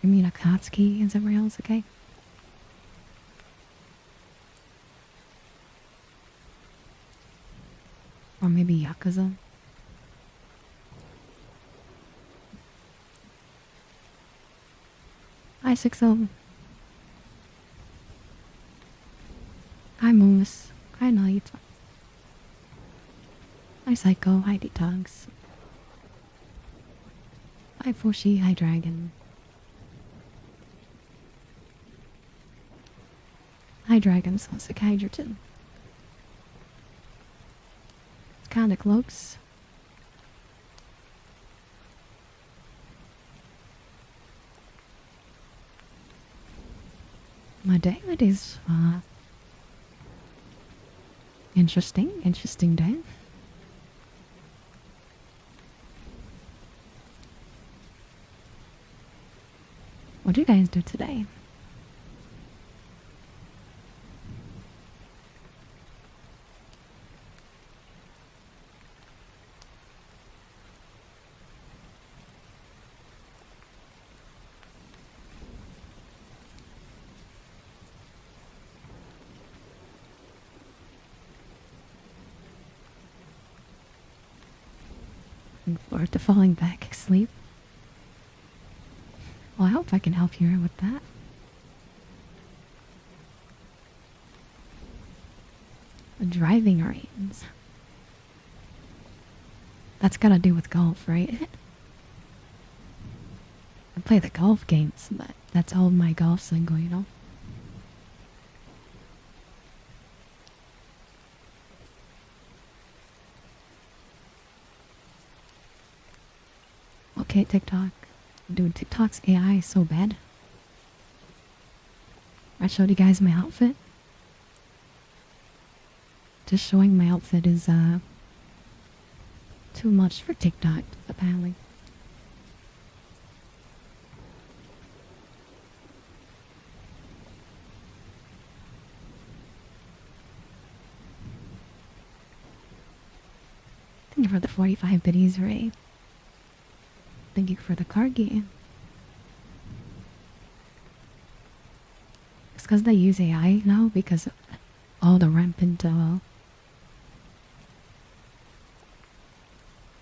You mean Akatsuki? Is everyone else okay? Or maybe Yakuza? Hi, 60. Hi, Moose. Hi, Night. Hi, Psycho. Hi, Detox. Hi, Fushi. Hi, Dragon. Hi, Dragon. So sick hydrogen. It's kinda close. My day is interesting day. What do you guys do today? Looking forward to falling back asleep. Well, I hope I can help you with that. Driving reins. That's gotta do with golf, right? I play the golf games, but that's all my golf lingo, you know? Okay, TikTok. Dude, TikTok's AI is so bad. I showed you guys my outfit. Just showing my outfit is, too much for TikTok, apparently. Thank you for the 45 biddies, Ray. Thank you for the card game. It's because they use AI now because of all the rampant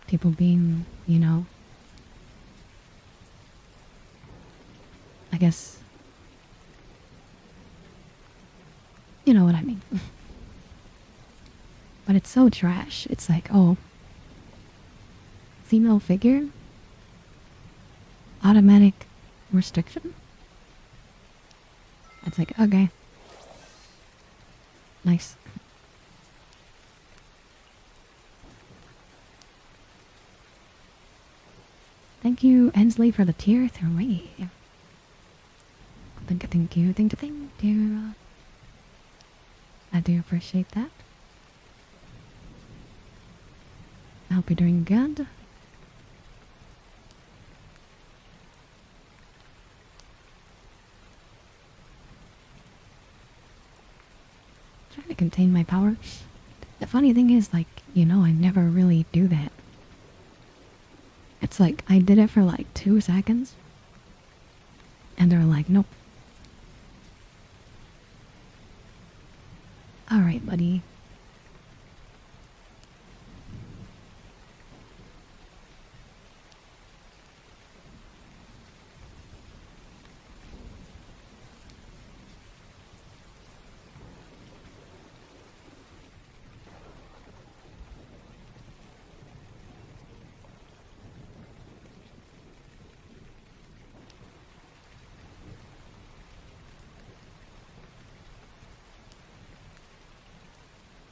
people being, you know, I guess, you know what I mean. But it's so trash. It's like, oh, female figure? Automatic restriction? It's like, okay. Nice. Thank you, Ensley, for the tier 3. Thank you. I do appreciate that. I hope you're doing good. Trying to contain my power. The funny thing is, like, you know, I never really do that. It's like, I did it for like 2 seconds. And they're like, nope. Alright, buddy.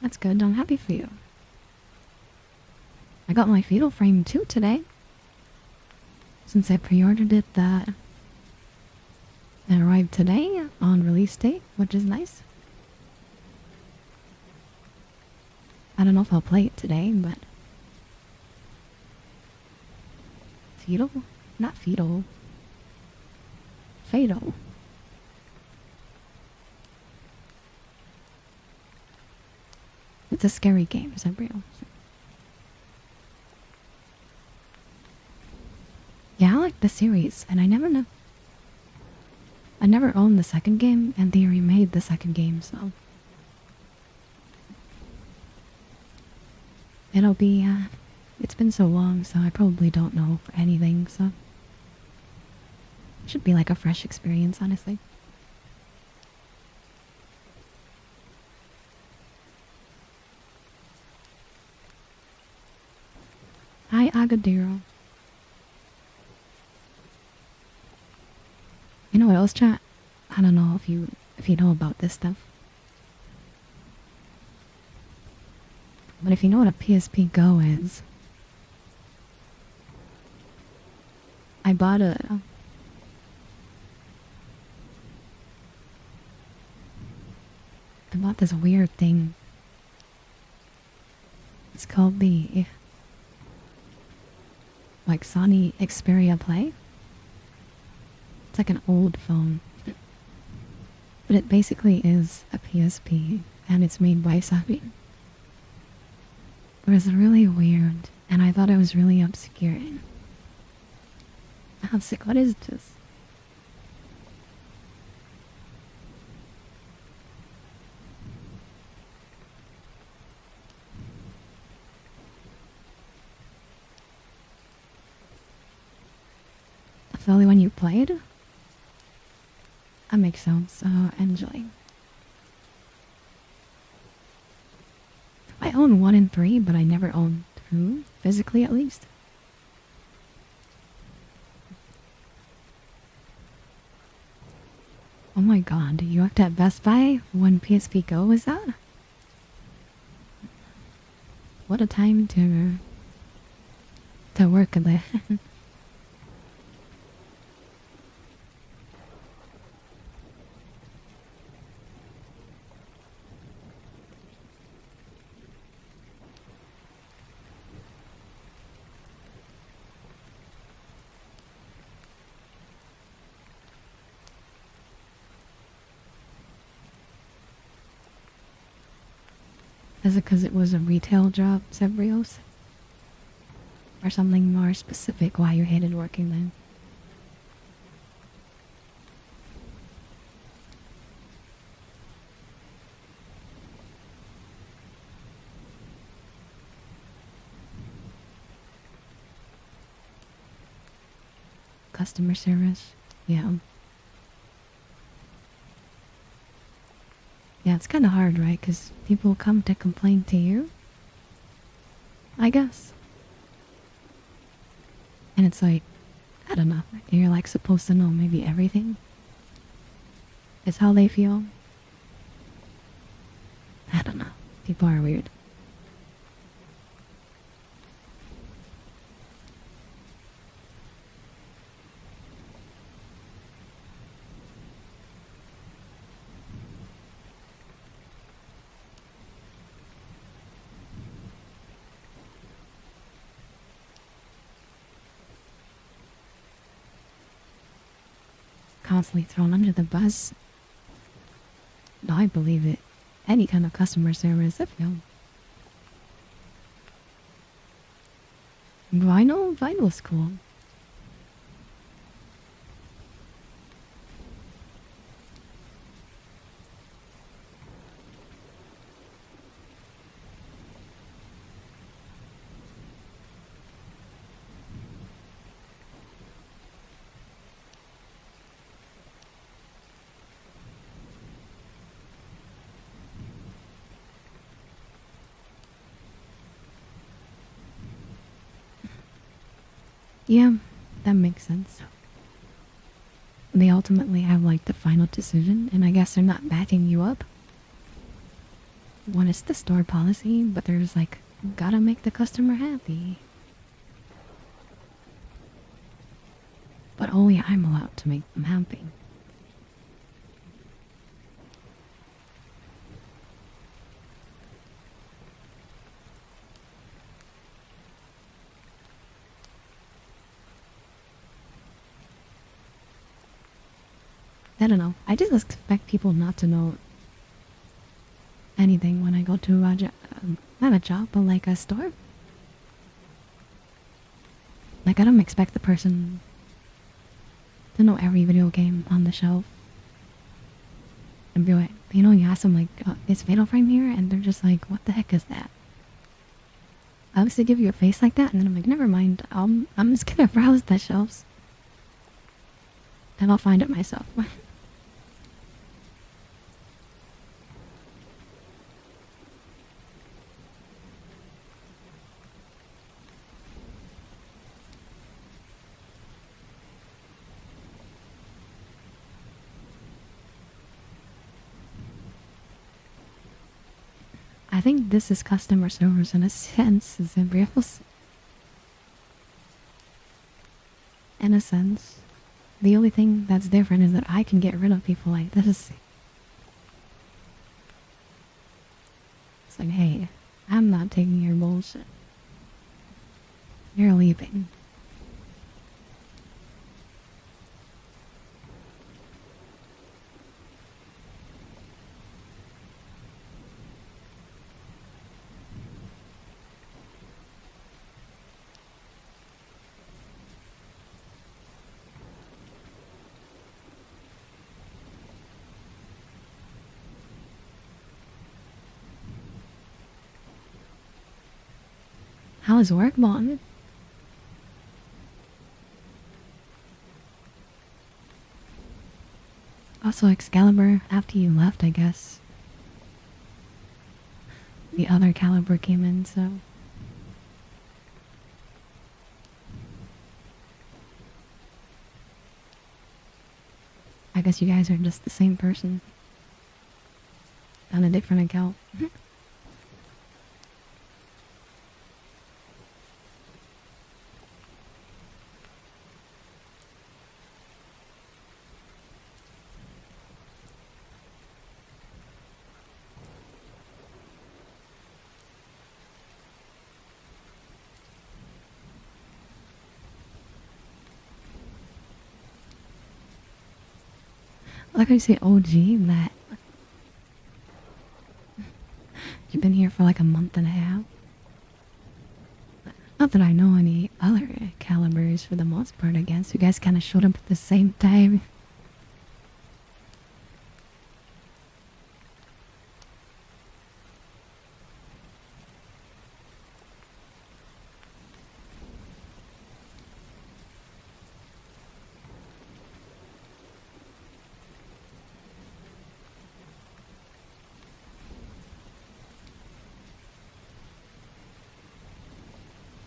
That's good. I'm happy for you. I got my fetal frame too today. Since I pre-ordered it, that it arrived today on release date, which is nice. I don't know if I'll play it today, but fetal? Not fetal. Fatal. It's a scary game, is that real? Yeah, I like the series, and I never know. I never owned the second game, and they remade the second game, so it'll be, it's been so long, so I probably don't know for anything, so it should be like a fresh experience, honestly. Hi, Agadero. You know what else, chat? I don't know if you know about this stuff. But if you know what a PSP Go is, I bought this weird thing. It's called the like Sony Xperia Play. It's like an old phone. But it basically is a PSP, and it's made by Sony. It was really weird, and I thought it was really obscure. I was sick. What is this? That's the only one you played? That makes sense, so enjoy. I own 1 and 3, but I never owned 2, physically at least. Oh my god, you worked at Best Buy when PSP Go was out? What a time to work there. Is it because it was a retail job, Zebrios? Or something more specific why you hated working then? Customer service? Yeah. Yeah, it's kind of hard, right? Because people come to complain to you, I guess. And it's like, I don't know. You're like supposed to know maybe everything. It's how they feel. I don't know. People are weird. Constantly thrown under the bus. No, I believe it. Any kind of customer service, I feel. Vinyl's cool. Yeah, that makes sense. They ultimately have like the final decision, and I guess they're not backing you up. One is the store policy, but there's like, gotta make the customer happy. But only I'm allowed to make them happy. I don't know. I just expect people not to know anything when I go to not a job, but like a store. Like I don't expect the person to know every video game on the shelf And be like, you know, you ask them like, is Fatal Frame here? And they're just like, what the heck is that? I used to give you a face like that, and then I'm like, never mind. I'm just gonna browse the shelves, and I'll find it myself. I think this is customer service in a sense, Zibrios. In a sense. The only thing that's different is that I can get rid of people like this. It's like, hey, I'm not taking your bullshit. You're leaving. How is work, Bon? Also, Excalibur, after you left, I guess, the other caliber came in, so... I guess you guys are just the same person. On a different account. Like I say, OG, that you've been here for like a month and a half. Not that I know any other calibers for the most part, I guess. You guys kind of showed up at the same time.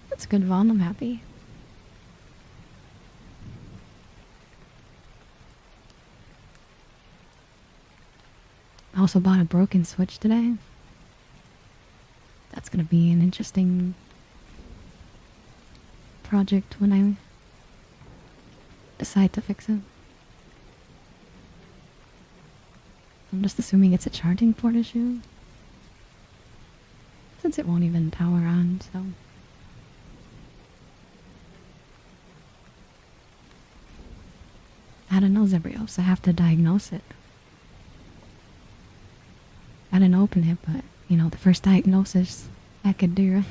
That's good, Vaughn. I'm happy. I also bought a broken Switch today. That's gonna be an interesting project when I decide to fix it. I'm just assuming it's a charging port issue, since it won't even power on, so... I don't know, Zebrios. I have to diagnose it. I didn't open it, but, you know, the first diagnosis I could do.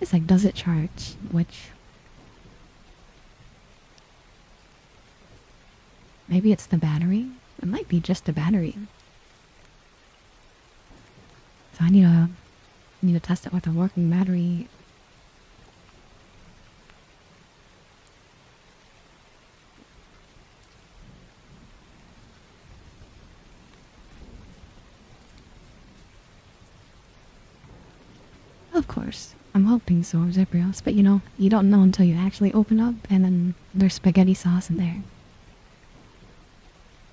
It's like, does it charge? Which... maybe it's the battery? It might be just the battery. So I need to test it with a working battery. Of course, I'm hoping so, Zebrios, but you know, you don't know until you actually open up and then there's spaghetti sauce in there.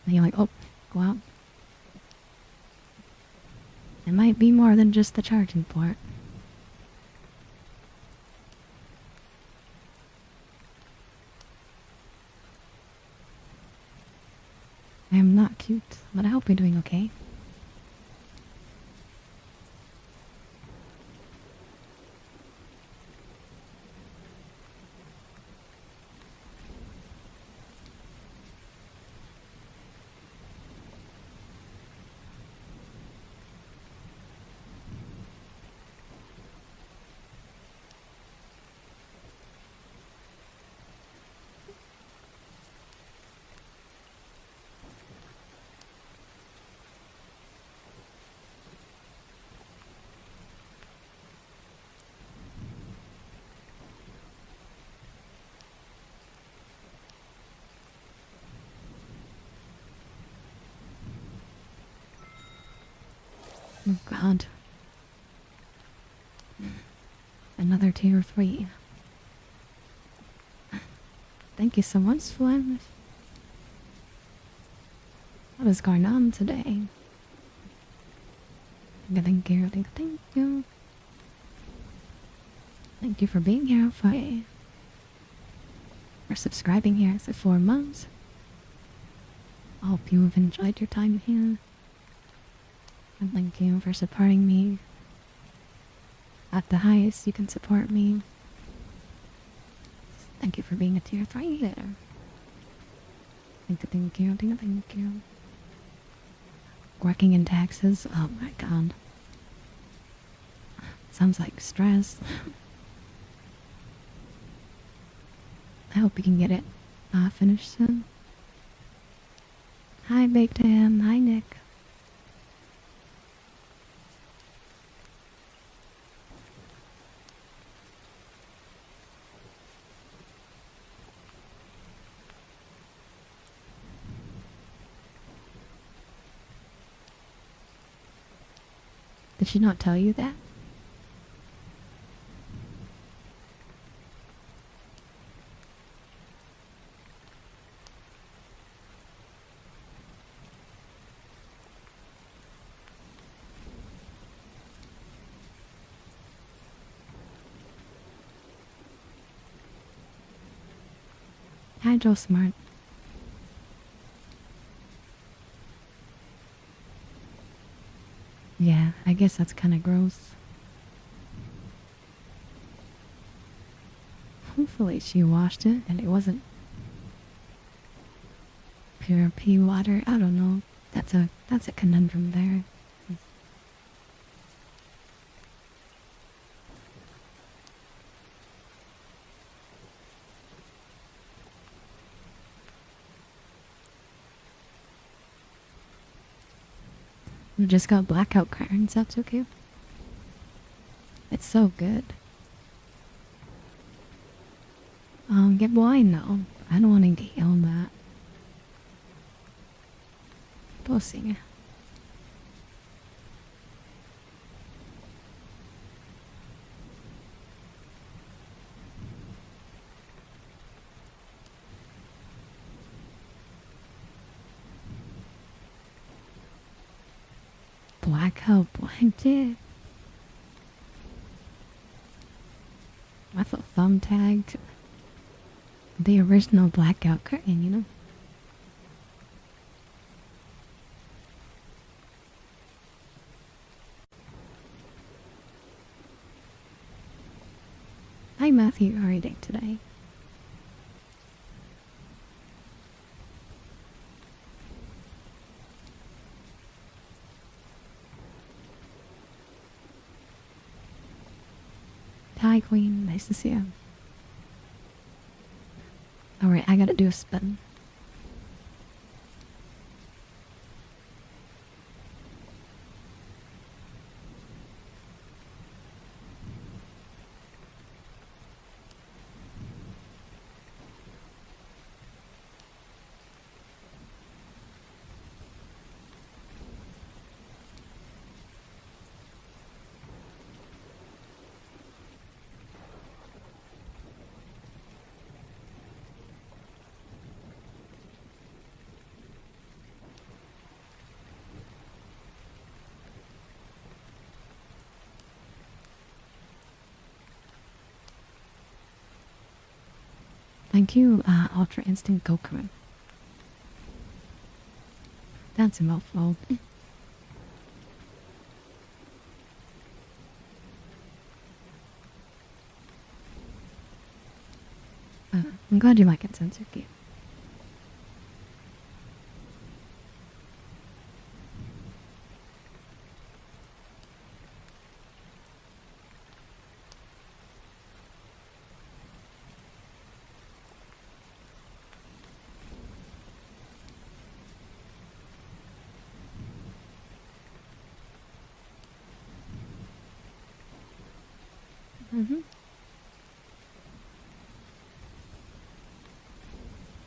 And you're like, oh, go out. It might be more than just the charging port. I am not cute, but I hope you're doing okay. Oh god. Another tier 3. Thank you so much, Flem. What is going on today? Thank you, thank you. Thank you for being here, for subscribing here for 4 months. I hope you have enjoyed your time here. And thank you for supporting me at the highest you can support me. Thank you for being a tier 3 there. Thank you. Working in taxes, oh my god. Sounds like stress. I hope you can get it finished soon. Hi Baked Ham, hi Nick. Did she not tell you that? Hi Joe Smart. Yeah, I guess that's kind of gross. Hopefully she washed it and it wasn't pure pea water. I don't know. That's a conundrum there. We just got blackout curtains, that's okay. It's so good. Get wine now. I don't want to get on that. Pussy. Blackout blanket. With a thumbtack. The original blackout curtain, you know? Hi Matthew, how are you doing today? Hi Queen, nice to see you. Alright, I gotta do a spin. Thank you, Ultra Instant Goku. That's a mouthful. I'm glad you like it, Sensuki.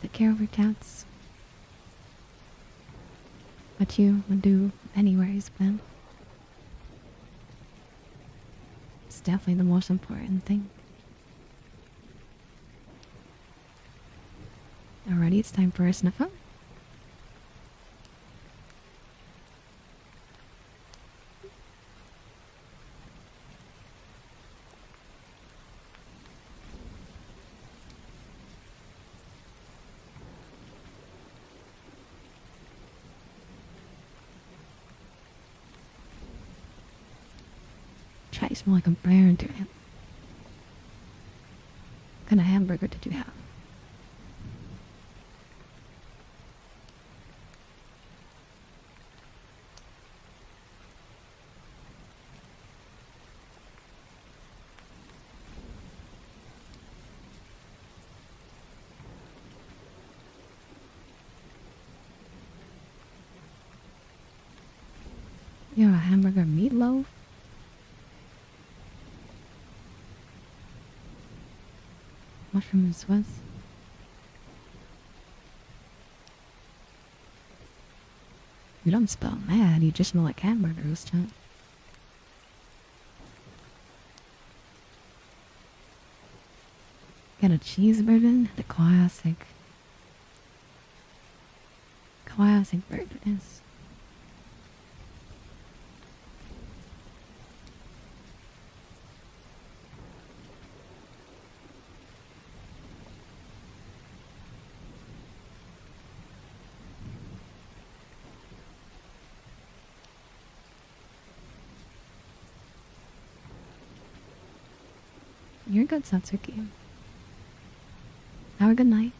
Take care of your cats. What you would do anyways, Ben. definitely the most important thing. Alrighty, it's time for a sniff up. Try to smell like a bear into it. What kind of hamburger did you have? You have a hamburger meatloaf? Mushroom and Swiss? You don't spell mad, you just smell like hamburgers, chat. Got a cheeseburger? The classic. Classic burgers. You're good, Satsuki. Have a good night.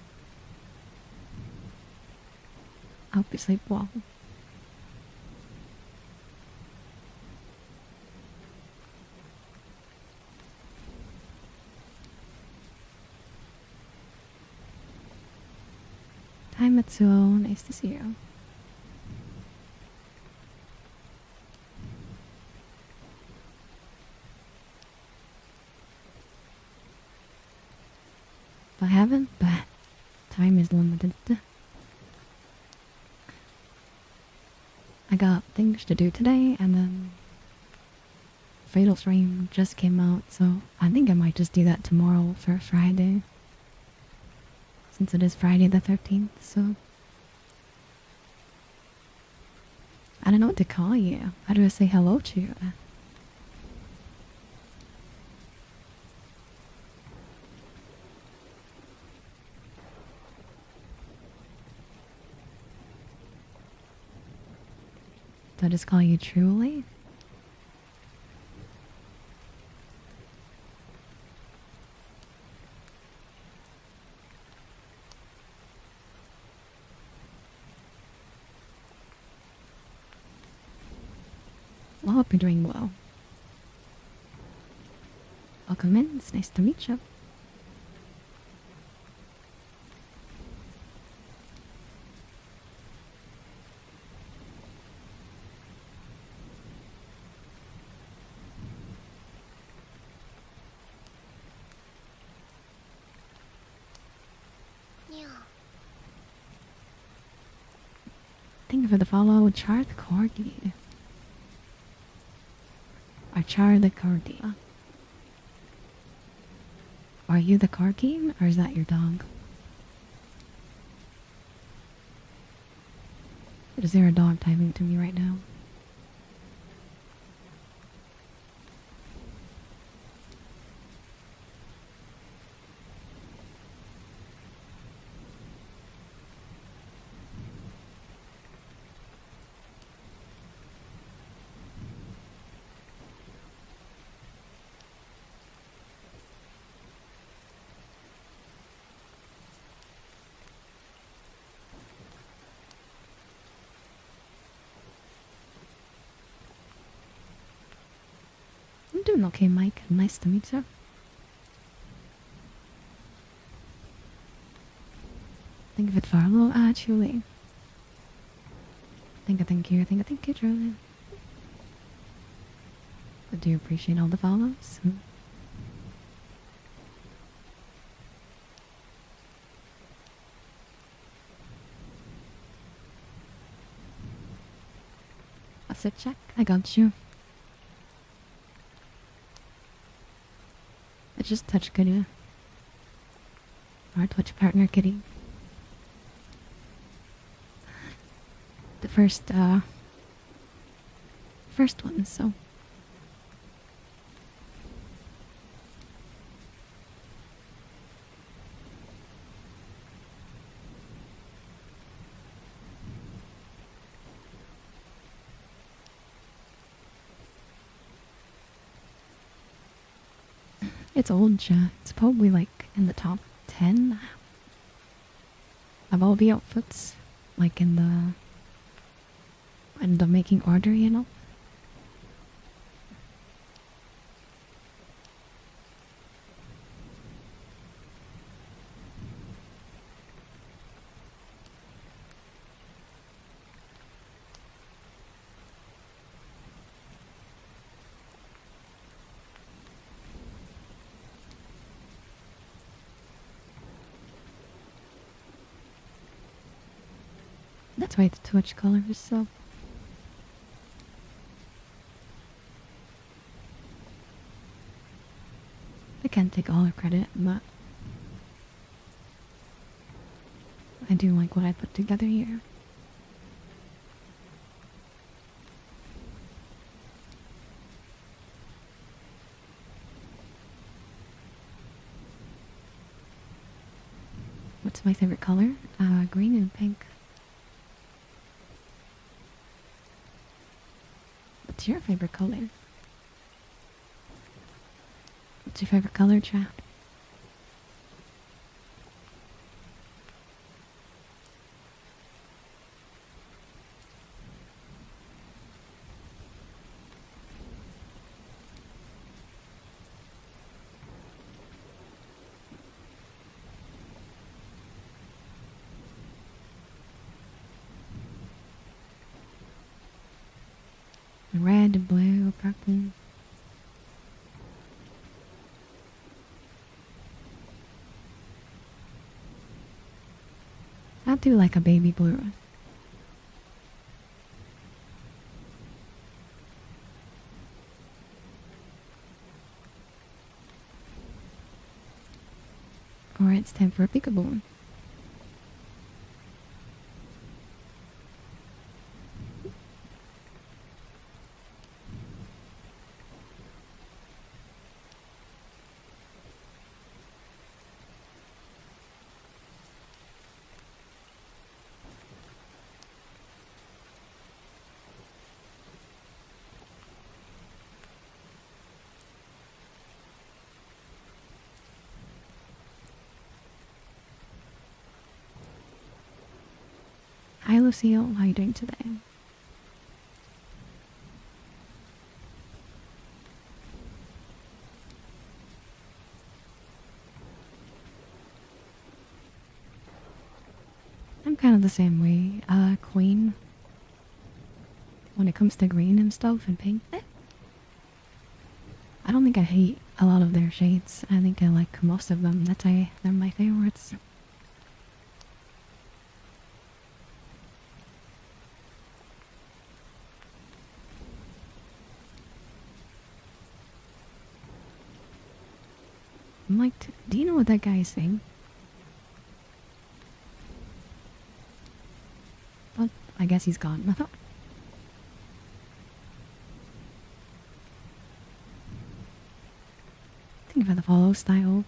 I hope you sleep well. Hi Matsuo, nice to see you. I haven't, but time is limited. I got things to do today, and then Fatal Frame just came out, so I think I might just do that tomorrow for Friday. Since it is Friday the 13th, so... I don't know what to call you. How do I say hello to you? Do I just call you Truly? Well, I hope you're doing well. Welcome in, it's nice to meet you. Thank you for the follow, Char the Corgi. Or Char the Corgi. Are you the corgi, or is that your dog? Is there a dog typing to me right now? I'm doing okay, Mike. Nice to meet you. Thank you for the follow. Julie. Thank you, Julie. I do appreciate all the follows. I'll sit check. I got you. just touch Kitty. Our Twitch partner, Kitty. The first one, so. It's old, chat. It's probably like in the top 10 of all the outfits, like in the making order, you know. That's why the Twitch color is so. I can't take all the credit, but I do like what I put together here. What's my favorite color? Green and pink. What's your favorite color? What's your favorite color, chat? Red, blue, purple. I'll do like a baby blue. Or it's time for a peekaboo. Hi Lucille, how are you doing today? I'm kind of the same way, Queen. When it comes to green and stuff and pink, I don't think I hate a lot of their shades. I think I like most of them. That's why they're my favorites. I'm like, do you know what that guy is saying? Well, I guess he's gone. Think about the follow styles.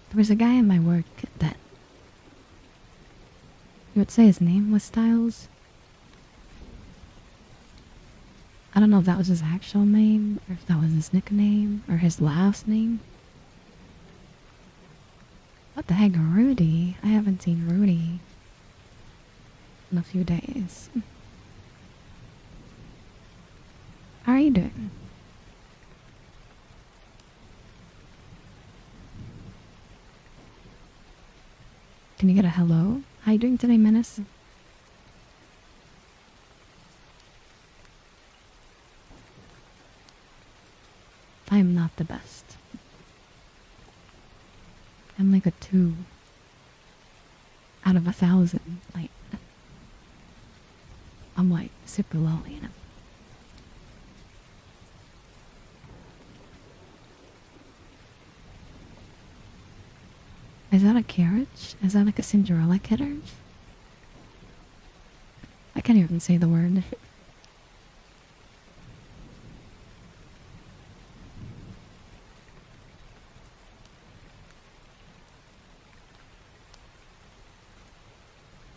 There was a guy in my work that you would say his name was Styles. I don't know if that was his actual name, or if that was his nickname, or his last name. What the heck, Rudy? I haven't seen Rudy in a few days. How are you doing? Can you get a hello? How are you doing today, Menace? I am not the best. I'm like a 2. out of 1,000. Like, I'm like super low, you know. Is that a carriage? Is that like a Cinderella carriage? I can't even say the word.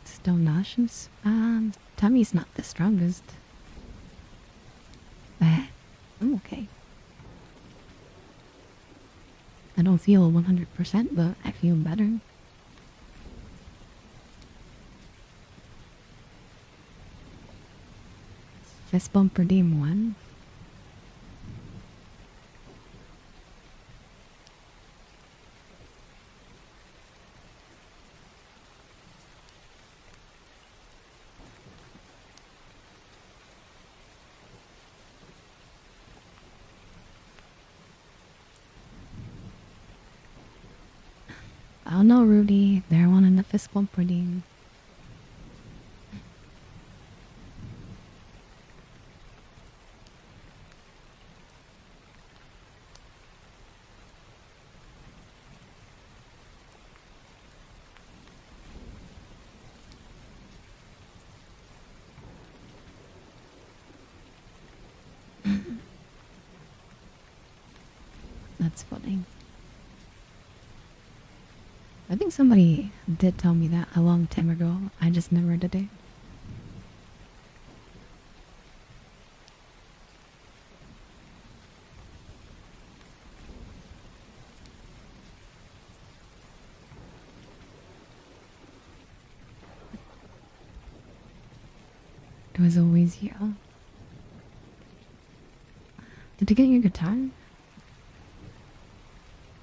Still nauseous? Tummy's not the strongest. I'm okay. I don't feel 100%, but I feel better. Fist bump redeem 1. Oh no, Rudy, they're wanting the fist bump redeem. That's funny. I think somebody did tell me that a long time ago. I just never did it. It was always you. Did you get your guitar?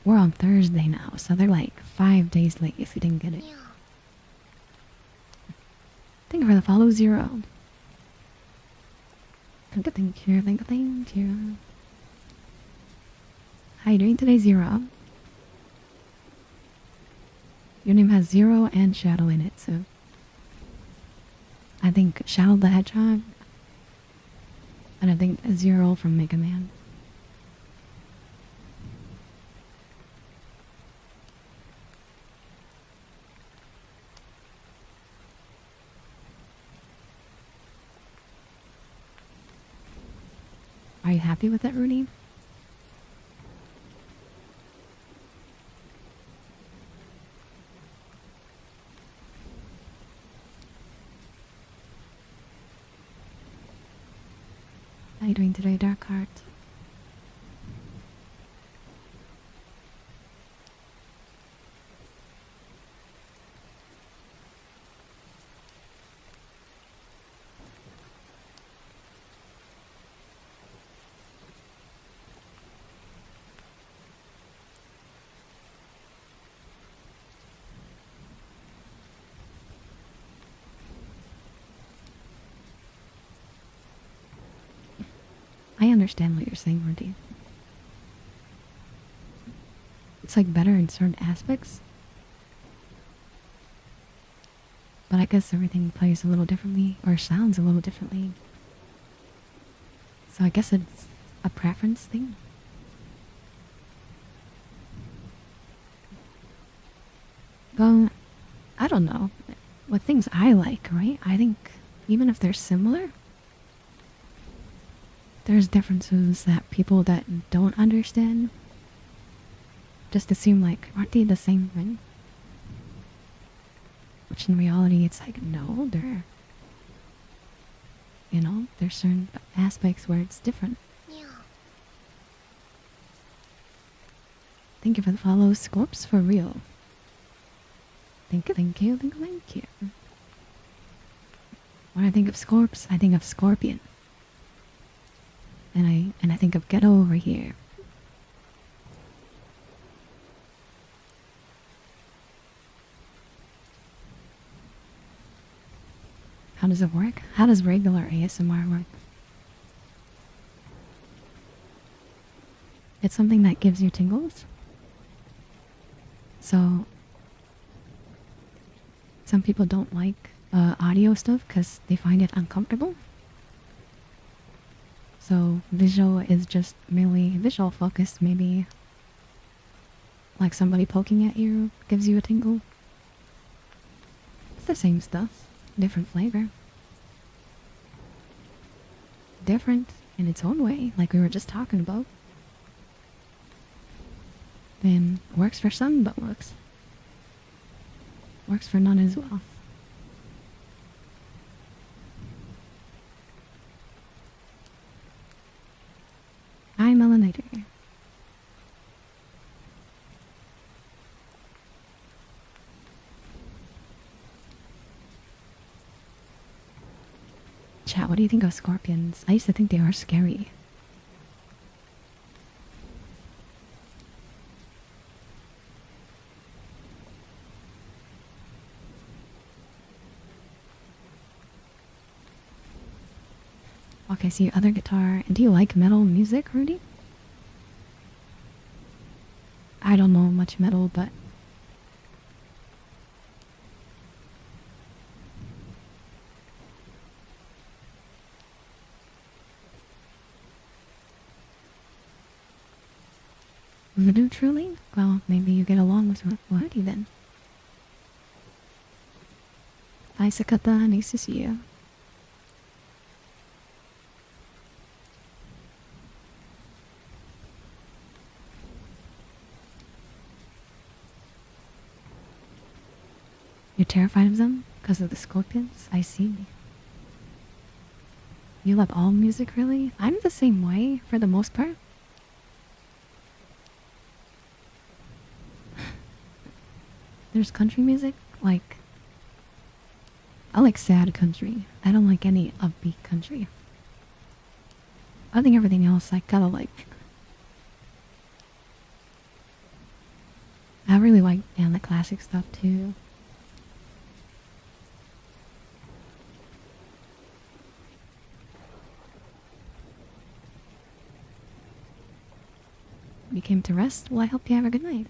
We're on Thursday now, so they're like 5 days late if you didn't get it. Thank you for the follow, Zero. Thank you. How you doing today, Zero? Your name has Zero and Shadow in it, so I think Shadow the Hedgehog, and I think Zero from Mega Man. Are you happy with it, Rudy? How are you doing today, Darkheart? I understand what you're saying, Rudy. It's like better in certain aspects, but I guess everything plays a little differently or sounds a little differently. So I guess it's a preference thing. Well, I don't know. What things I like, right? I think even if they're similar, there's differences that people that don't understand just assume like, aren't they the same thing? Which in reality, it's like, no, they're, you know, there's certain aspects where it's different. Thank you for the follow, Scorps for real. Thank you. When I think of Scorps, I think of Scorpion. And I think of get over here. How does it work? How does regular ASMR work? It's something that gives you tingles. So some people don't like audio stuff because they find it uncomfortable. So visual is just mainly visual focused. Maybe like somebody poking at you gives you a tingle. It's the same stuff, different flavor. Different in its own way, like we were just talking about. Then works for some, but works for none as well. Hi, Melanator. Chat, what do you think of scorpions? I used to think they were scary. Okay, so your other guitar. And do you like metal music, Rudy? I don't know much metal, but Voodoo truly? Well, maybe you get along with Rudy then. Hi, Sakata. Nice to see you. You're terrified of them? Because of the scorpions? I see. You love all music, really? I'm the same way, for the most part. There's country music, like... I like sad country. I don't like any upbeat country. I think everything else I kinda like. I really like the classic stuff too. You came to rest? Well, I hope you have a good night.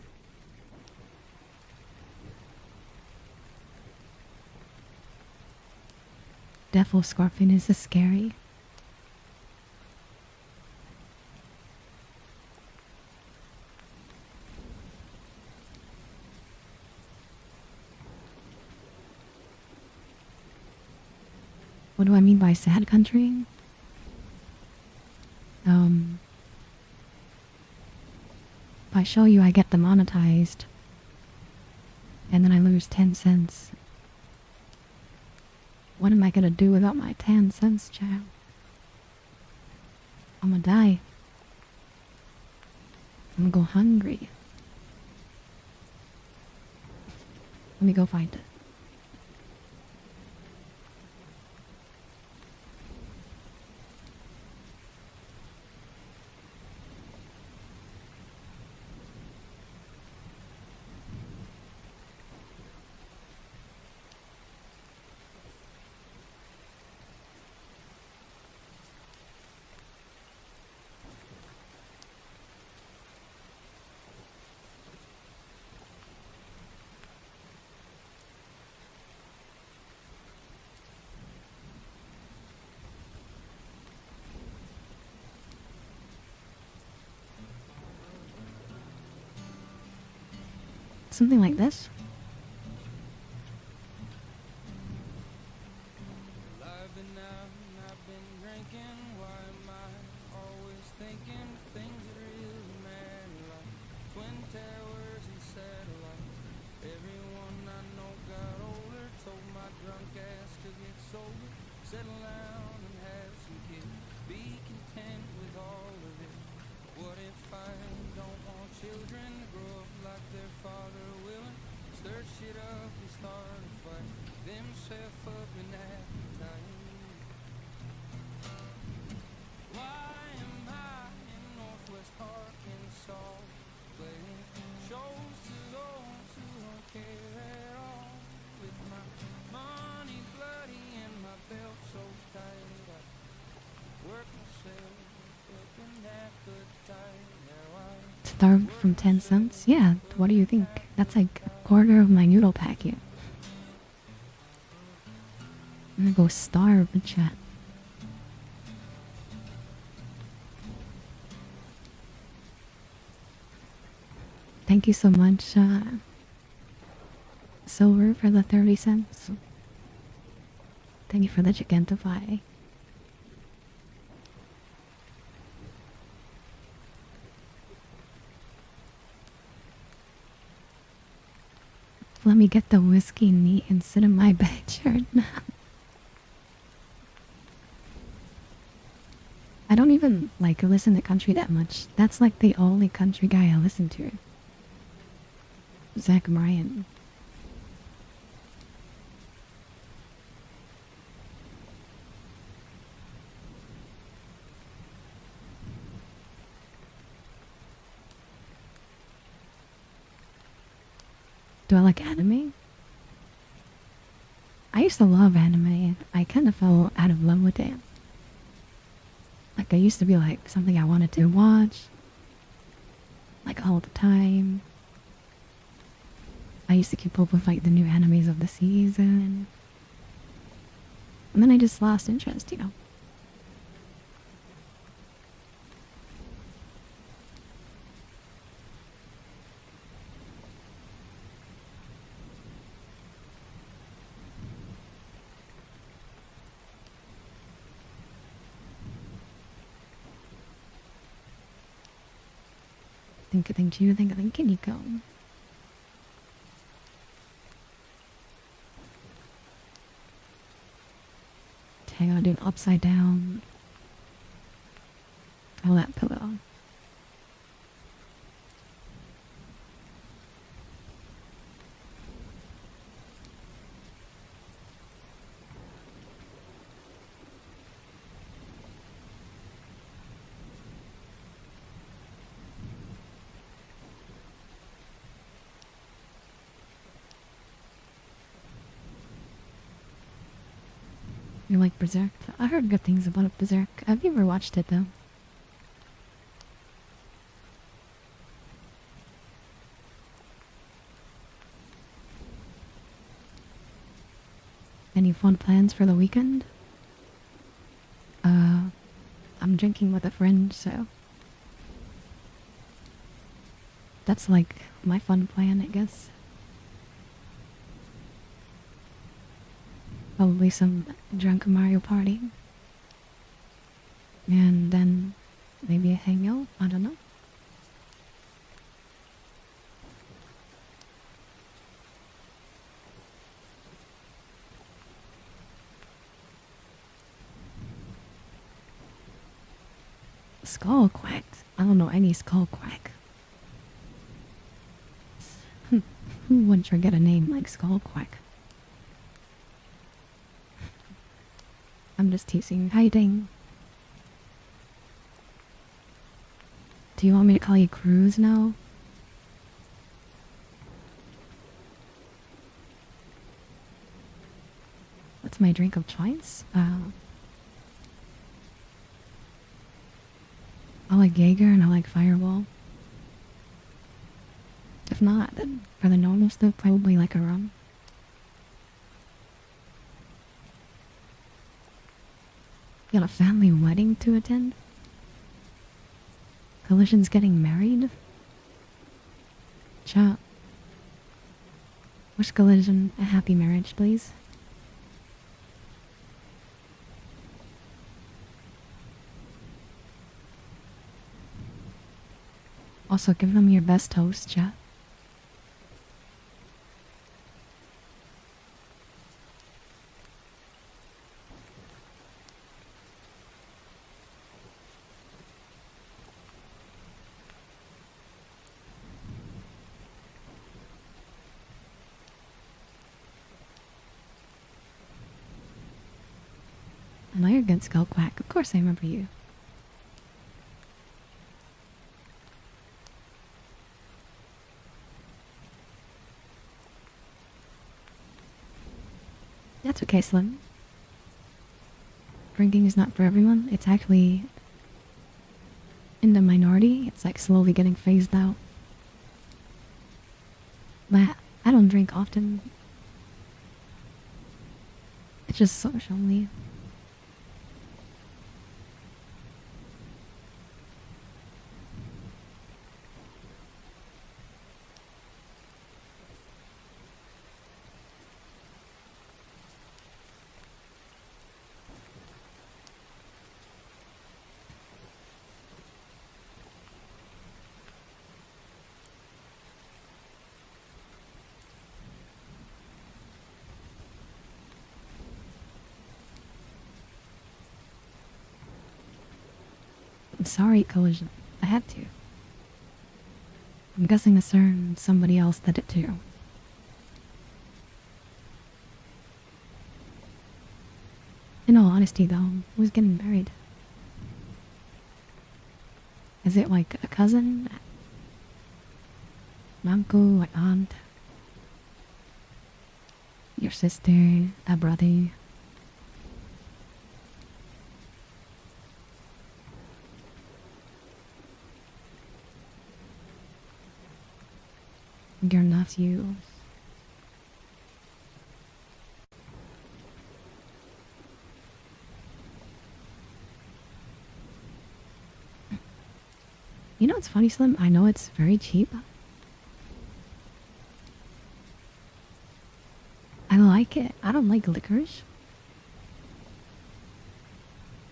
Devil Scorpion is this scary? What do I mean by sad country? If I show you, I get demonetized. And then I lose 10 cents. What am I gonna do without my 10 cents, child? I'm gonna die. I'm gonna go hungry. Let me go find it. Something like this. Starved from 10 cents? Yeah, what do you think? That's like a quarter of my noodle packet. I'm gonna go starve in chat. Thank you so much, Silver, for the 30 cents. Thank you for the Gigantify. Let me get the whiskey neat and sit in my bed shirt now. I don't even like listen to country that much. That's like the only country guy I listen to. Zach Bryan. Do I like anime? I used to love anime. I kind of fell out of love with it. Like, I used to be like something I wanted to watch, like all the time. I used to keep up with like the new animes of the season. And then I just lost interest, you know. Thank you, Nico. Hang on, do an upside down. Oh, that pillow. You like Berserk? I heard good things about Berserk. Have you ever watched it though? Any fun plans for the weekend? I'm drinking with a friend, so that's like my fun plan, I guess. Probably some drunk Mario Party. And then maybe a hangout? I don't know. Skull Quack? I don't know any Skull Quack. Who wouldn't forget a name like Skull Quack? I'm just teasing. Hiding. Do you want me to call you Cruz now? What's my drink of choice? I like Jaeger and I like Fireball. If not, then for the normal stuff, probably like a rum. You got a family wedding to attend? Collision's getting married? Chat. Wish Collision a happy marriage, please. Also, give them your best toast, chat. I know you're good, Skull Quack. Of course I remember you. That's okay, Slim. Drinking is not for everyone. It's actually in the minority. It's like slowly getting phased out. But I don't drink often. It's just socially. I'm sorry, Collision. I had to. I'm guessing it's somebody else did it too. In all honesty, though, who's getting married? Is it like a cousin? An uncle? An aunt? Your sister? A brother? Your nephew? You know what's funny, Slim? I know it's very cheap. I like it. I don't like licorice.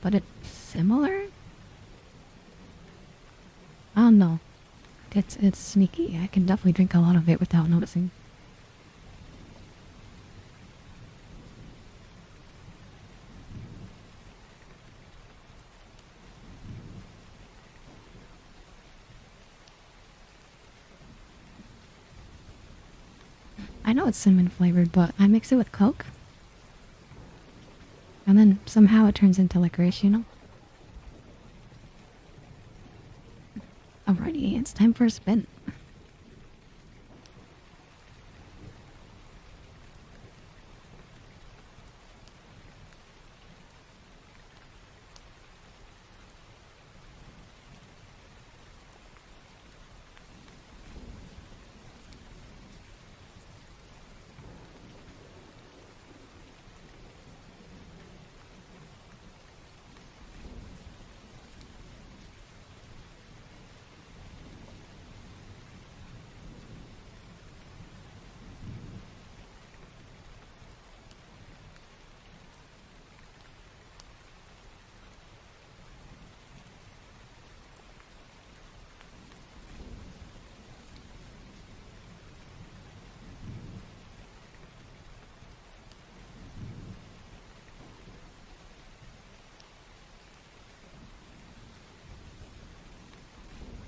But it's similar? I don't know. It's sneaky. I can definitely drink a lot of it without noticing. I know it's cinnamon flavored, but I mix it with Coke. And then somehow it turns into licorice, you know? Alrighty, it's time for a spin.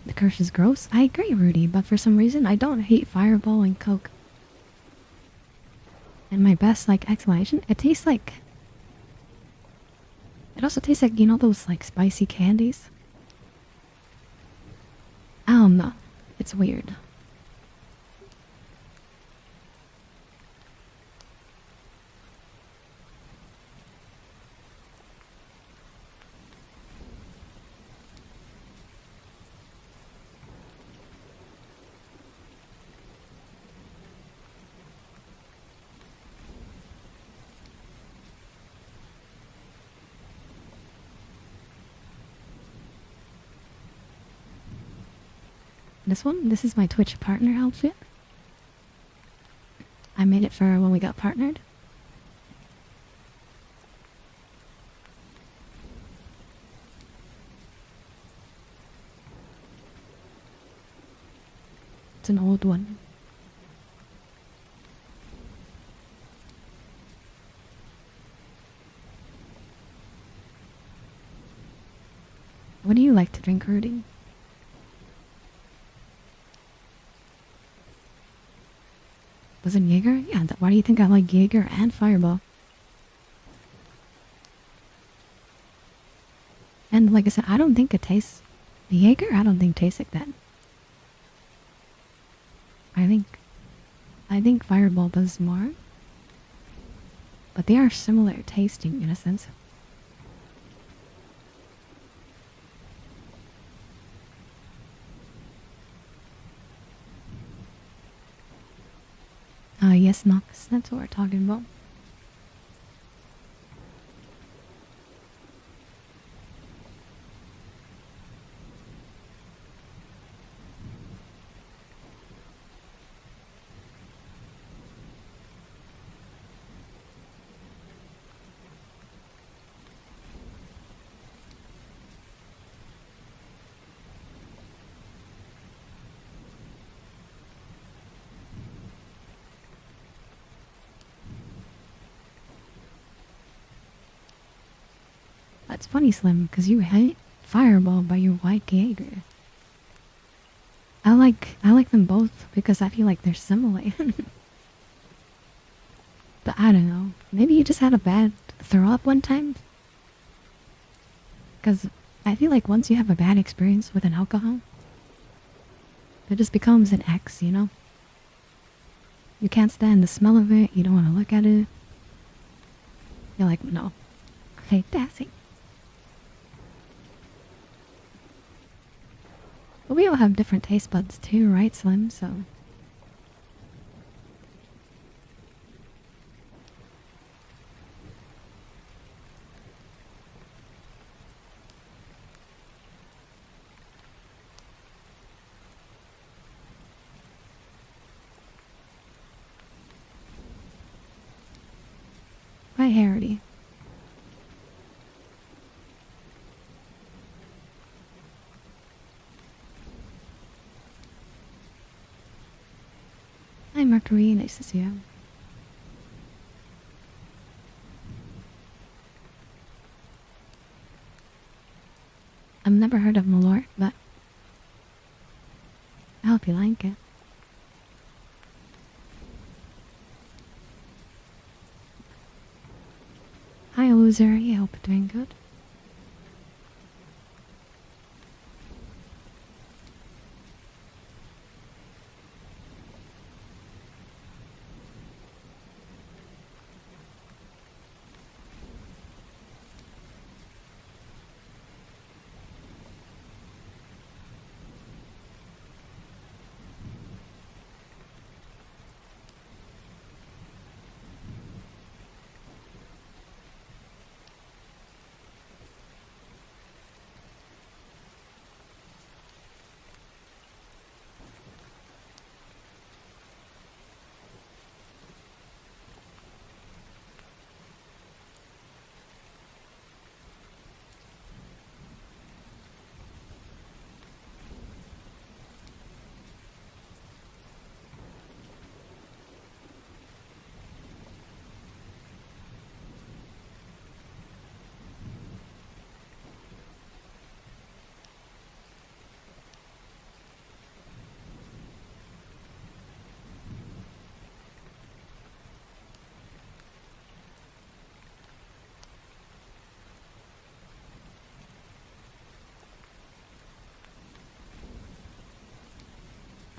The curse is gross. I agree, Rudy, but for some reason I don't hate Fireball and Coke. And my best, like, explanation, it tastes like... It also tastes like, you know those, like, spicy candies? I don't know. It's weird. This is my Twitch partner outfit. I made it for when we got partnered. It's an old one. What do you like to drink, Rudy? Was it Jaeger? Yeah, why do you think I like Jaeger and Fireball? And like I said, I don't think it tastes... The Jaeger, I don't think tastes like that. I think Fireball does more. But they are similar tasting in a sense. Yes, Nox, that's what we're talking about. it's funny, Slim, because you hate Fireball by your white Jaeger. I like them both because I feel like they're similar. But I don't know. Maybe you just had a bad throw up one time? Because I feel like once you have a bad experience with an alcohol, it just becomes an X, you know? You can't stand the smell of it, you don't want to look at it. You're like, no. I hate dancing. But we all have different taste buds too, right, Slim? So... Hi, Harity. Hi, Mercury. Nice to see you. I've never heard of Malort, but I hope you like it. Hi, loser. I hope you're doing good.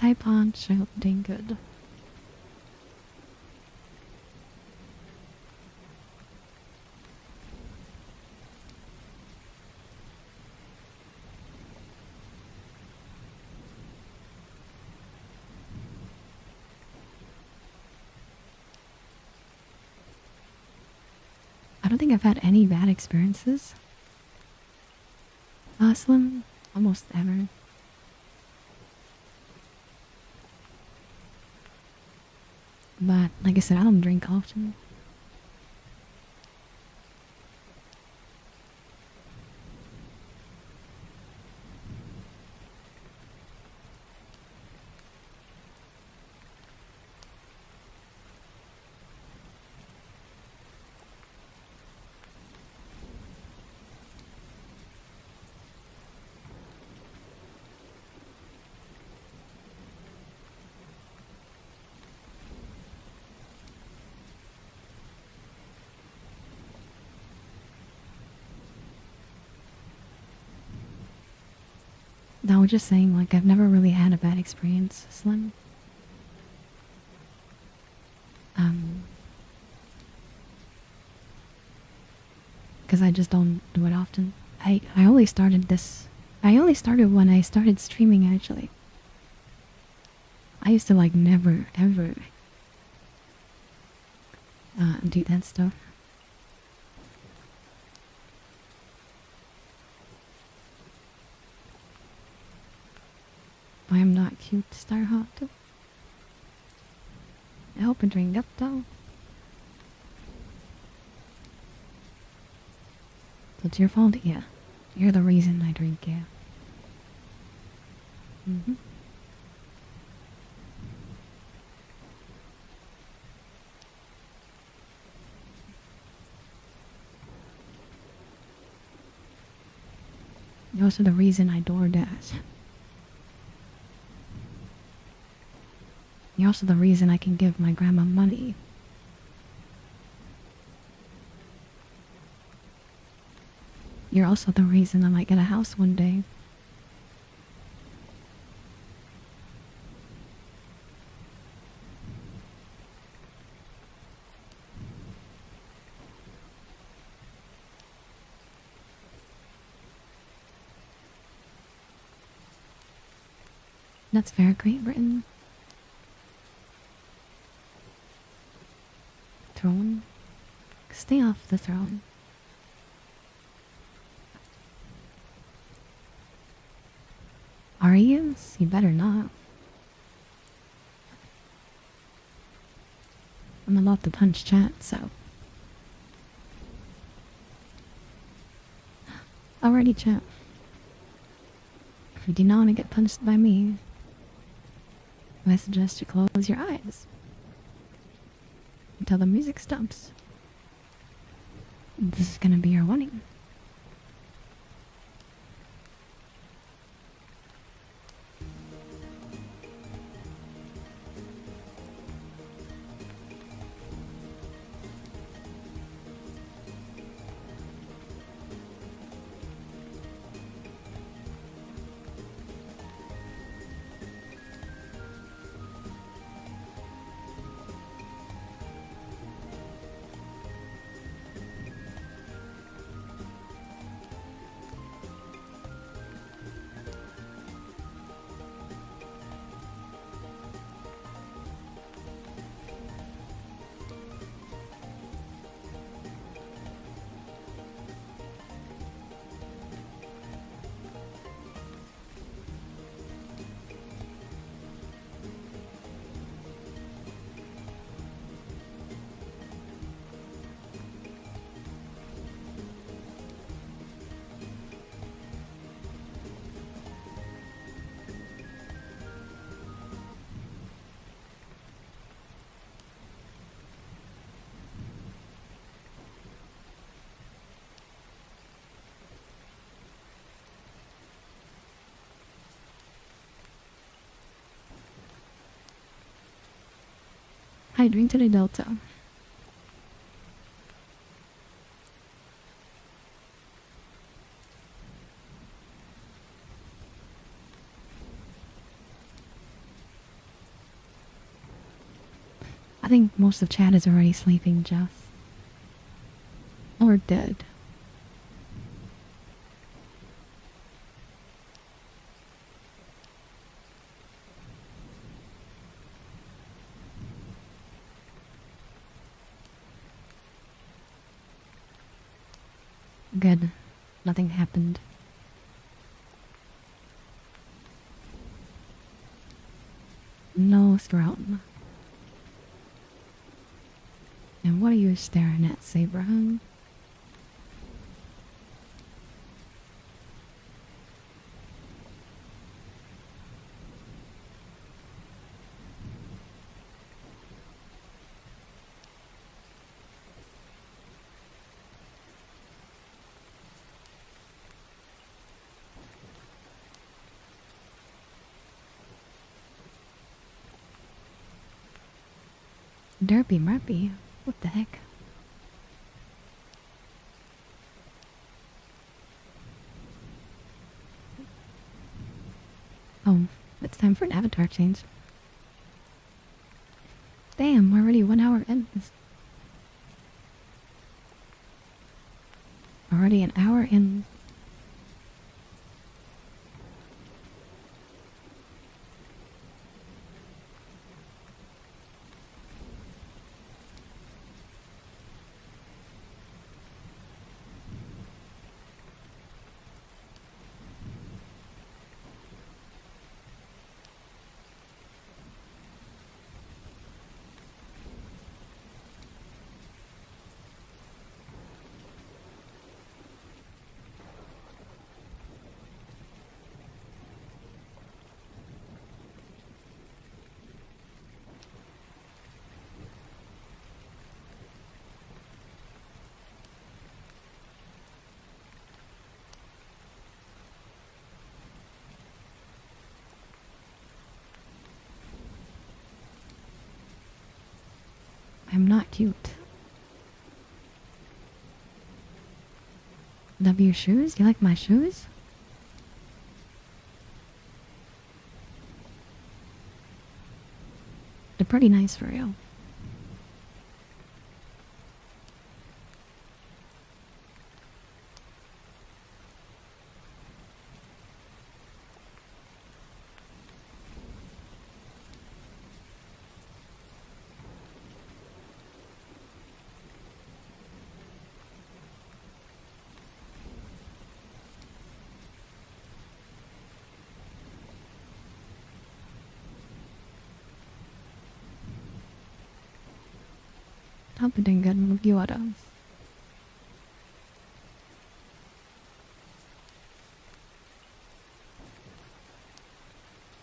Hi, Punch. I hope you're doing good. I don't think I've had any bad experiences. Slim, almost ever. But like I said, I don't drink often. No, I was just saying, like, I've never really had a bad experience, Slim. Because I just don't do it often. I only started this. I only started when I started streaming, actually. I used to, like, never, ever do that stuff. I am not cute, Starhawk. I hope you drink up, though. So it's your fault? Yeah. You're the reason I drink, yeah. Mm-hmm. You're also the reason I DoorDash. You're also the reason I can give my grandma money. You're also the reason I might get a house one day. That's fair, Great Britain. Throne? Stay off the throne. Are you? You better not. I'm allowed to punch chat, so. Alrighty, chat. If you do not want to get punched by me, I suggest you close your eyes until the music stops. This is gonna be your warning. Hi, drink to the Delta. I think most of chat is already sleeping, Jeff. Or dead. Good. Nothing happened. No throne. And what are you staring at, Sabraham? Derpy Murpy? What the heck? Oh, it's time for an avatar change. Damn, we're already 1 hour in. Already an hour in. I'm not cute. Love your shoes? You like my shoes? They're pretty nice for you. Hope you're doing good. Review items.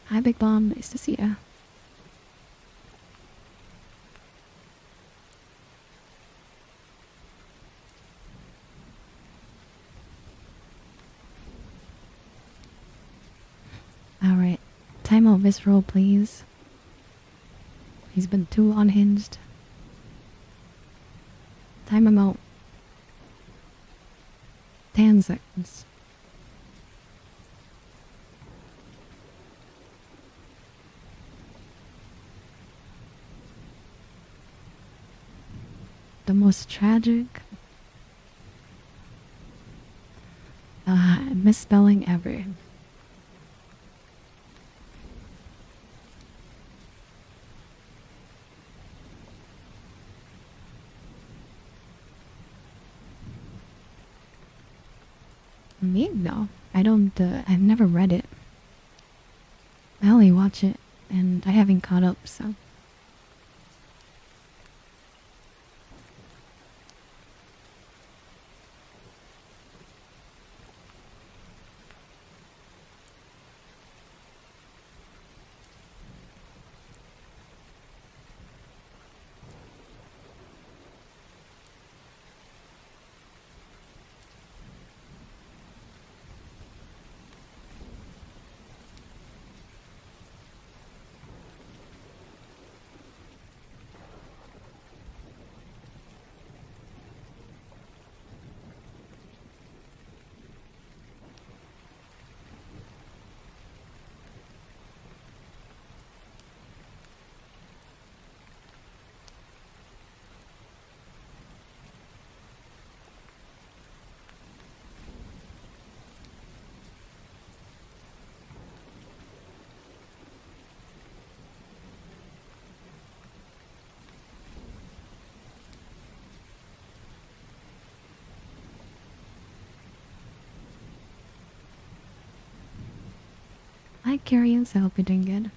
Hi, Big Bomb. Nice to see ya. Alright. Time out Visceral, please. He's been too unhinged. Time him out. 10 seconds. The most tragic misspelling ever. Me? No. I don't, I've never read it. I only watch it, and I haven't caught up, so. Hi, Carrie, I hope you're doing good.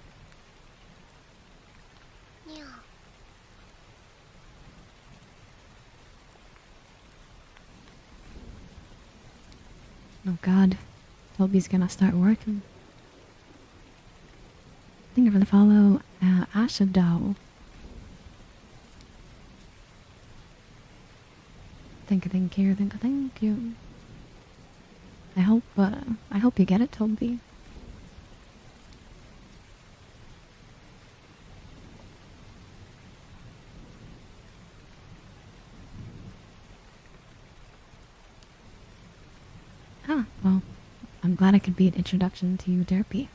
Oh god. Toby's gonna start working. Thank you for the follow, Ashadao. Thank you. I hope you get it, Toby. Ah, well, I'm glad I could be an introduction to you, Derpy.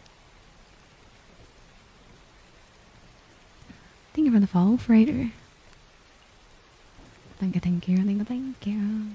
Thank you for the follow, Freighter. Thank you.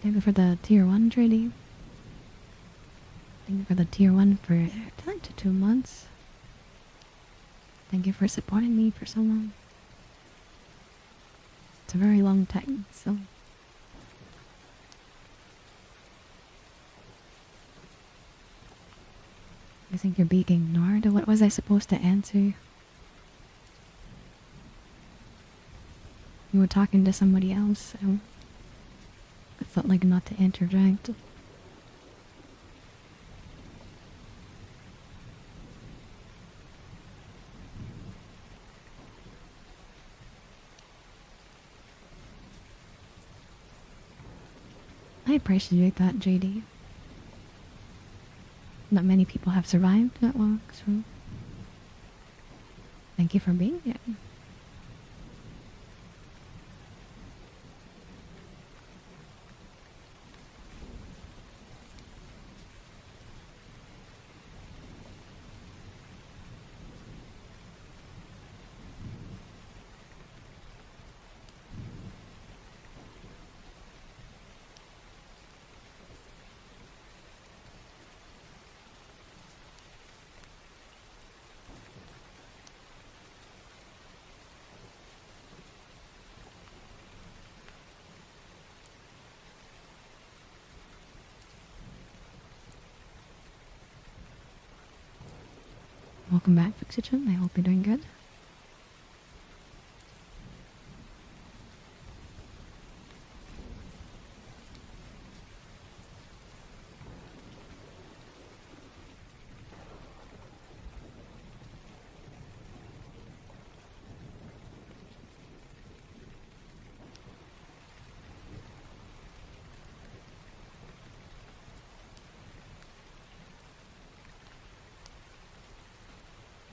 Thank you for the tier 1 trading. Thank you for the tier 1 for 10 to 2 months. Thank you for supporting me for so long. It's a very long time, so... I think you're being ignored. What was I supposed to answer? You were talking to somebody else, so I felt like not to interject. I appreciate that, JD. Not many people have survived that long, so thank you for being here. Welcome back, Fixitron. I hope you're doing good.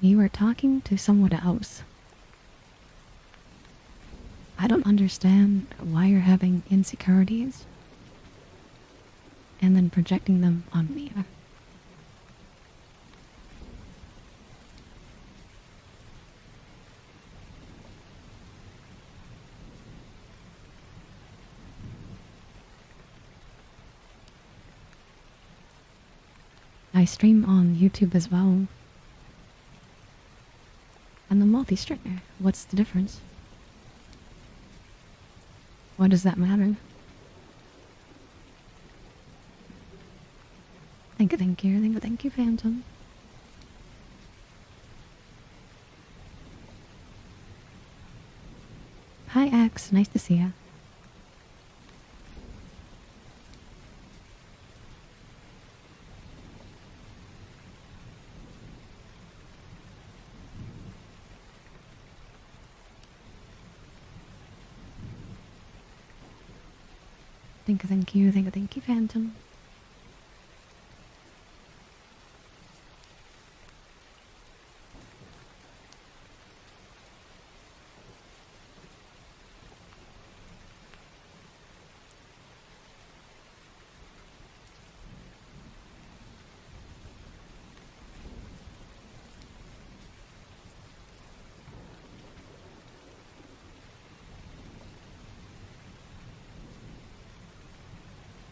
You were talking to someone else. I don't understand why you're having insecurities and then projecting them on me. I stream on YouTube as well. And the multi-stringer, what's the difference? What does that matter? Thank you, Phantom. Hi, Axe, nice to see ya. Thank you, Phantom.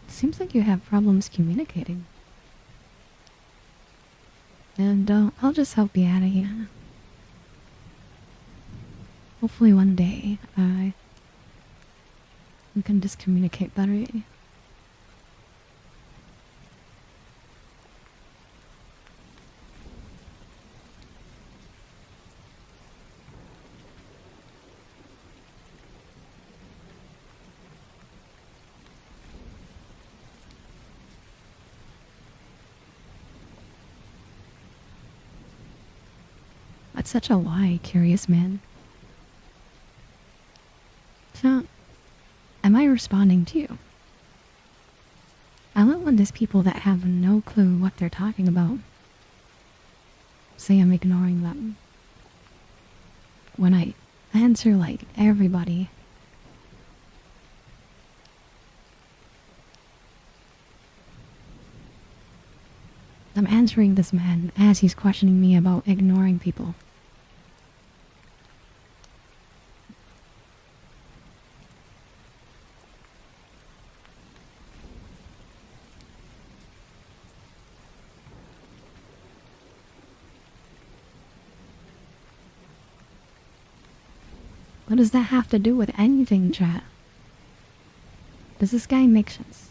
Seems like you have problems communicating. And I'll just help you out of here. Hopefully one day, we can just communicate better. That's such a lie, curious man. So, am I responding to you? I love when there's people that have no clue what they're talking about. Say I'm ignoring them. When I answer like everybody. I'm answering this man as he's questioning me about ignoring people. What does that have to do with anything, chat? Does this guy make sense?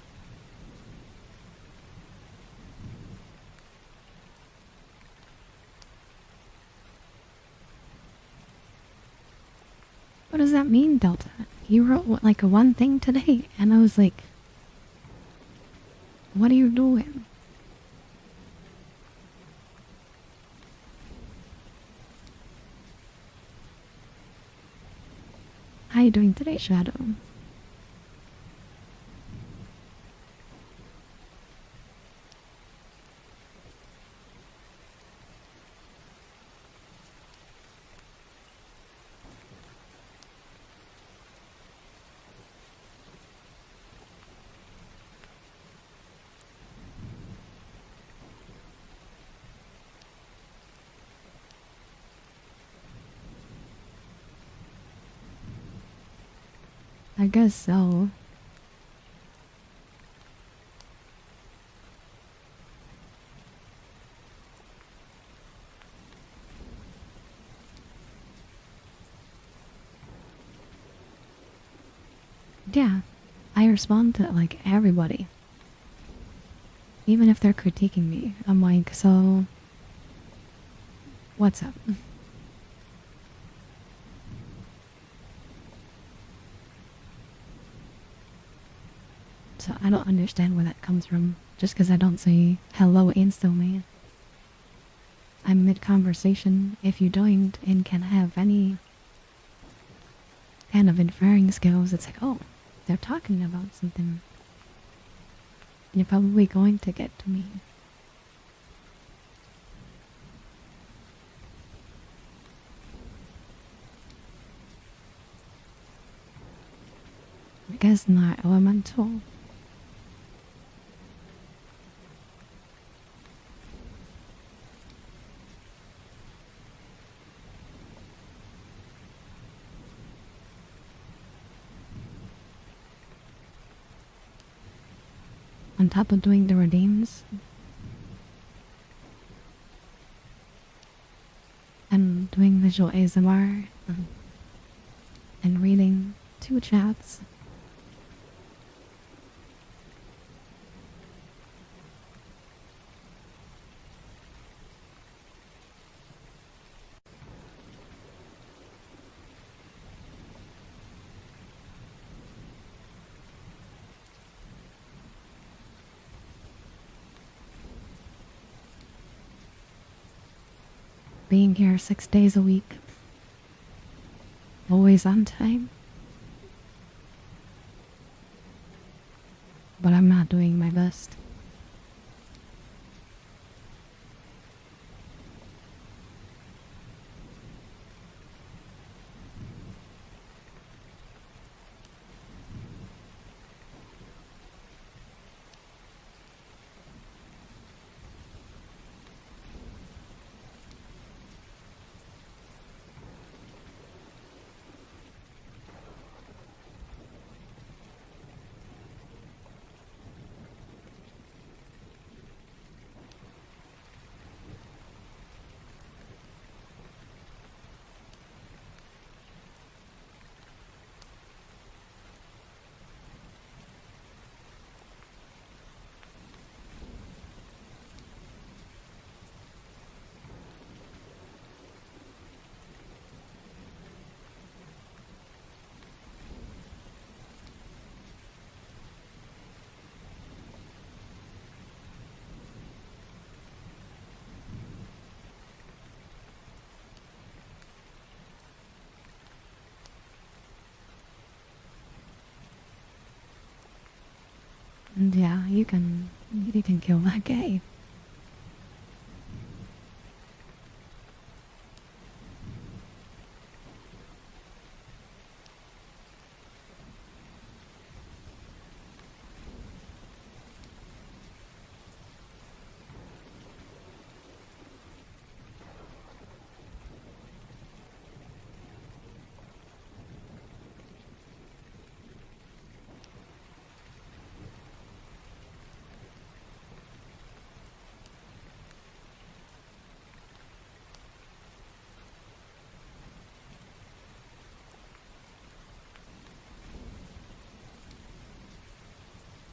What does that mean, Delta? You wrote like a one thing today, and I was like, what are you doing? How you doing today, Shadow? I guess so. Yeah, I respond to like everybody. Even if they're critiquing me, I'm like, so what's up? So I don't understand where that comes from. Just because I don't say hello instantly. I'm mid conversation. If you joined and can have any kind of inferring skills, it's like, oh, they're talking about something. You're probably going to get to me. I guess not elemental. On top of doing the redeems and doing visual ASMR and reading 2 chats. Being here 6 days a week. Always on time. But I'm not doing my best. And yeah, you can kill that guy.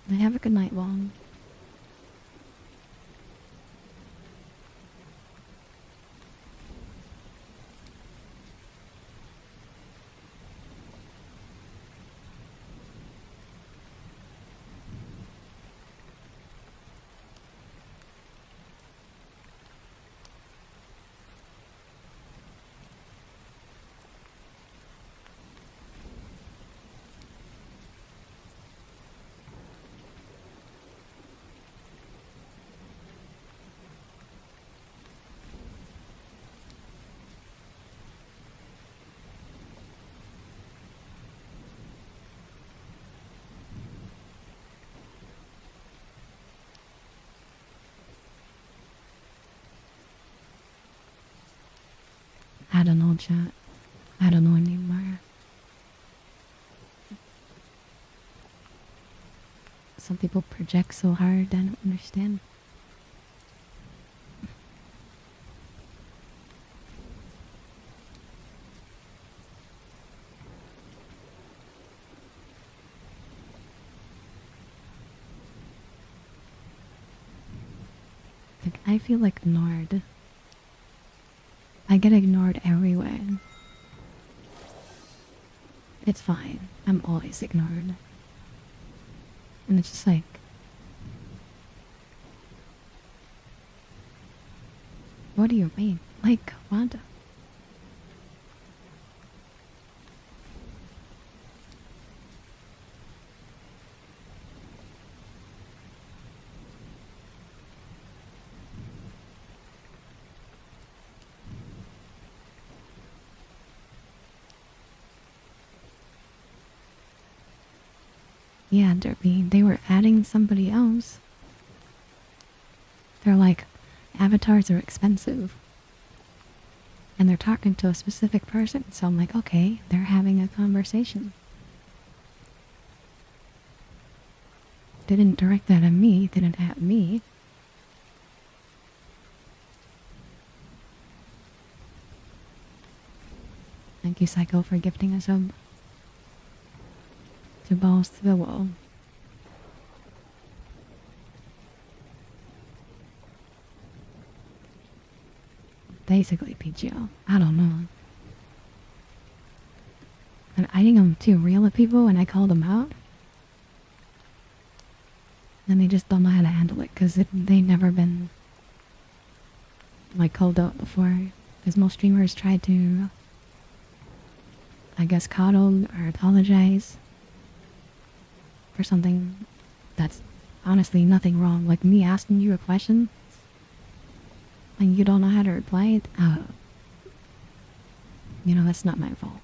Have a good night, Wong. I don't know, chat. I don't know anymore. Some people project so hard, I don't understand. Like, I feel like ignored. I get ignored everywhere. It's fine. I'm always ignored. And it's just like, what do you mean? Like, what? Yeah, Derby, they were adding somebody else. They're like, avatars are expensive. And they're talking to a specific person, so I'm like, okay, they're having a conversation. Didn't direct that at me, didn't at me. Thank you, Psycho, for gifting a sub. To balls to the wall. Basically, PGO. I don't know. And I think I'm too real with people when I call them out. And they just don't know how to handle it because they never been like called out before. Because most streamers try to, I guess, coddle or apologize for something that's honestly nothing wrong. Like me asking you a question and you don't know how to reply it. You know, that's not my fault.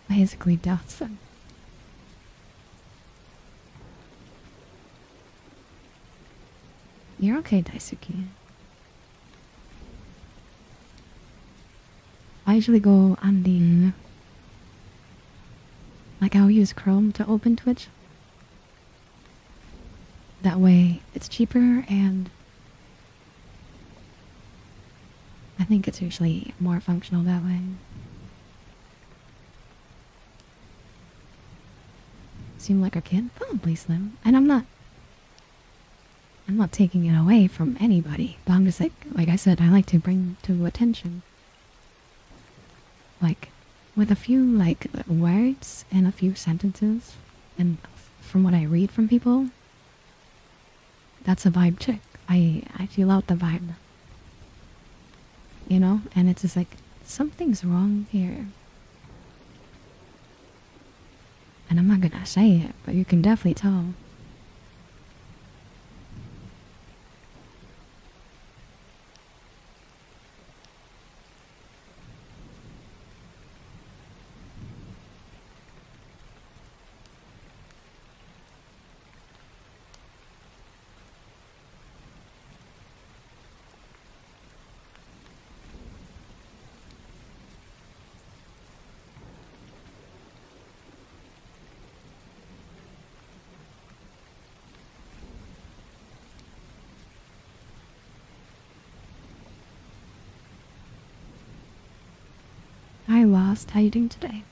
Basically doubts them. You're okay, Daisuke. I usually go on the... Like, I'll use Chrome to open Twitch. That way, it's cheaper and... I think it's usually more functional that way. Seem like a kid? Probably, Slim. And I'm not taking it away from anybody. But I'm just like I said, I like to bring to attention. Like, with a few, like, words and a few sentences, and from what I read from people, that's a vibe check. I feel out the vibe. You know? And it's just like, something's wrong here. And I'm not gonna say it, but you can definitely tell. Hi, Lost. How you doing today?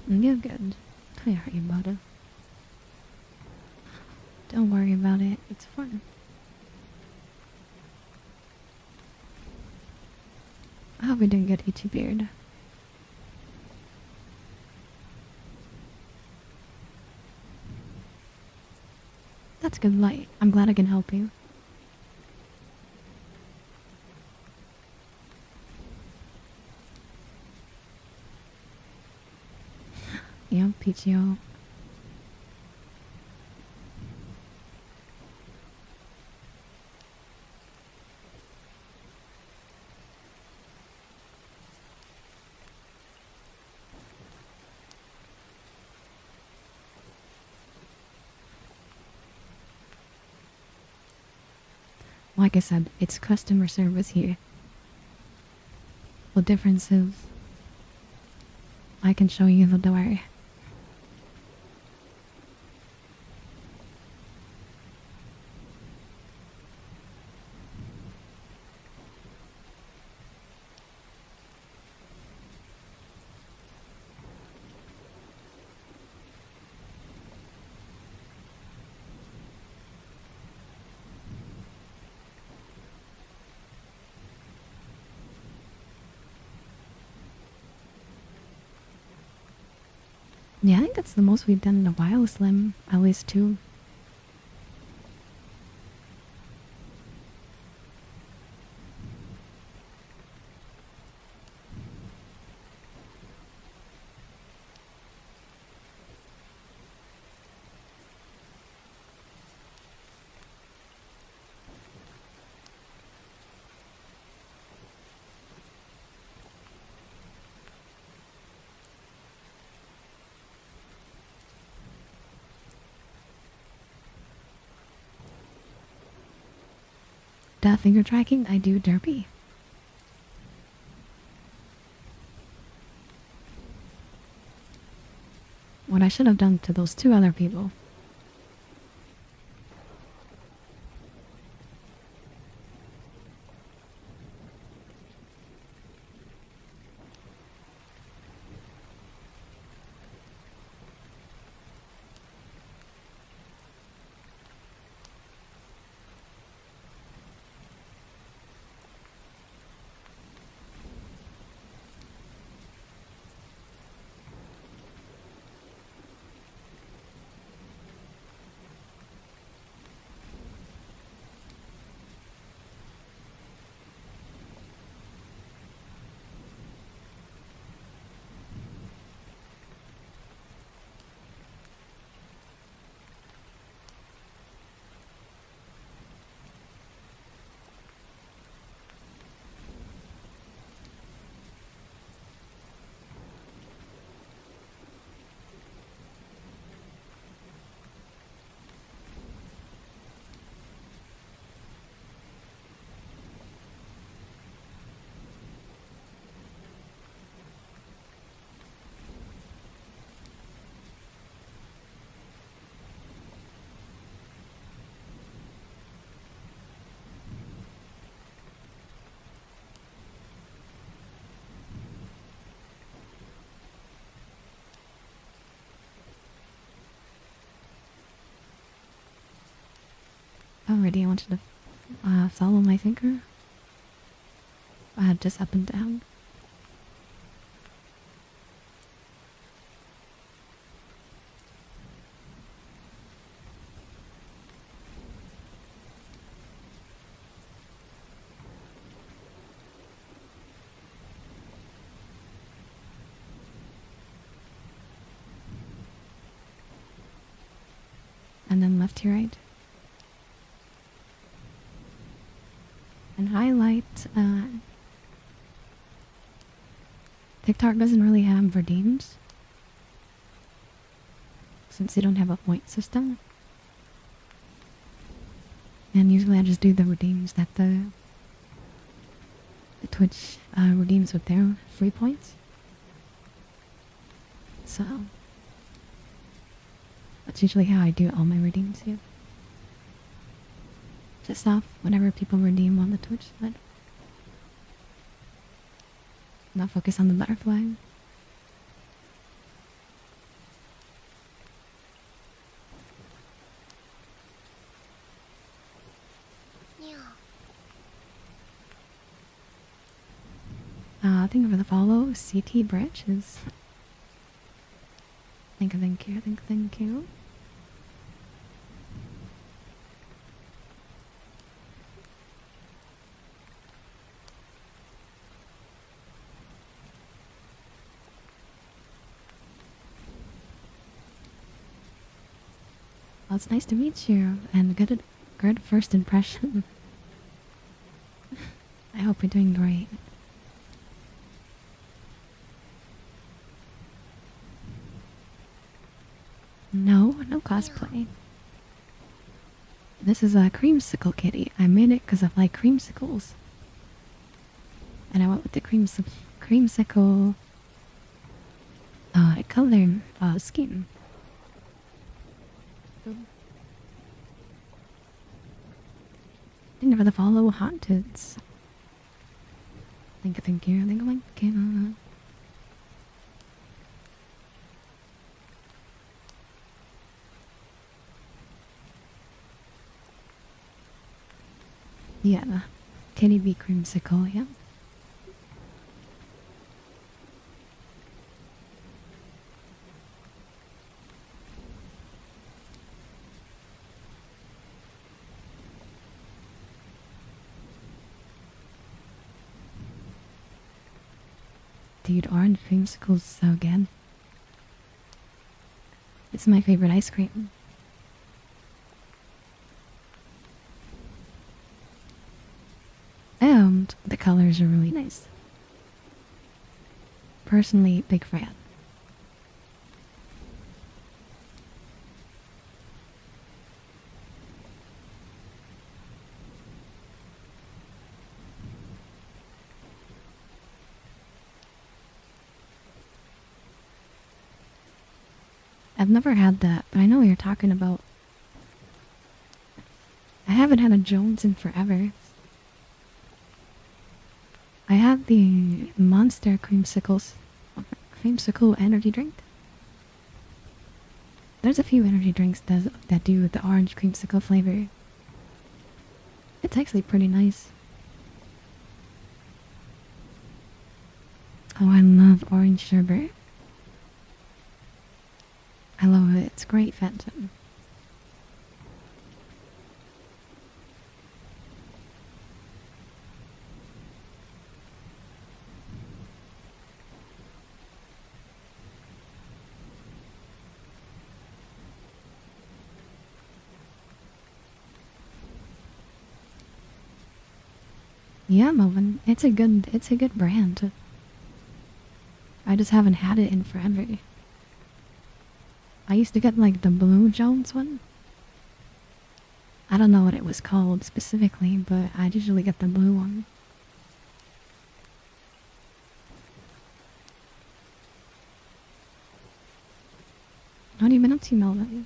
You're good. Don't worry about it. Don't worry about it. It's fun. I hope you're doing good, Itchy Beard. That's good light. I'm glad I can help you. Yeah, PTO. Like I said, it's customer service here. The difference is I can show you the door. Yeah, I think that's the most we've done in a while, Slim. At least two. That finger tracking, I do derpy. What I should have done to those two other people. Already, I want you to follow my finger. Just up and down. And then left to right. and highlight. TikTok doesn't really have redeems since they don't have a point system. And usually I just do the redeems that the Twitch redeems with their free points. So that's usually how I do all my redeems here. Just off whenever people redeem on the Twitch side. Not focus on the butterfly. Thank you for the follow, CT Bridges. Thank you. Well, it's nice to meet you, and good first impression. I hope you're doing great. No cosplay. This is a creamsicle kitty. I made it because I like creamsicles. And I went with the creamsicle color scheme. Thank you for the follow, Haunted. Thank you. Yeah, KittyB creamsicle, yeah. Dude, orange creamsicle's so good. It's my favorite ice cream. And the colors are really nice. Personally, big fan. I've never had that, but I know what you're talking about. I haven't had a Jones in forever. I had the Monster creamsicle energy drink. There's a few energy drinks that do the orange creamsicle flavor. It's actually pretty nice. Oh, I love orange sherbet. I love it. It's great, Phantom. Yeah, Melvin. It's a good brand. I just haven't had it in forever. I used to get like the Blue Jones one. I don't know what it was called specifically, but I usually get the blue one. What have you been up to, Melvin?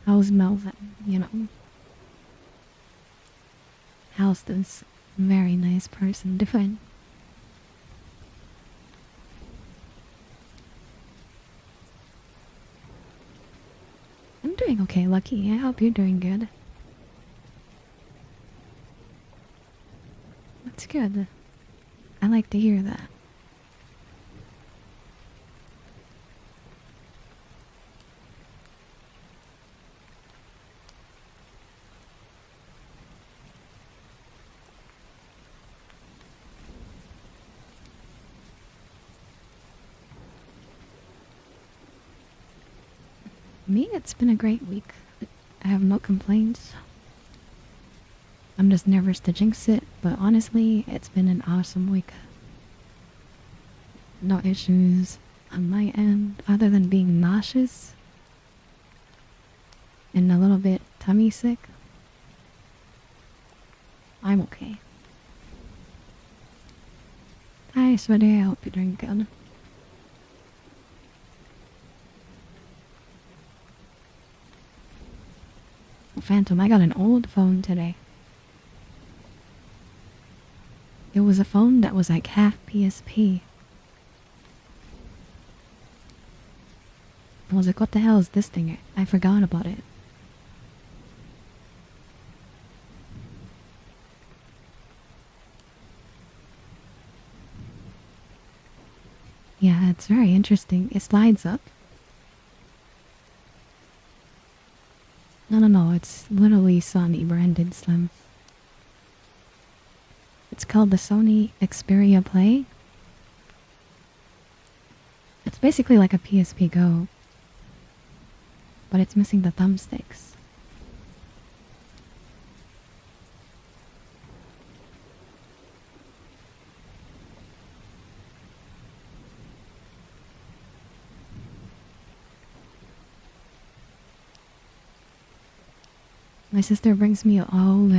How's Melvin, you know? How's this very nice person doing? I'm doing okay, Lucky. I hope you're doing good. That's good. I like to hear that. Me, it's been a great week. I have no complaints. I'm just nervous to jinx it, but honestly, it's been an awesome week. No issues on my end other than being nauseous and a little bit tummy sick. I'm okay. Hi, sweetie. I hope you're doing good. Phantom, I got an old phone today. It was a phone that was like half PSP. I was like, what the hell is this thing? I forgot about it. Yeah, it's very interesting. It slides up. No, it's literally Sony branded Slim. It's called the Sony Xperia Play. It's basically like a PSP Go, but it's missing the thumbsticks. My sister brings me all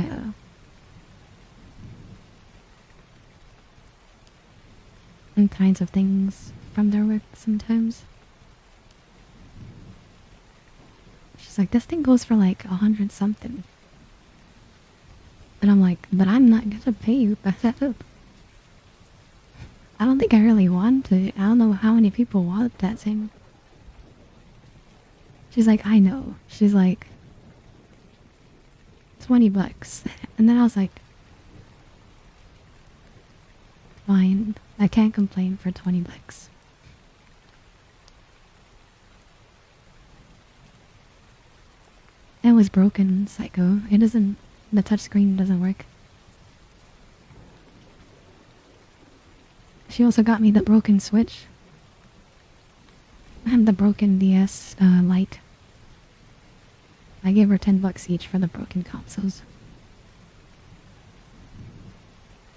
kinds of things from their work sometimes. She's like, this thing goes for like 100 something. And I'm like, but I'm not gonna pay you that up. I don't think I really want to. I don't know how many people want that thing. She's like, I know. She's like, $20. And then I was like, fine. I can't complain for $20. It was broken, psycho. It doesn't... The touchscreen doesn't work. She also got me the broken Switch. And the broken DS Lite. I gave her $10 each for the broken consoles.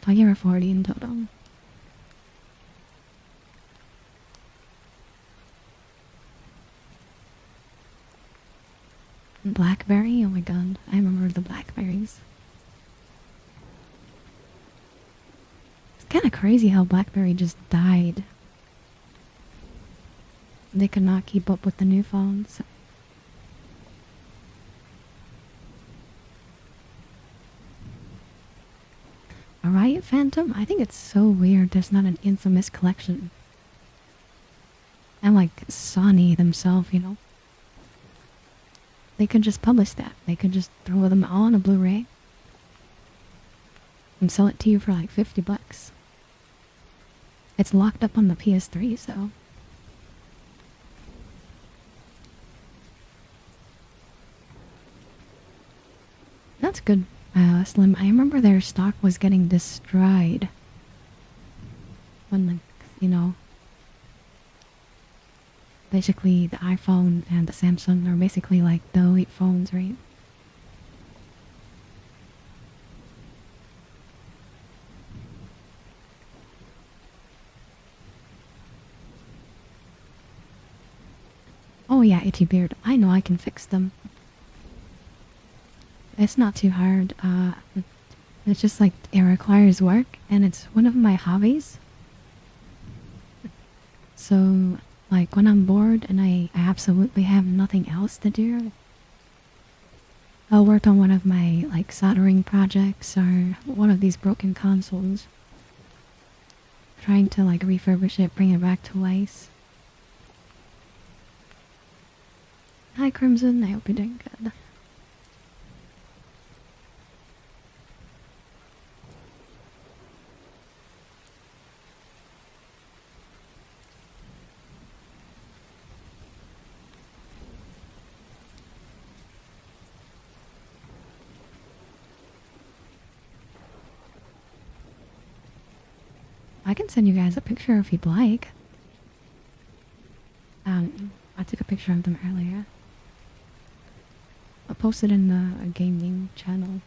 I gave her 40 in total. Blackberry? Oh my god, I remember the Blackberries. It's kinda crazy how Blackberry just died. They could not keep up with the new phones. Alright, Phantom? I think it's so weird there's not an Infamous collection. And like Sony themselves, you know. They could just publish that. They could just throw them all on a Blu-ray and sell it to you for like $50. It's locked up on the PS3, so... That's good, Slim. I remember their stock was getting destroyed. When, like, you know... Basically, the iPhone and the Samsung are basically like the elite phones, right? Oh yeah, Itchy Beard. I know I can fix them. It's not too hard. It's just like it requires work, and it's one of my hobbies. So... Like, when I'm bored and I absolutely have nothing else to do, I'll work on one of my, like, soldering projects or one of these broken consoles. Trying to, like, refurbish it, bring it back to life. Hi, Crimson. I hope you're doing good. I can send you guys a picture if you'd like. I took a picture of them earlier. I'll post it in the gaming channel.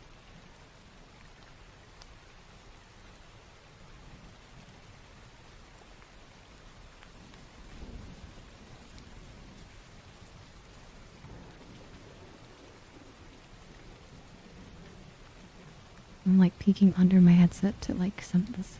I'm like peeking under my headset to like send this.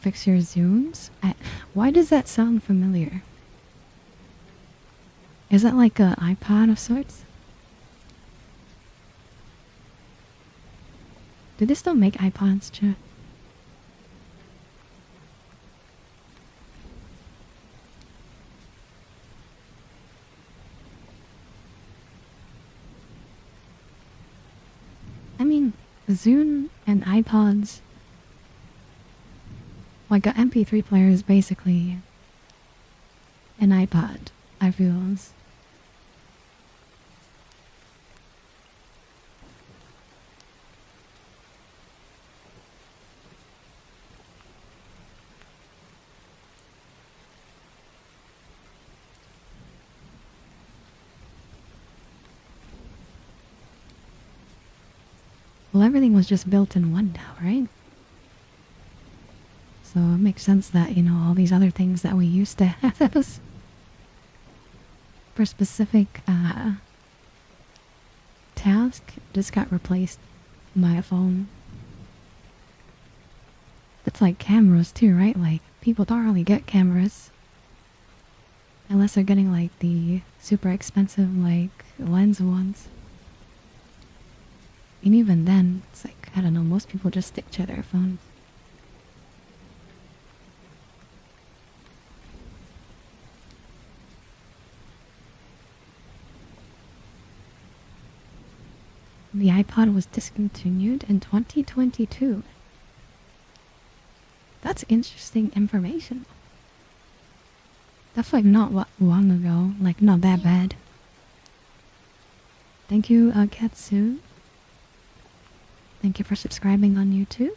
Fix your zooms? Why does that sound familiar? Is that like an iPod of sorts? Do they still make iPods, chat? I mean, Zune and iPods, like an MP3 player is basically an iPod, I feel. Well, everything was just built in one now, right? So it makes sense that, you know, all these other things that we used to have that was for specific task just got replaced by a phone. It's like cameras too, right? Like, people don't really get cameras unless they're getting like the super expensive like lens ones. And even then, it's like, I don't know, most people just stick to their phones. The iPod was discontinued in 2022. That's interesting information. That's like not long ago, like not that bad. Thank you, Katsu. Thank you for subscribing on YouTube.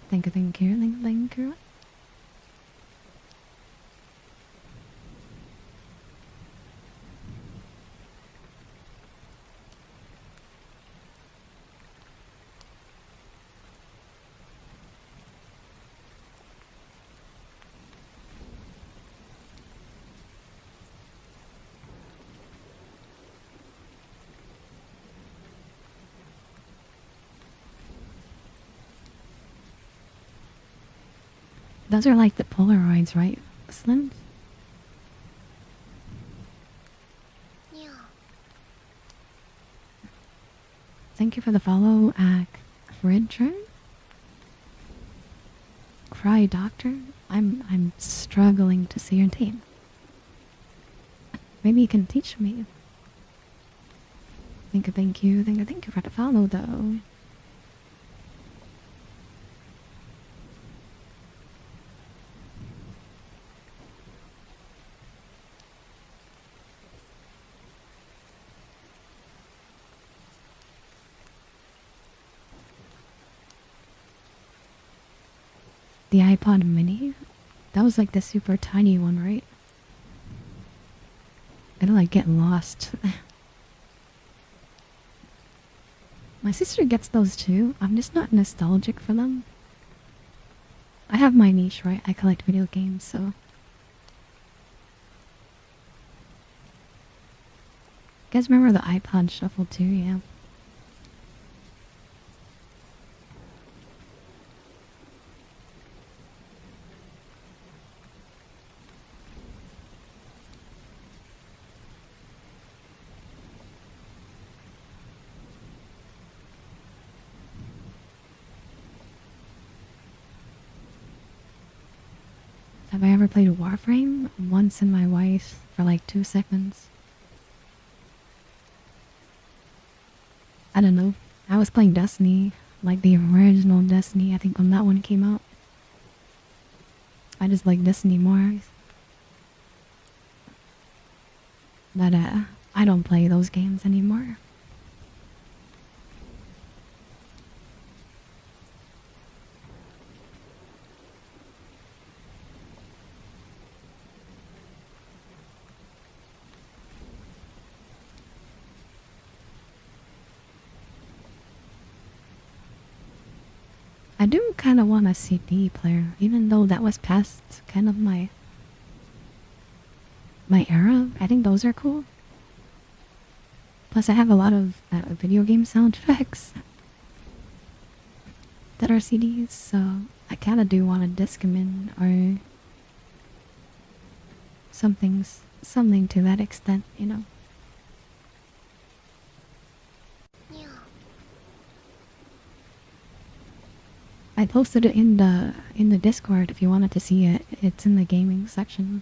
Thank you. Those are like the Polaroids, right, Slim? Yeah. Thank you for the follow, Fridger. Cry Doctor. I'm struggling to say your name. Maybe you can teach me. Thank you for the follow, though. The iPod mini? That was like the super tiny one, right? It'll like get lost. My sister gets those too. I'm just not nostalgic for them. I have my niche, right? I collect video games, so... You guys remember the iPod Shuffle too? Yeah. Have I ever played Warframe? Once in my life for like 2 seconds. I don't know. I was playing Destiny, like the original Destiny, I think when that one came out. I just like Destiny more. But I don't play those games anymore. I do kind of want a CD player, even though that was past kind of my era. I think those are cool. Plus, I have a lot of video game soundtracks that are CDs, so I kind of do want to disc them in or something to that extent, you know. Yeah. I posted it in the Discord if you wanted to see it. It's in the gaming section.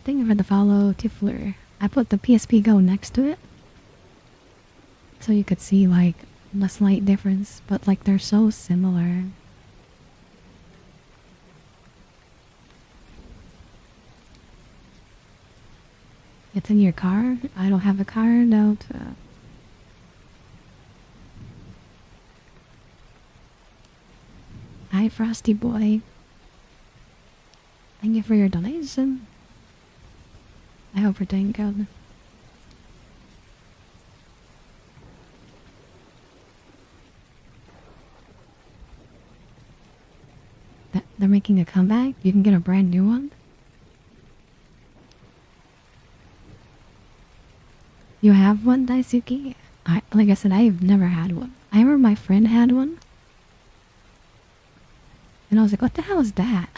Thank you for the follow, Tiffler. I put the PSP Go next to it, so you could see like the slight difference, but like they're so similar. It's in your car. I don't have a car, no. Hi, Frosty Boy. Thank you for your donation. I hope you're doing good. They're making a comeback? You can get a brand new one? You have one, Daisuke? Like I said, I've never had one. I remember my friend had one. And I was like, what the hell is that?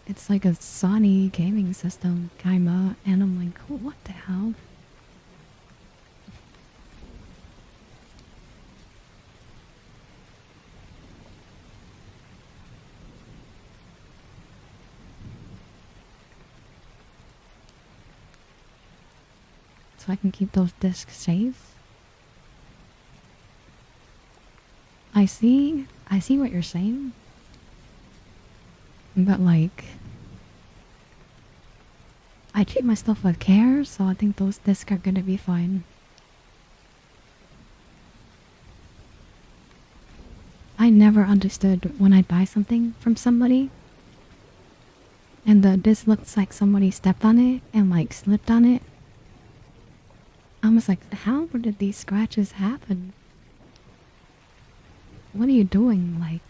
It's like a Sony gaming system, kinda. And I'm like, what the hell? So I can keep those discs safe. I see what you're saying. But like, I treat my stuff with care, so I think those discs are gonna be fine. I never understood when I'd buy something from somebody and the disc looks like somebody stepped on it and like slipped on it. I was like, how did these scratches happen? What are you doing? Like,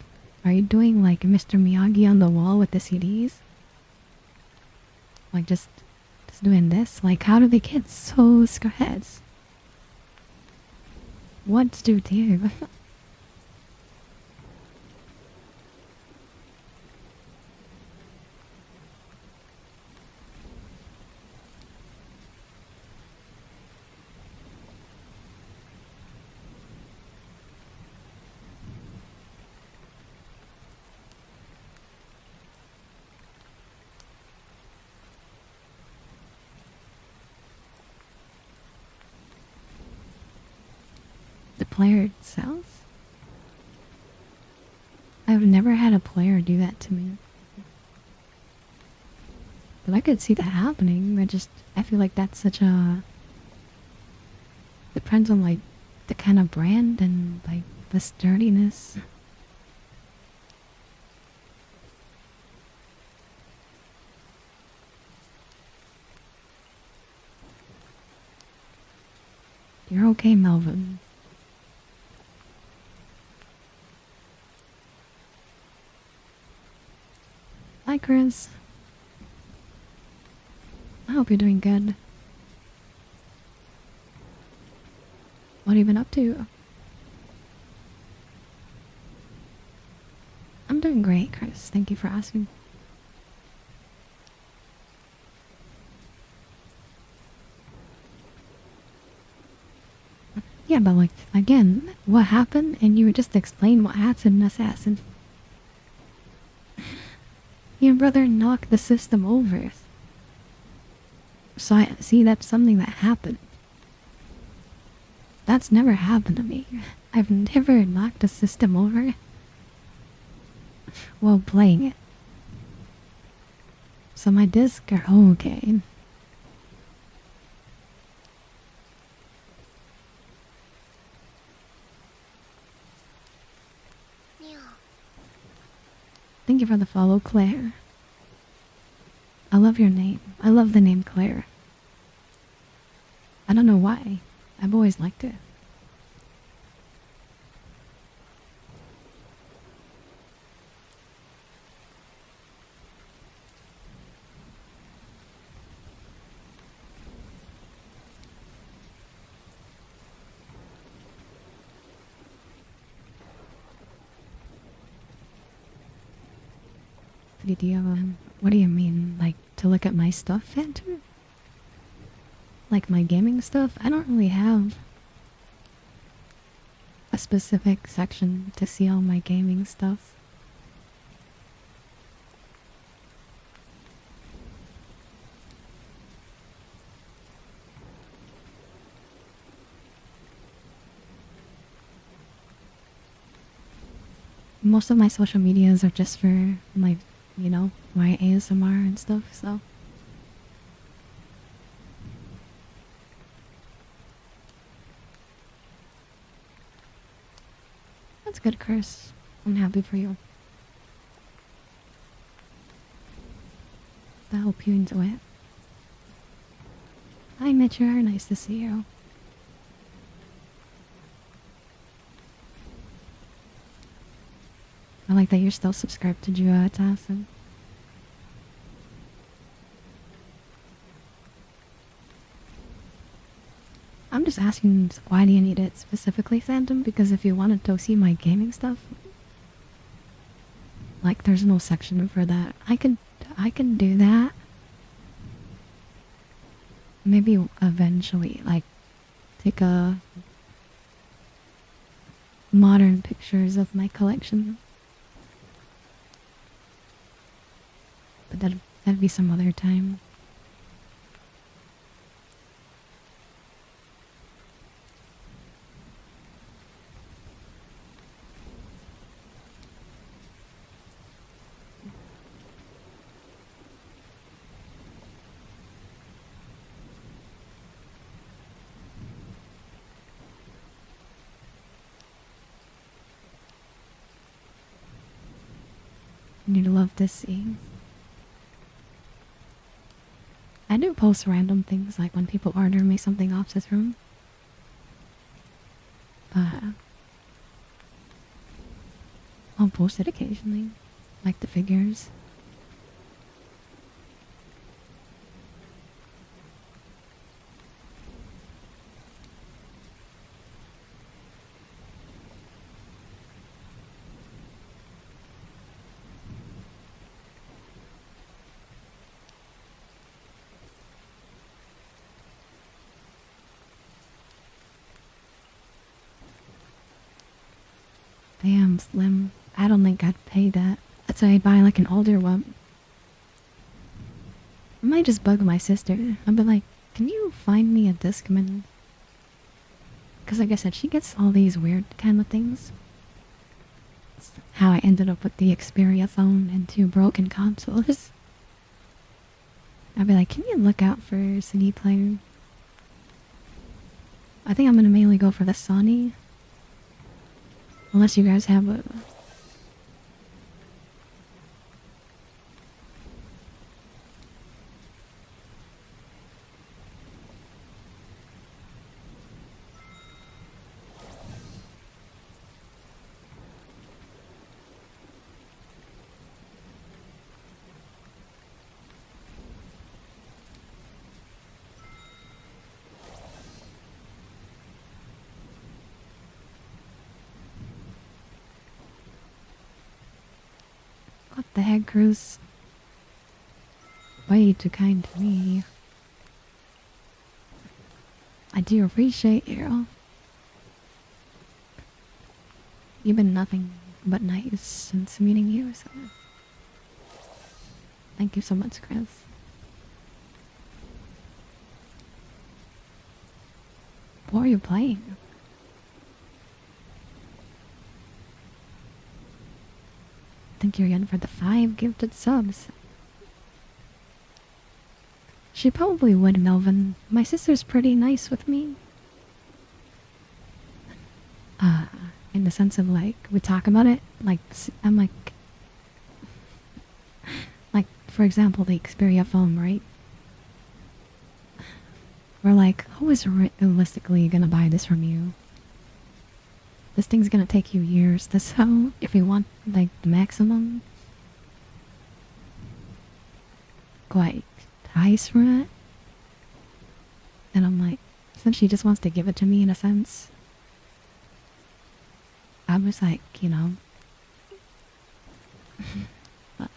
are you doing like Mr. Miyagi on the wall with the CDs? Like just doing this? Like, how do they get so scratched? What do you do? The player itself? I've never had a player do that to me. But I could see that happening. I feel like that's such a... Depends on like the kind of brand and like the sturdiness. You're okay, Melvin. Hi, Chris. I hope you're doing good. What have you been up to? I'm doing great, Chris. Thank you for asking. Yeah, but like, again, what happened? And you just explain what happened, assassin. Your brother knocked the system over. So I see that's something that happened. That's never happened to me. I've never knocked a system over while playing it. So my disc are okay. Meow. Thank you for the follow, Claire. I love your name. I love the name Claire. I don't know why. I've always liked it. What do you mean? Like, to look at my stuff, Phantom? Like my gaming stuff? I don't really have a specific section to see all my gaming stuff. Most of my social medias are just for my, my ASMR and stuff, so. That's good, Chris. I'm happy for you. I hope you enjoy it. Hi, Mitcher. Nice to see you. I like that you're still subscribed to Jua. It's awesome. I'm just asking, why do you need it specifically, Phantom? Because if you wanted to see my gaming stuff, like, there's no section for that. I can do that. Maybe eventually, like, take a modern pictures of my collection. But that'd be some other time. You'd love to see. I do post random things, like when people order me something off this room. But I'll post it occasionally, like the figures. Damn, Slim. I don't think I'd pay that. That's why I'd buy like an older one. I might just bug my sister. I'd be like, can you find me a Discman? Because like I said, she gets all these weird kind of things. That's how I ended up with the Xperia phone and 2 broken consoles. I'd be like, can you look out for a CD player? I think I'm gonna mainly go for the Sony. Unless you guys have a... What the heck, Cruz? Way too kind to me. I do appreciate you. You've been nothing but nice since meeting you, so... Thank you so much, Chris. What are you playing? Thank you again for the 5 gifted subs. She probably would, Melvin. My sister's pretty nice with me. Uh, in the sense of like, we talk about it. Like, I'm like, for example, the Xperia phone, right? We're like, who is realistically gonna buy this from you? This thing's gonna take you years to sell if you want, like, the maximum. Quite price for it. And I'm like, since she just wants to give it to me in a sense, I was like, you know,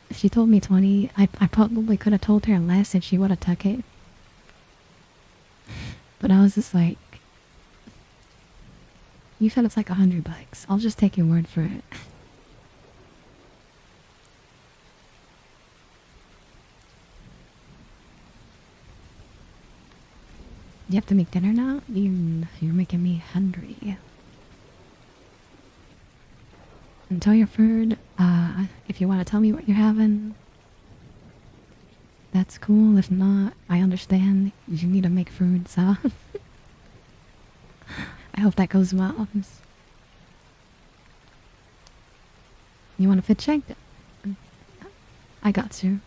if she told me 20, I probably could have told her less and she would have took it. But I was just like, you said it's like $100. I'll just take your word for it. You have to make dinner now? You're making me hungry. And tell your food, if you want to tell me what you're having, that's cool. If not, I understand. You need to make food, so I hope that goes well. You want a fit check? I got you.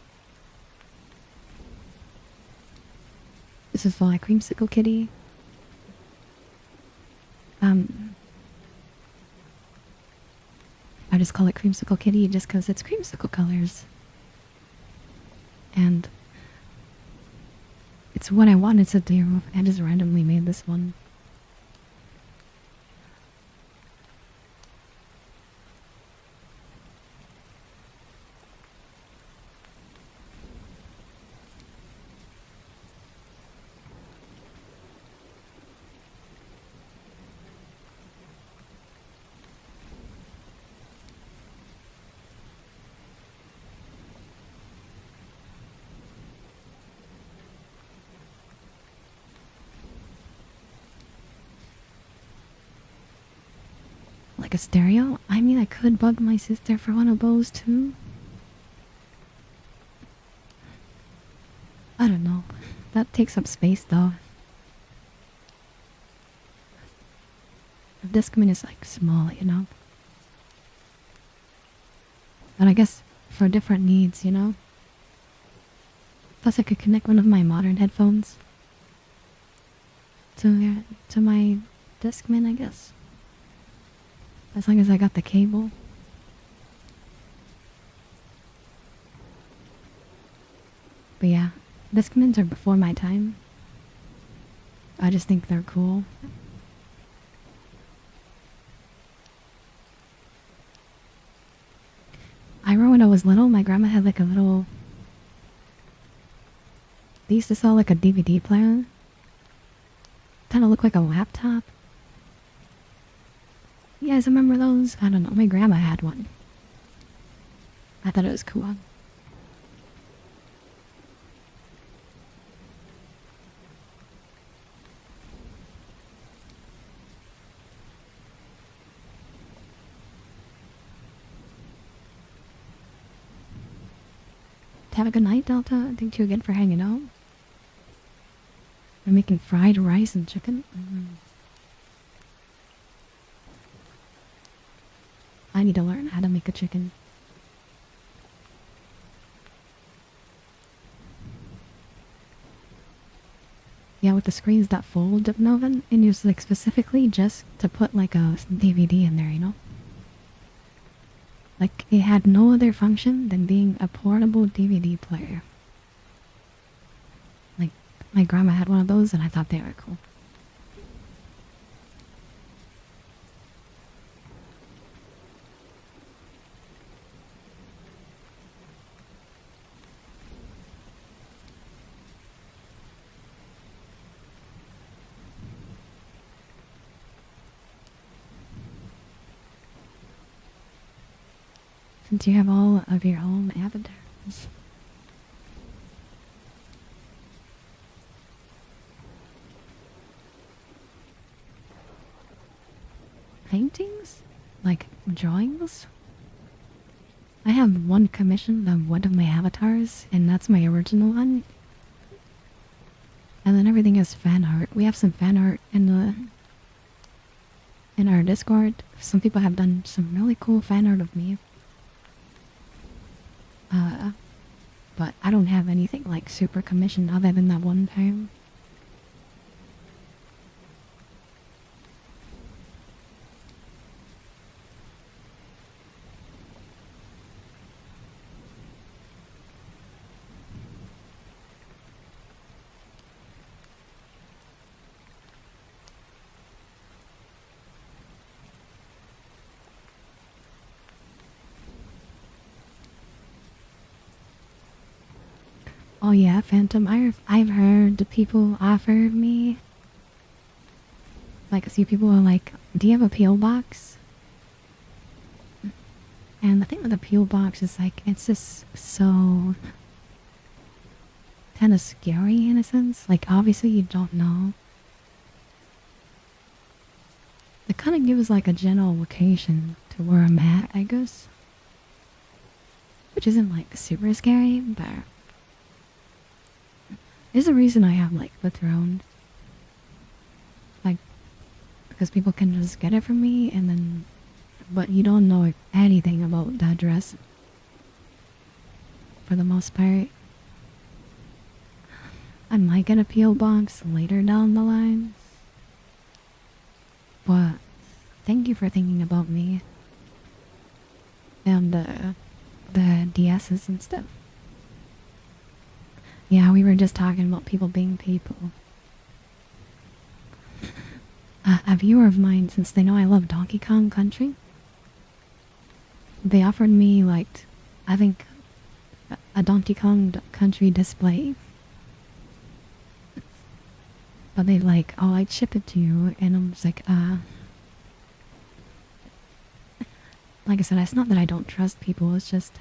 This is for like Creamsicle Kitty. I just call it Creamsicle Kitty just because it's creamsicle colors. And it's what I wanted to do. I just randomly made this one. Like a stereo? I mean, I could bug my sister for one of those too. I don't know. That takes up space though. The Discman is like small, you know? But I guess for different needs, you know? Plus I could connect one of my modern headphones to my Discman, I guess. As long as I got the cable. But yeah, Discmans are before my time. I just think they're cool. I remember when I was little, my grandma had like a little... They used to sell like a DVD player. Kind of looked like a laptop. You guys remember those? I don't know, my grandma had one. I thought it was cool. Have a good night, Delta. Thank you again for hanging out. We're making fried rice and chicken. I need to learn how to make a chicken. Yeah, with the screens that fold, Melvin, and use like specifically just to put like a DVD in there, you know? Like, it had no other function than being a portable DVD player. Like, my grandma had one of those and I thought they were cool. Since you have all of your own avatars. Paintings? Like drawings? I have one commission of one of my avatars, and that's my original one. And then everything is fan art. We have some fan art in our Discord. Some people have done some really cool fan art of me. But I don't have anything like super commissioned other than that one time. Oh yeah, Phantom. I've heard the people offer me, like a few people are like, "Do you have a PO box?" And the thing with the PO box is like it's just so kind of scary in a sense. Like obviously you don't know. It kind of gives like a general location to where I'm at, I guess, which isn't like super scary, but there's a reason I have like the throne. Like, because people can just get it from me and then, but you don't know anything about the address for the most part. I might get a PO box later down the line, but thank you for thinking about me and the DSs and stuff. Yeah, we were just talking about people being people. A viewer of mine, since they know I love Donkey Kong Country, they offered me like, I think, a Donkey Kong Country display. But they like, oh, I'd ship it to you, and I'm just like I said, it's not that I don't trust people, it's just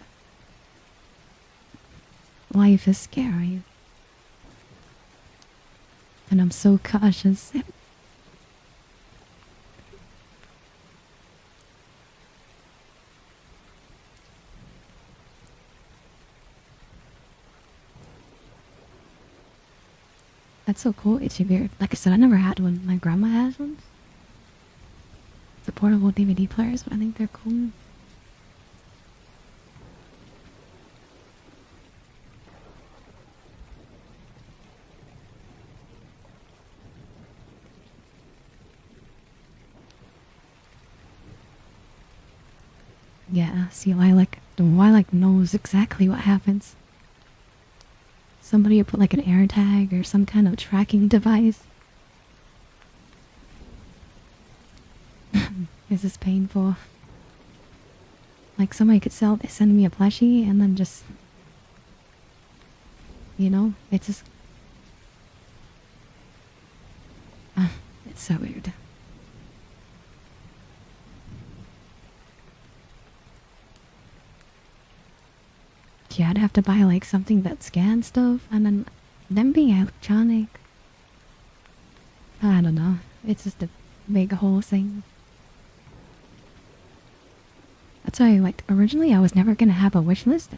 life is scary. And I'm so cautious. That's so cool, Itchy Beard. Like I said, I never had one. My grandma has one. The portable DVD players, but I think they're cool. Yeah, see, Lilac knows exactly what happens. Somebody would put like an air tag or some kind of tracking device. Is this painful? Like somebody could send me a plushie and then just, you know, it's just, it's so weird. Yeah, I'd have to buy like something that scans stuff and then being electronic. I don't know. It's just a big whole thing. That's why, like, originally I was never gonna have a wish list.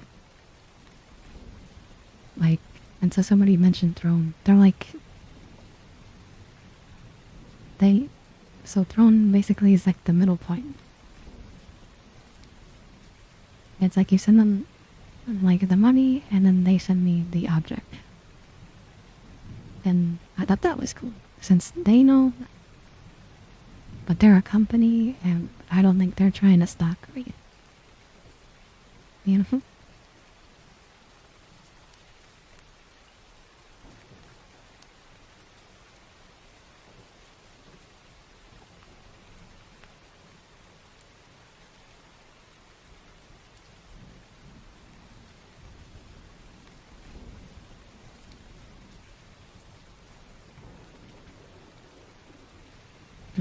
Like, until somebody mentioned Throne. They're like, so Throne basically is like the middle point. It's like you send them like the money and then they send me the object. And I thought that was cool since they know, but they're a company and I don't think they're trying to stalk me. You know?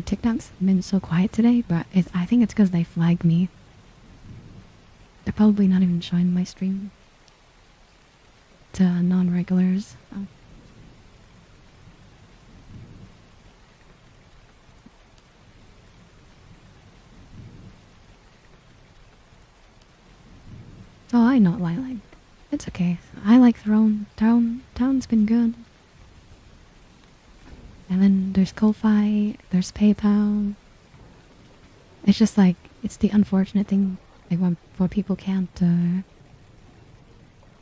TikTok's been so quiet today, but I think it's because they flagged me. They're probably not even showing my stream to non-regulars. Oh, I know Lilac. It's okay. I like Throne. Town's been good. And then there's Ko-Fi, there's PayPal. It's just like, it's the unfortunate thing, like when people can't,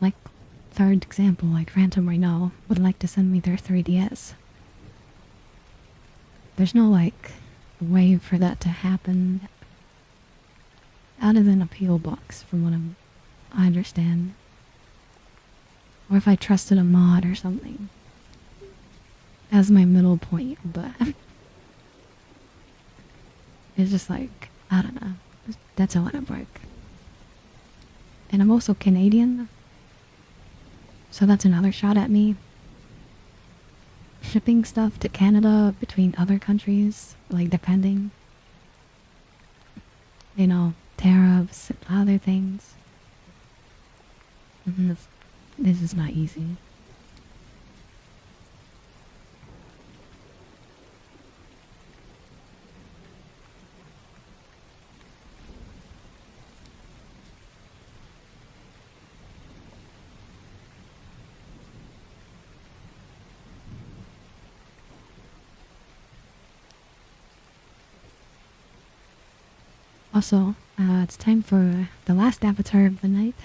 like, third example, like Phantom right now would like to send me their 3DS. There's no, like, way for that to happen other than a PO box, from what I understand. Or if I trusted a mod or something. As my middle point, but it's just like, I don't know. That's how it work. And I'm also Canadian, so that's another shot at me. Shipping stuff to Canada between other countries, like depending. You know, tariffs and other things. This is not easy. Also, it's time for the last avatar of the night.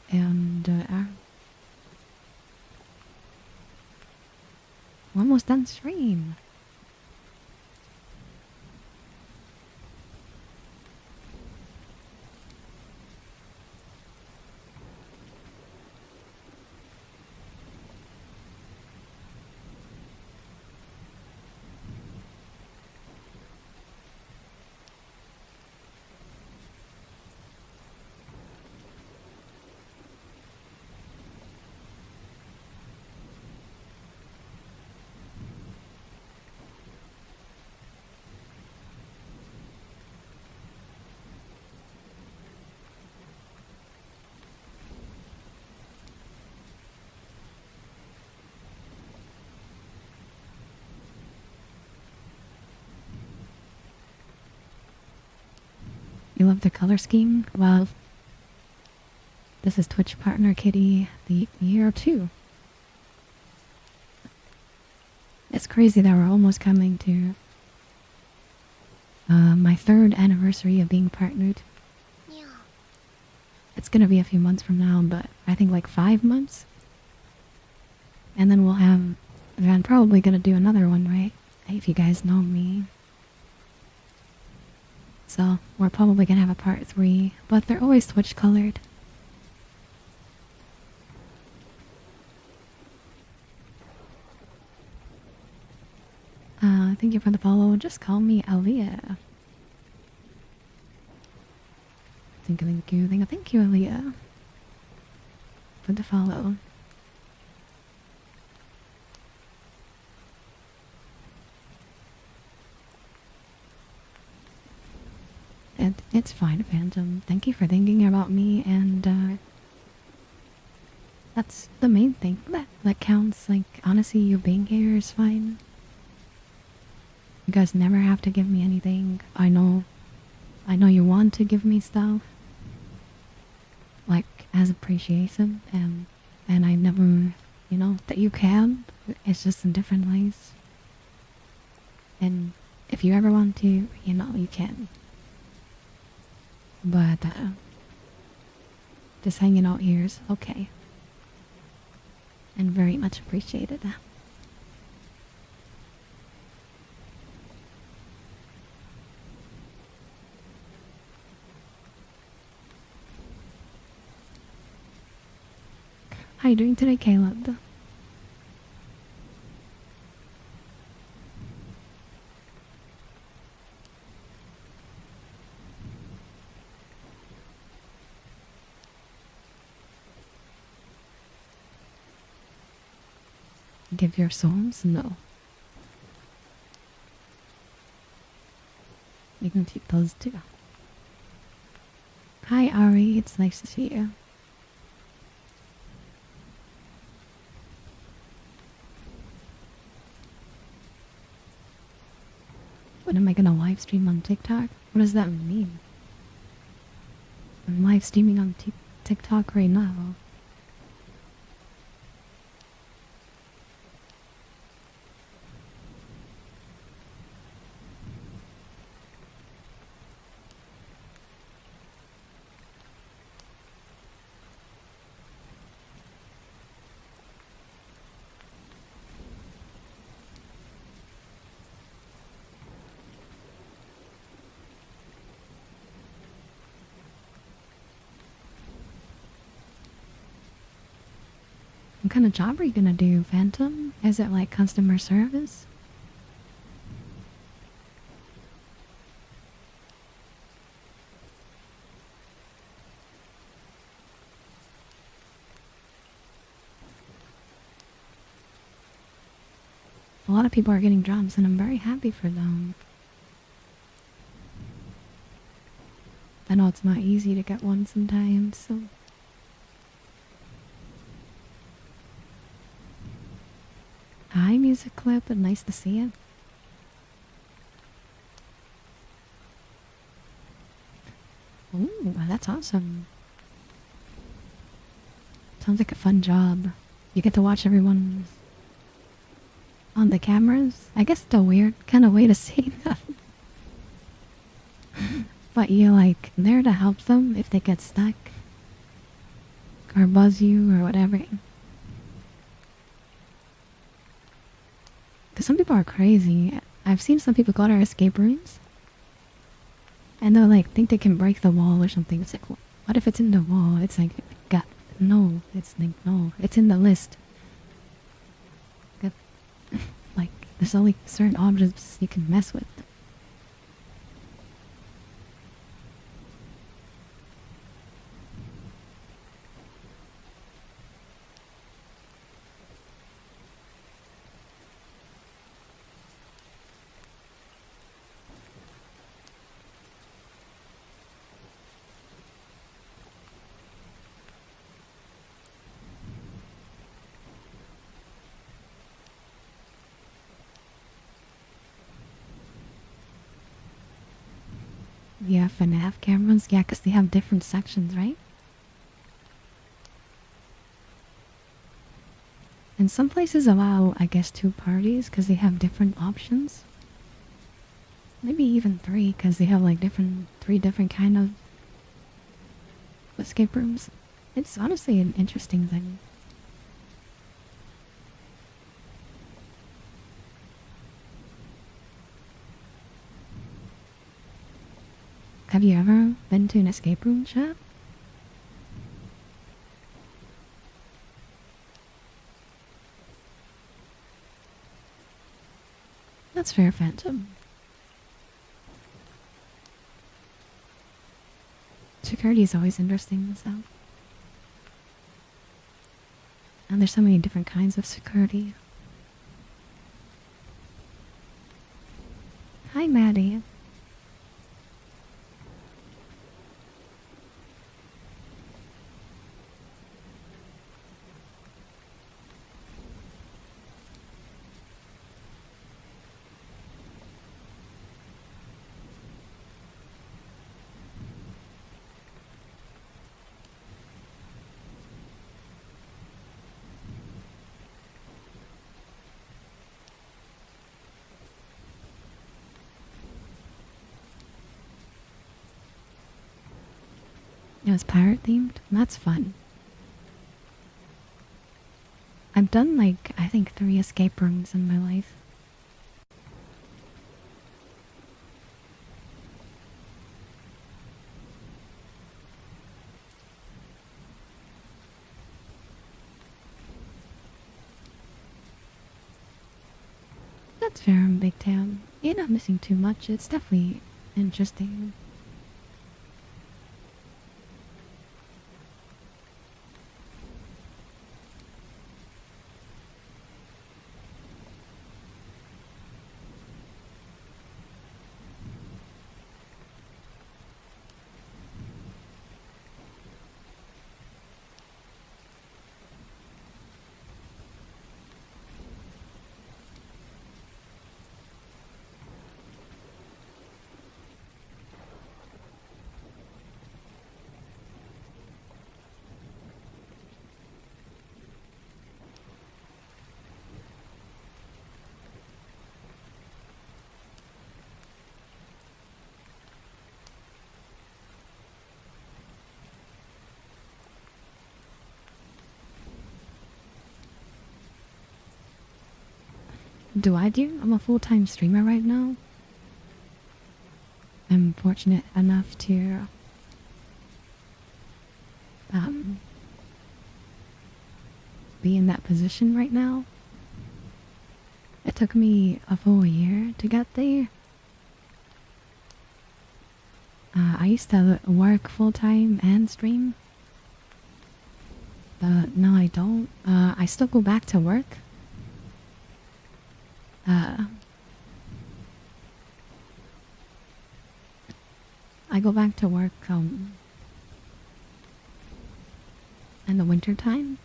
And, we're almost done stream. You love the color scheme? Well, this is Twitch partner Kitty the year 2. It's crazy that we're almost coming to my 3rd anniversary of being partnered. Yeah. It's gonna be a few months from now, but I think like 5 months. And then I'm probably gonna do another one, right? If you guys know me. So, we're probably gonna have a part 3, but they're always Twitch colored. Thank you for the follow. Just call me Aaliyah. Thank you, Aaliyah. For the follow. It's fine, Phantom. Thank you for thinking about me, and that's the main thing that counts. Like, honestly, you being here is fine. You guys never have to give me anything. I know you want to give me stuff, like, as appreciation, and I never, that you can. It's just in different ways. And if you ever want to, you can. But, just hanging out here is okay. And very much appreciated. How you doing today, Caleb? Give your souls? No. You can keep those too. Hi, Ari. It's nice to see you. When am I gonna live stream on TikTok? What does that mean? I'm live streaming on TikTok right now. What kind of job are you gonna do, Phantom? Is it like customer service? A lot of people are getting jobs and I'm very happy for them. I know it's not easy to get one sometimes, so... Hi, music clip, and nice to see you. Ooh, that's awesome. Sounds like a fun job. You get to watch everyone on the cameras. I guess it's a weird kind of way to say that. But you're like there to help them if they get stuck. Or buzz you or whatever. Because some people are crazy. I've seen some people go to escape rooms. And they'll like think they can break the wall or something. It's like, what if it's in the wall? It's like, God, no. It's like, no. It's in the list. Like, there's only certain objects you can mess with. Yeah, FNAF cameras. Yeah, because they have different sections, right? And some places allow, I guess, 2 parties because they have different options. Maybe even 3 because they have like 3 different kind of escape rooms. It's honestly an interesting thing. Have you ever been to an escape room, chat? That's fair, Phantom. Security is always interesting, so. And there's so many different kinds of security. Hi, Maddie. It was pirate themed? That's fun. I've done like, I think 3 escape rooms in my life. That's fair in Big Town. You're not missing too much. It's definitely interesting. Do I do? I'm a full-time streamer right now. I'm fortunate enough to be in that position right now. It took me a full year to get there. I used to work full time and stream, but now I don't. I still go back to work. I go back to work in the winter time.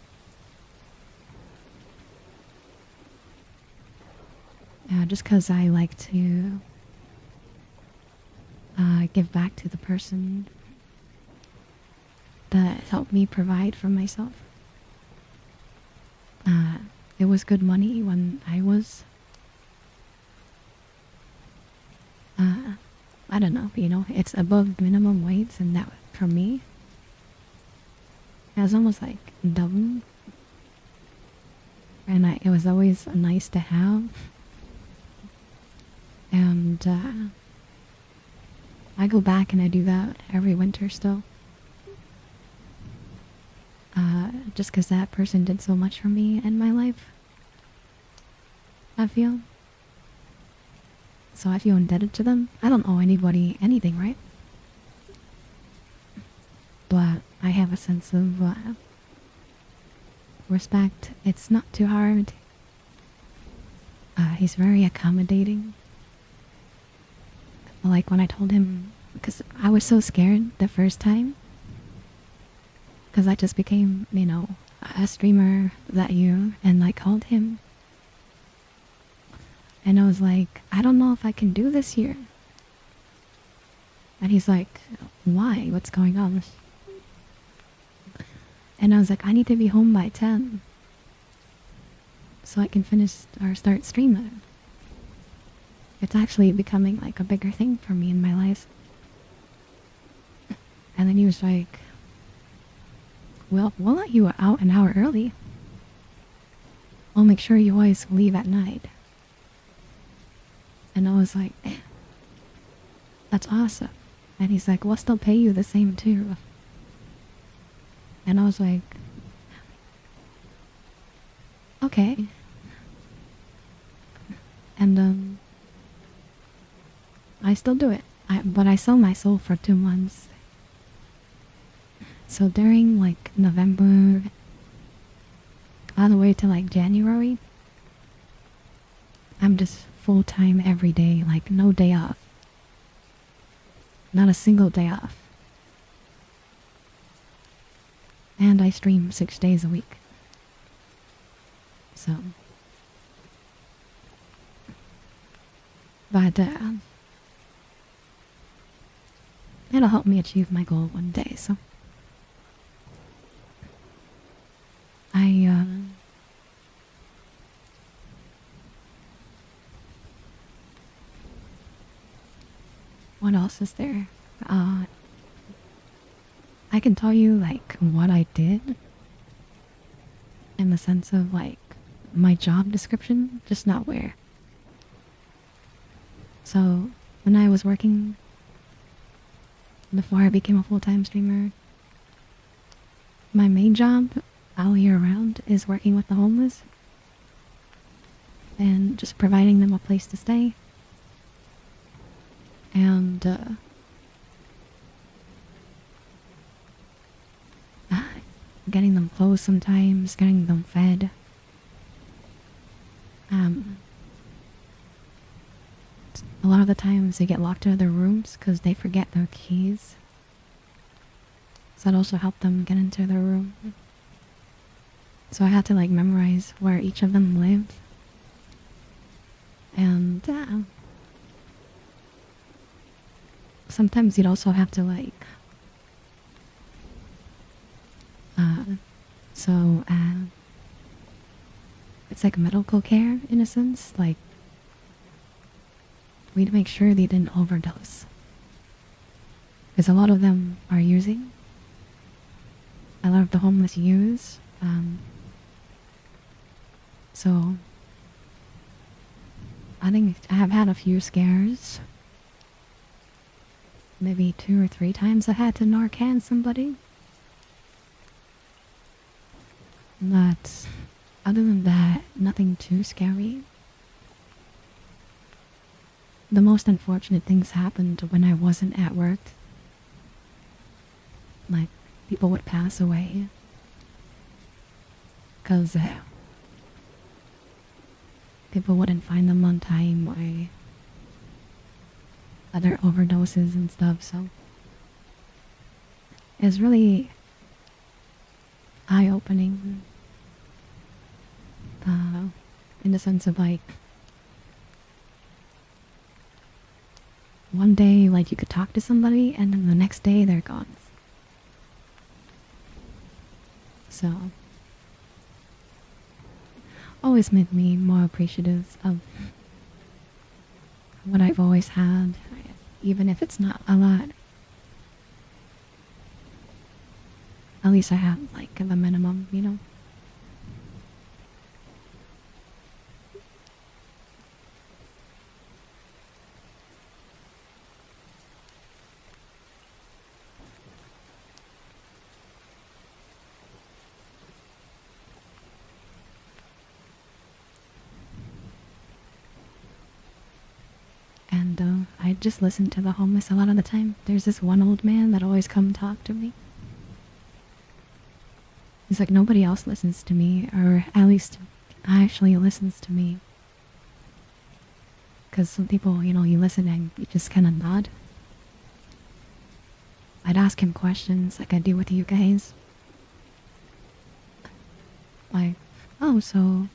Just because I like to give back to the person that helped me provide for myself. It was good money when I was, I don't know, it's above minimum wage, and that for me, it was almost like double. And it was always nice to have. And I go back and I do that every winter still. Just because that person did so much for me in my life, I feel. So I feel indebted to them. I don't owe anybody anything, right? But I have a sense of respect. It's not too hard. He's very accommodating. Like when I told him, because I was so scared the first time, because I just became, a streamer that year, and I called him. And I was like, I don't know if I can do this year. And he's like, why? What's going on? And I was like, I need to be home by 10 so I can finish or start streaming. It's actually becoming like a bigger thing for me in my life. And then he was like, well, we'll let you out an hour early. I'll make sure you always leave at night. And I was like, that's awesome. And he's like, we'll still pay you the same too. And I was like, okay. And I still do it. But I sell my soul for 2 months. So during like November all the way to like January, I'm just full time every day, like no day off. Not a single day off. And I stream 6 days a week. So. But it'll help me achieve my goal one day, so. What else is there? I can tell you like what I did in the sense of like my job description, just not where. So when I was working before I became a full-time streamer, my main job all year round is working with the homeless and just providing them a place to stay. And getting them clothes sometimes, getting them fed. A lot of the times they get locked out of their rooms because they forget their keys. So I'd also help them get into their room. So I had to like memorize where each of them lived. And sometimes you'd also have to like it's like medical care in a sense. Like we'd make sure they didn't overdose, because a lot of them are using. A lot of the homeless use. So I think I have had a few scares. Maybe 2 or 3 times I had to Narcan somebody. But other than that, nothing too scary. The most unfortunate things happened when I wasn't at work. Like, people would pass away. Because people wouldn't find them on time or other overdoses and stuff, so it's really eye-opening in the sense of like one day like you could talk to somebody and then the next day they're gone. So always made me more appreciative of what I've always had, even if it's not a lot. At least I have like the minimum, you know? And I just listen to the homeless a lot of the time. There's this one old man that always come talk to me. He's like, nobody else listens to me, or at least actually listens to me. Because some people, you know, you listen and you just kind of nod. I'd ask him questions like I do with you guys. Like, oh, so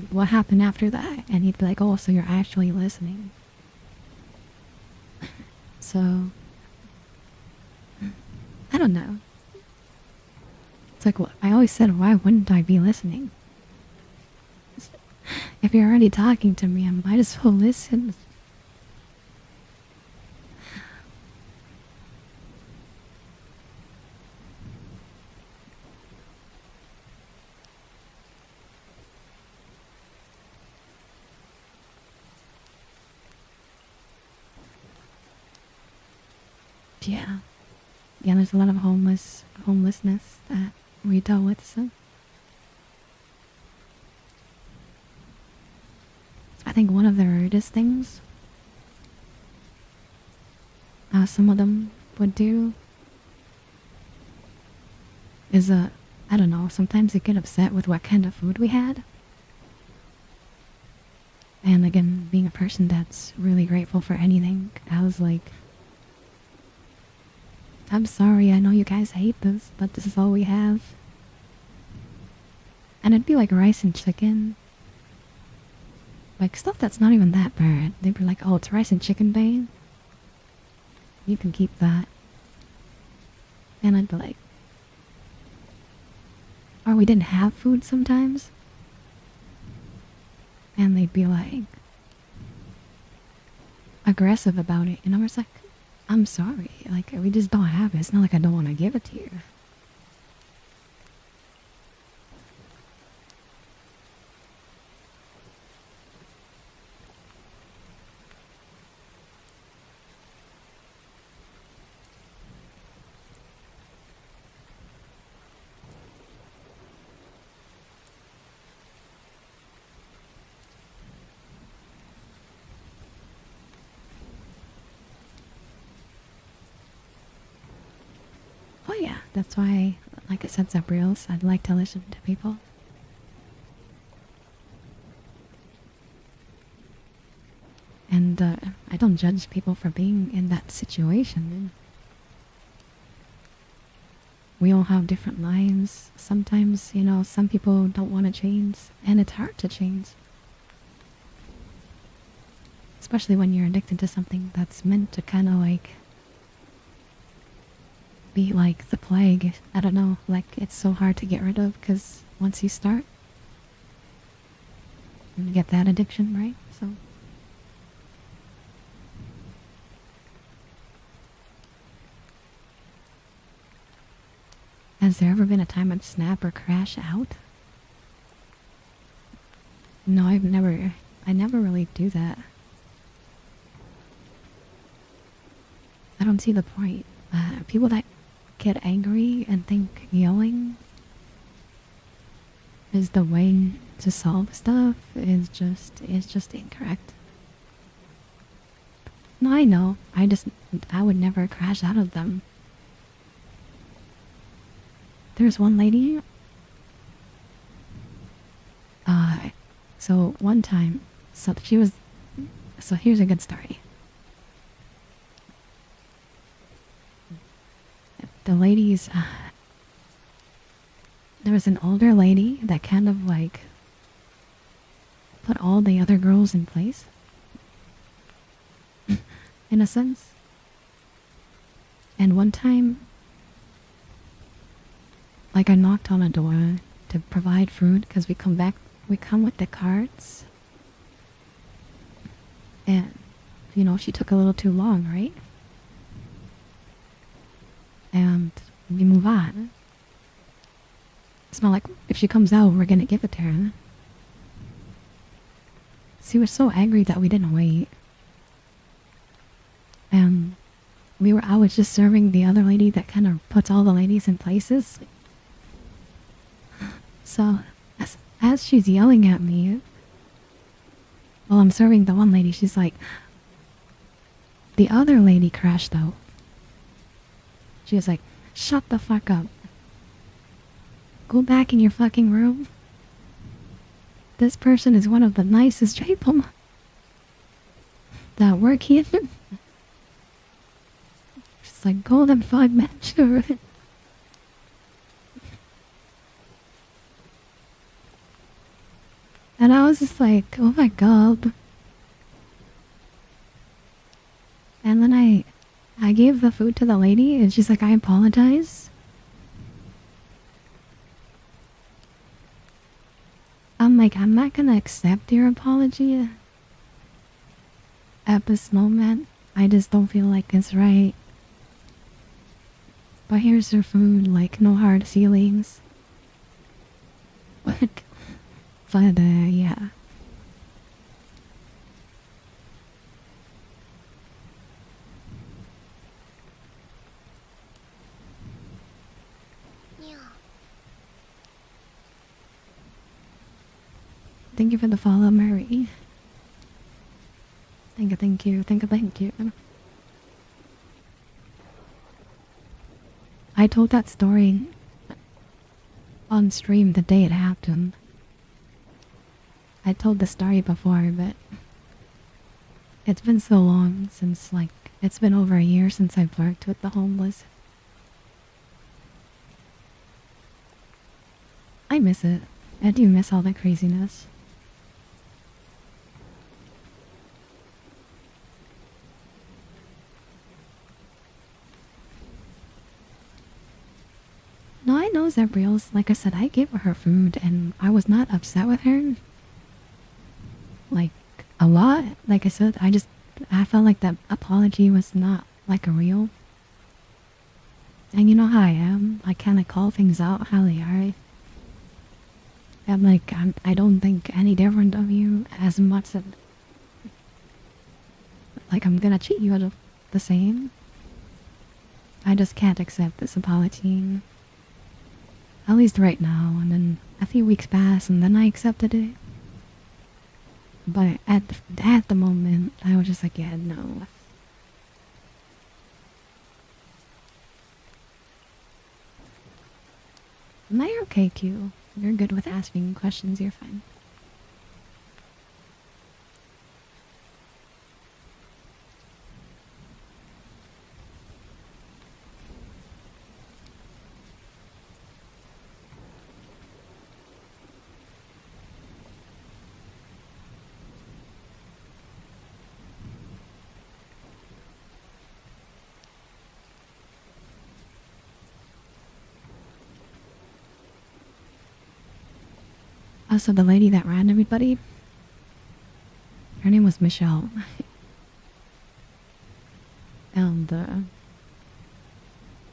what happened after that? And he'd be like, oh, so you're actually listening. So, I don't know. It's like, well, I always said, why wouldn't I be listening? If you're already talking to me, I might as well listen. Yeah. Yeah, there's a lot of homelessness that we dealt with, so I think one of the rudest things some of them would do is I don't know, sometimes they get upset with what kind of food we had. And again, being a person that's really grateful for anything, I was like, I'm sorry, I know you guys hate this, but this is all we have. And it'd be like rice and chicken. Like stuff that's not even that bad. They'd be like, oh, it's rice and chicken, babe. You can keep that. And I'd be like, or we didn't have food sometimes. And they'd be like, aggressive about it. And I was like, I'm sorry, like, we just don't have it. It's not like I don't want to give it to you. Oh yeah, that's why, like I said, Zabriels, I'd like to listen to people. And I don't judge people for being in that situation. We all have different lives. Sometimes, you know, some people don't want to change, and it's hard to change. Especially when you're addicted to something that's meant to kind of like be like the plague. I don't know, like it's so hard to get rid of because once you start, you get that addiction, right? So has there ever been a time I'd snap or crash out? No, I never really do that. I don't see the point. People that get angry and think yelling is the way to solve stuff is just incorrect. No, I know. I would never crash out of them. There's one lady. So one time, so she was. So here's a good story. The ladies. There was an older lady that kind of like put all the other girls in place. In a sense. And one time, like I knocked on a door to provide food because we come with the carts. And, you know, she took a little too long, right? And we move on. It's not like if she comes out, we're gonna give it to her. She was so angry that we didn't wait. And I was just serving the other lady that kind of puts all the ladies in places. So, as she's yelling at me, while I'm serving the one lady, she's like, the other lady crashed out. She was like, shut the fuck up. Go back in your fucking room. This person is one of the nicest people that work here. She's like, go them 5 minutes. And I was just like, oh my god. And then I gave the food to the lady and she's like, I apologize. I'm like, I'm not gonna accept your apology at this moment. I just don't feel like it's right. But here's your food, like, no hard feelings. But, yeah. Meow. Thank you for the follow, Mary. Thank you. I told that story on stream the day it happened. I told the story before, but it's been so long since, like, it's been over a year since I've worked with the homeless. I miss it. I do miss all the craziness. No, I know Zebriel's. Like I said, I gave her food and I was not upset with her. Like, a lot. Like I said, I felt like that apology was not, like, a real. And you know how I am. I kind of call things out how they are. I'm like, I don't think any different of you as much as... Like, I'm gonna treat you as the same. I just can't accept this apology. At least right now, and then a few weeks pass, and then I accepted it. But at the moment, I was just like, yeah, no. No, you're okay, Q. You're good with asking questions, you're fine. Also, the lady that ran everybody, her name was Michelle. And,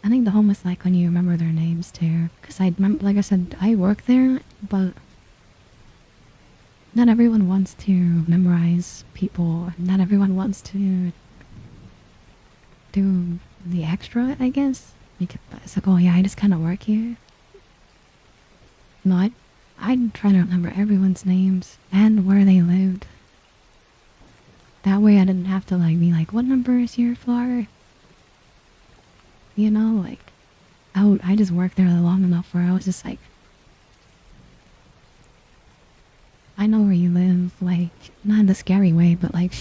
I think the homeless like when you remember their names too. Because I remember, like I said, I work there, but not everyone wants to memorize people. Not everyone wants to do the extra, I guess. It's like, oh yeah, I just kind of work here. No, I'd try to remember everyone's names and where they lived. That way I didn't have to like be like, what number is your floor? You know, like I just worked there long enough where I was just like, I know where you live, like not in a scary way, but like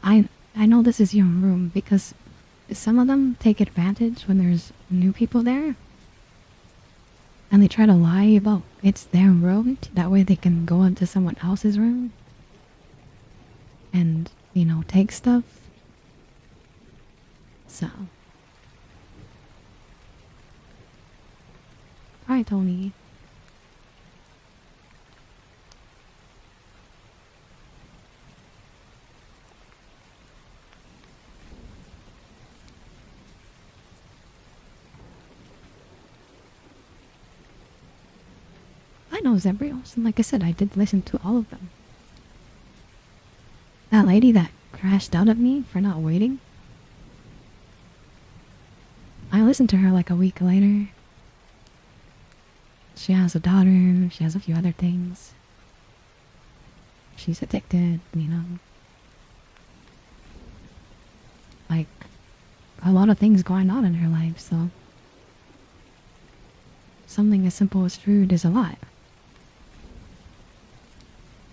I know this is your room because some of them take advantage when there's new people there. And they try to lie about it's their room. That way they can go into someone else's room and, you know, take stuff. So. Hi, Tony. I know Zebrios, and like I said, I did listen to all of them. That lady that crashed out at me for not waiting, I listened to her like a week later. She has a daughter, she has a few other things. She's addicted, you know. Like, a lot of things going on in her life, so something as simple as food is a lot.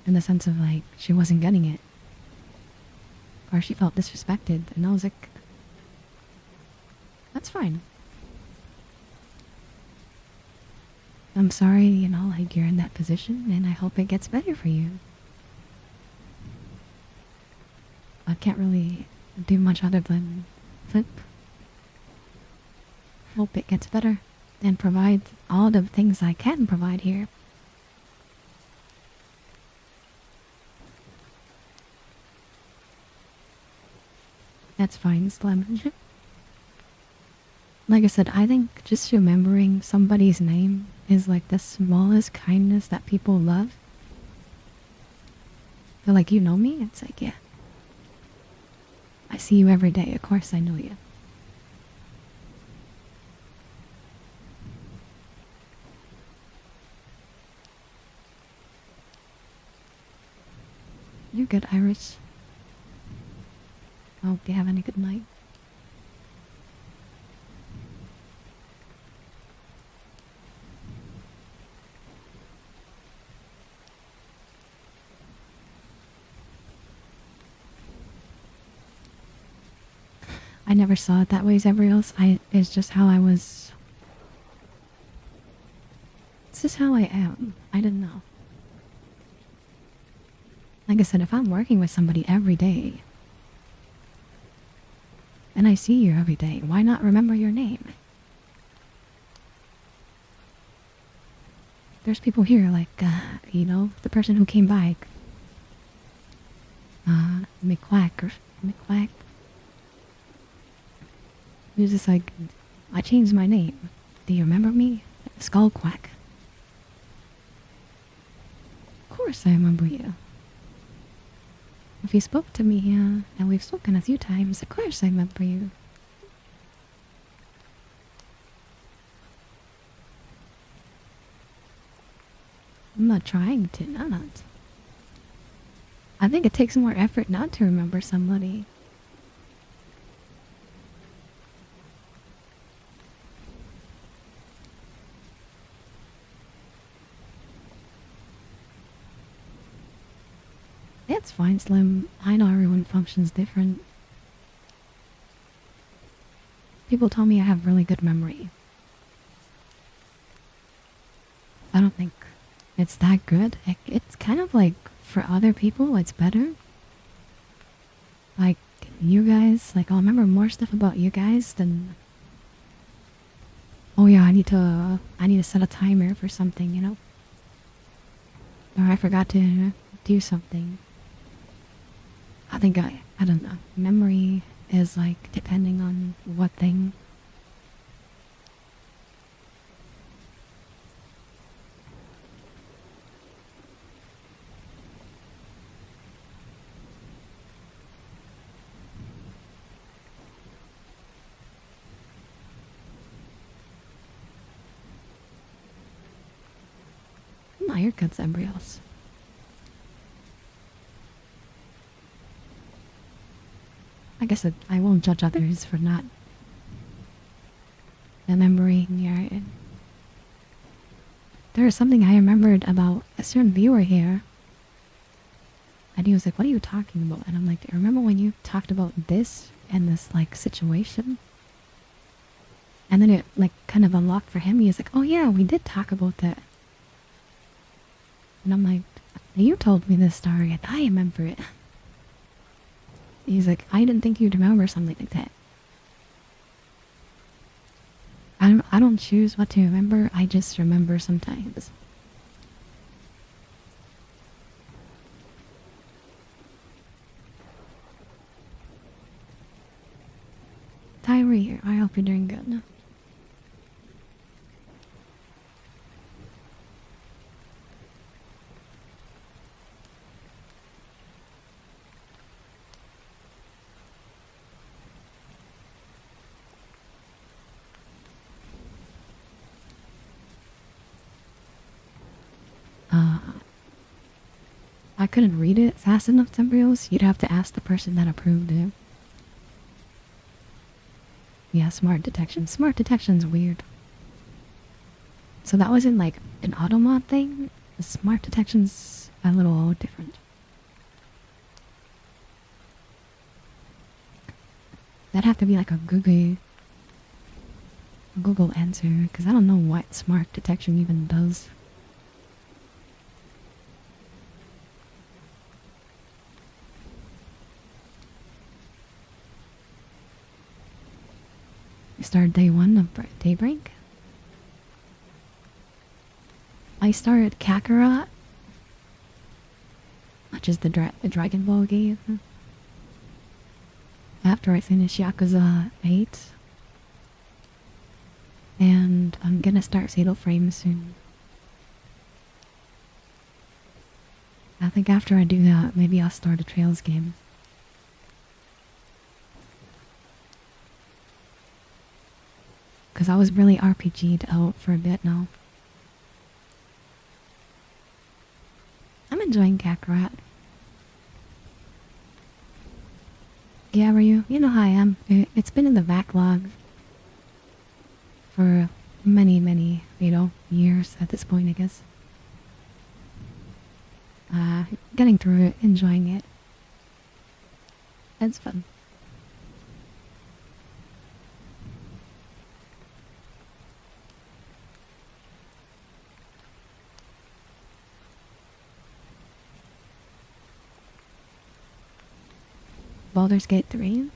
In the sense of like, she wasn't getting it. Or she felt disrespected, and I was like, that's fine. I'm sorry, you know, like you're in that position, and I hope it gets better for you. I can't really do much other than flip. Hope it gets better, and provide all the things I can provide here. That's fine, Slim. Like I said, I think just remembering somebody's name is like the smallest kindness that people love. They're like, you know me? It's like, yeah. I see you every day. Of course I know you. You're good, Iris. I hope you have a good night. I never saw it that way, Zebrios. It's just how I was. It's just how I am. I didn't know. Like I said, if I'm working with somebody every day, and I see you every day, why not remember your name? There's people here like, you know, the person who came by. McQuack or McQuack. He was just like, I changed my name. Do you remember me? Skullquack. Of course I remember you. If you spoke to me, and we've spoken a few times, of course I remember you. I'm not trying to, no, not. I think it takes more effort not to remember somebody. That's fine, Slim. I know everyone functions different. People tell me I have really good memory. I don't think it's that good. It's kind of like for other people, it's better. Like you guys, like I'll remember more stuff about you guys than. Oh yeah, I need to set a timer for something, you know. Or I forgot to do something. I think I don't know. Memory is like depending on what thing. my haircut's embryos. I guess I won't judge others for not remembering your... There was something I remembered about a certain viewer here. And he was like, what are you talking about? And I'm like, remember when you talked about this and this, like, situation? And then it, like, kind of unlocked for him. He was like, oh yeah, we did talk about that. And I'm like, you told me this story and I remember it. He's like, I didn't think you'd remember something like that. I don't choose what to remember, I just remember sometimes. Tyree, I hope you're doing good. I couldn't read it fast enough, Tembrios. You'd have to ask the person that approved it. Yeah, smart detection. Smart detection's weird. So that wasn't like an automod thing? The smart detection's a little different. That'd have to be like a Google answer, because I don't know what smart detection even does. We started day 1 of Daybreak. I started Kakarot, which is the Dragon Ball game. After I finish Yakuza 8. And I'm gonna start Fatal Frame soon. I think after I do that, maybe I'll start a Trails game. Because I was really RPG'd out for a bit now. I'm enjoying Kakarot. Yeah, were you? You know how I am. It's been in the backlog for many, years at this point, I guess. Getting through it, enjoying it. It's fun. Baldur's Gate 3?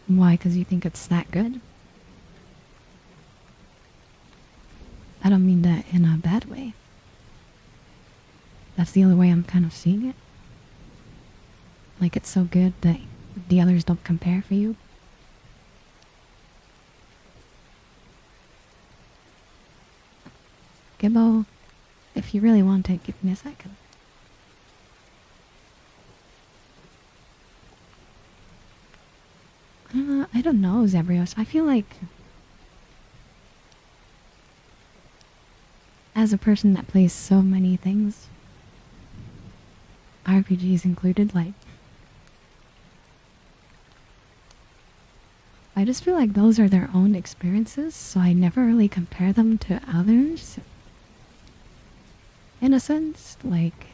Why? Because you think it's that good? I don't mean that in a bad way. That's the only way I'm kind of seeing it. Like it's so good that the others don't compare for you. Gibbo, if you really want to, give me a second. I don't know, Zebrios. I feel like as a person that plays so many things, RPGs included, like, I just feel like those are their own experiences, so I never really compare them to others. In a sense, like,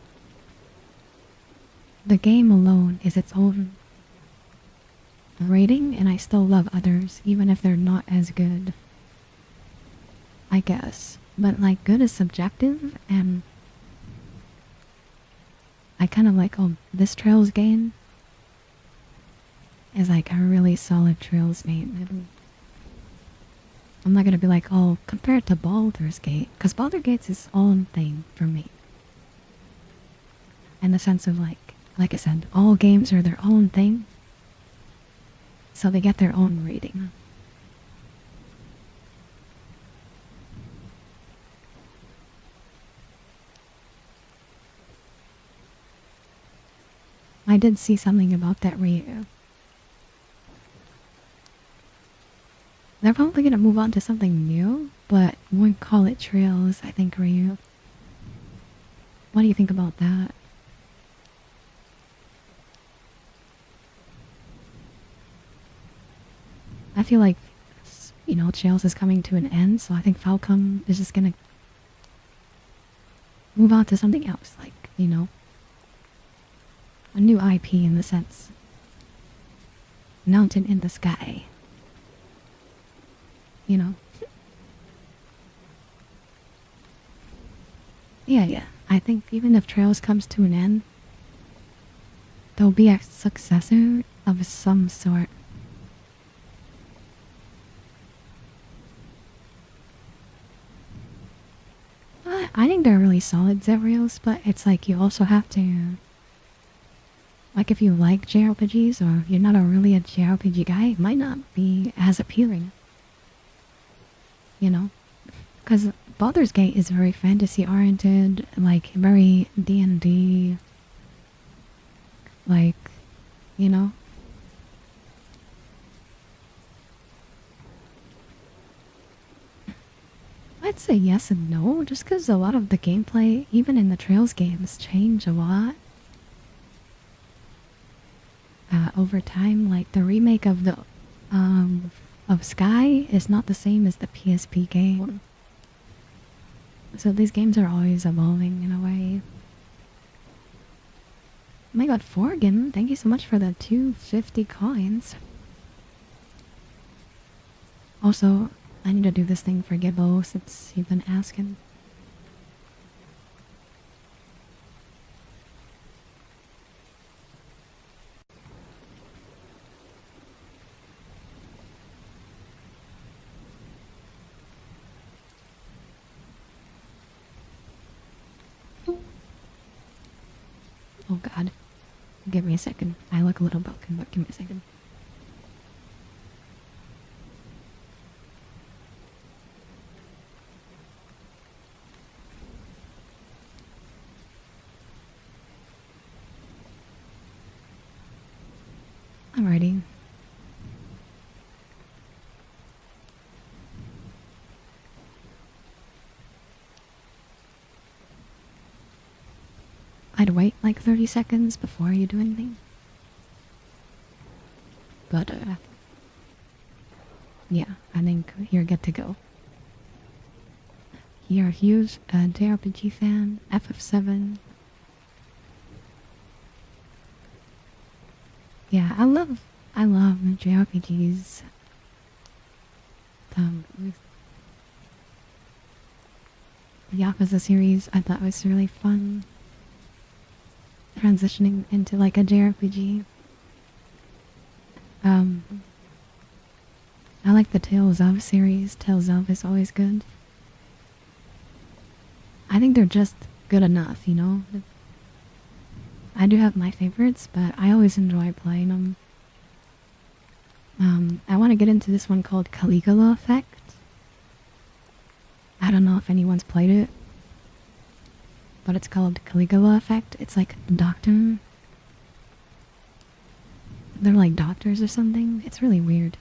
the game alone is its own rating, and I still love others, even if they're not as good. I guess. But, like, good is subjective, and I kind of like, oh, this Trails game is like a really solid Trails game. I'm not gonna be like, oh, compare it to Baldur's Gate, because Baldur's Gate's its own thing for me. In the sense of, like I said, all games are their own thing, so they get their own rating. I did see something about that Ryu. they're probably gonna move on to something new, but won't call it trails, I think, Ryu. What do you think about that? I feel like, Trails is coming to an end, so I think Falcom is just gonna move on to something else, like, a new IP in the sense. Mountain in the sky. You know? Yeah. I think even if Trails comes to an end, there'll be a successor of some sort. I think they're really solid Zerials, but it's like you also have to... Like if you like JRPGs or you're not really a JRPG guy, it might not be as appealing. Because Baldur's Gate is very fantasy oriented, like very D&D, like, you know? I'd say yes and no, just because a lot of the gameplay, even in the Trails games, change a lot. Over time, like the remake of of Sky is not the same as the PSP game. So these games are always evolving in a way. Oh my god, Forgan, thank you so much for the 250 coins. Also, I need to do this thing for Gibbo since you've been asking. Oh god. Give me a second. I look a little broken, but give me a second. Alrighty. I'd wait like 30 seconds before you do anything. But, yeah, I think you're good to go. You're a huge JRPG fan, FF7. Yeah, I love JRPGs. With the Yakuza series, I thought was really fun. Transitioning into like a JRPG. I like the Tales of series. Tales of is always good. I think they're just good enough, I do have my favorites, but I always enjoy playing them. I want to get into this one called Caligula Effect. I don't know if anyone's played it, but it's called Caligula Effect. It's like a doctor. They're like doctors or something. It's really weird.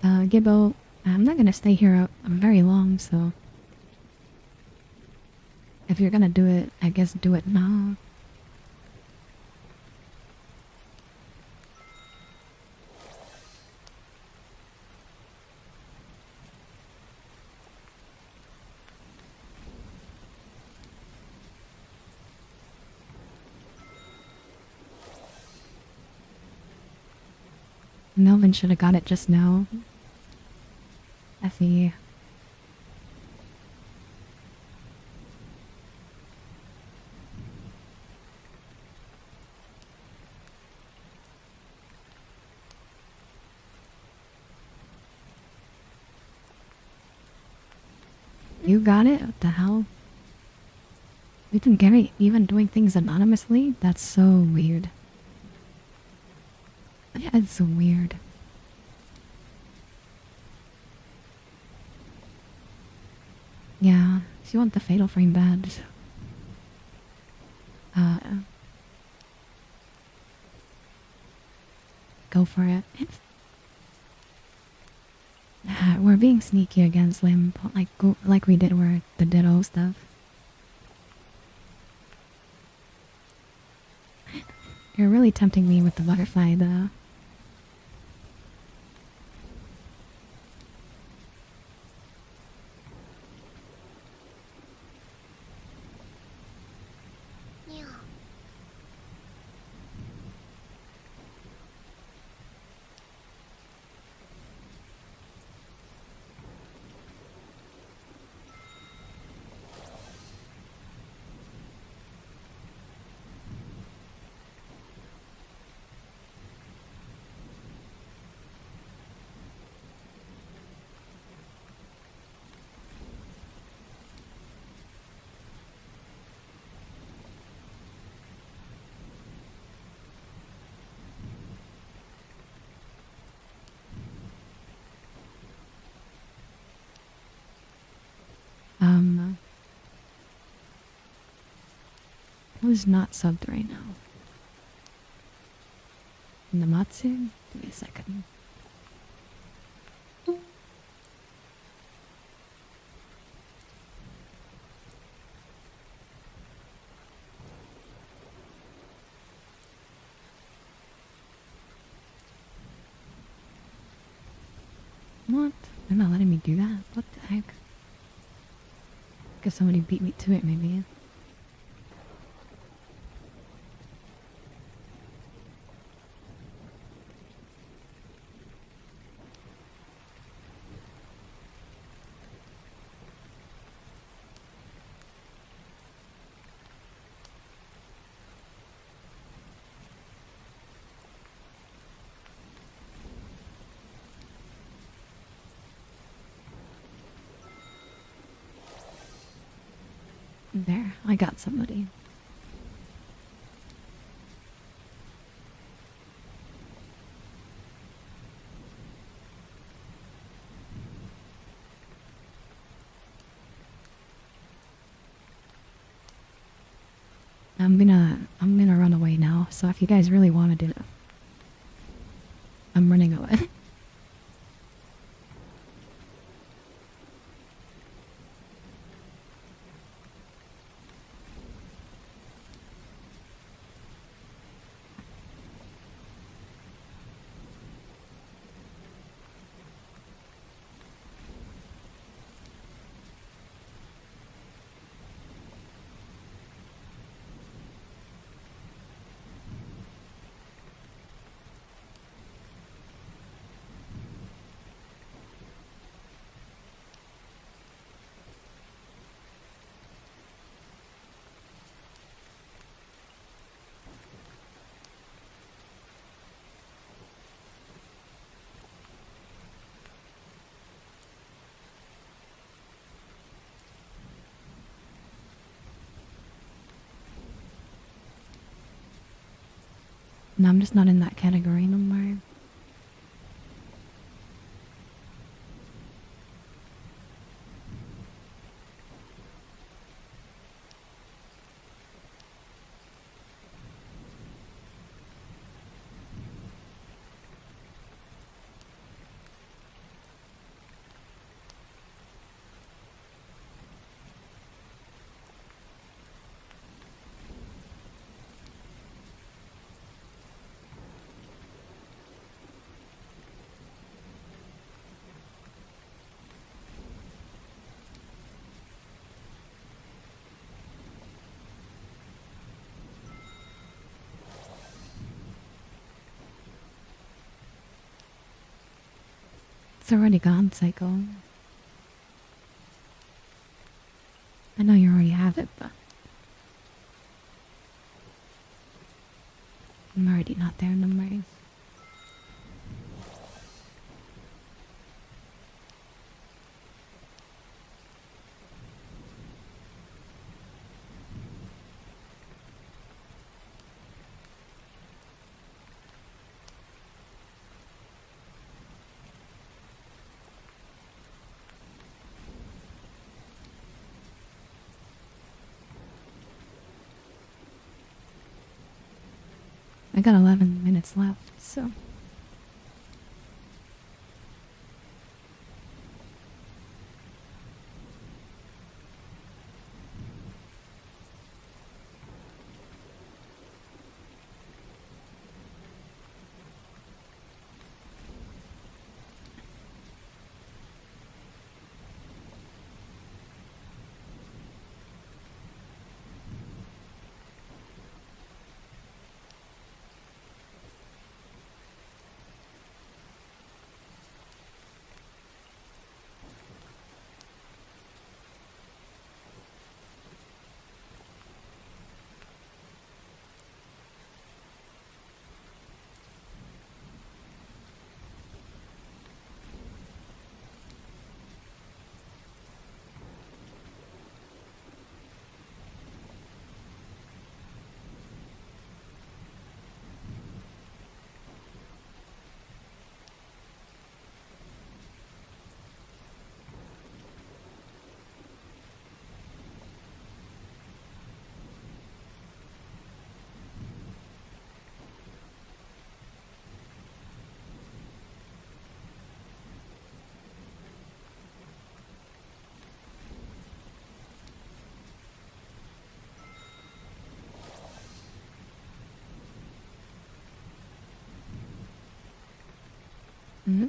Gibbo, I'm not gonna stay here very long, so if you're gonna do it, I guess do it now. Melvin should have got it just now. Effie. You got it? What the hell? Isn't Gary even doing things anonymously? That's so weird. Yeah, it's so weird. Yeah, She want the Fatal Frame badge. Uh, go for it. We're being sneaky against Limp, like we did with the Ditto stuff. You're really tempting me with the butterfly, though. Meow. Who's not subbed right now? Namatsu? Give me a second. What? They're not letting me do that? What the heck? Guess somebody beat me to it, maybe. There, I got somebody. I'm gonna run away now, so if you guys really want to do it, I'm running away. No, I'm just not in that category no more. It's already gone, Psycho. I know you already have it, but I'm already not there no more. I got 11 minutes left, so.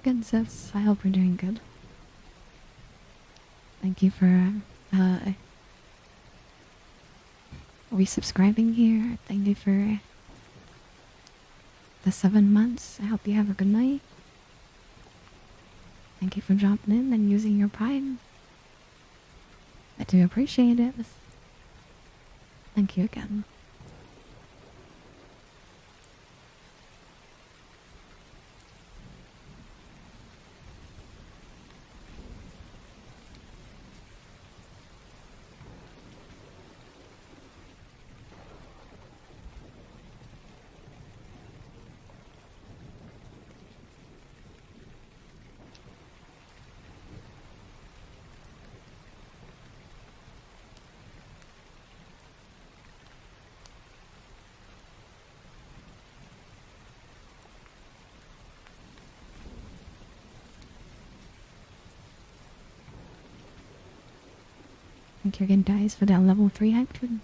Good, sis. I hope we're doing good. Thank you for resubscribing here. Thank you for the 7 months. I hope you have a good night. Thank you for dropping in and using your Prime. I do appreciate it. Thank you again. Think you're getting dice for that level 3 action?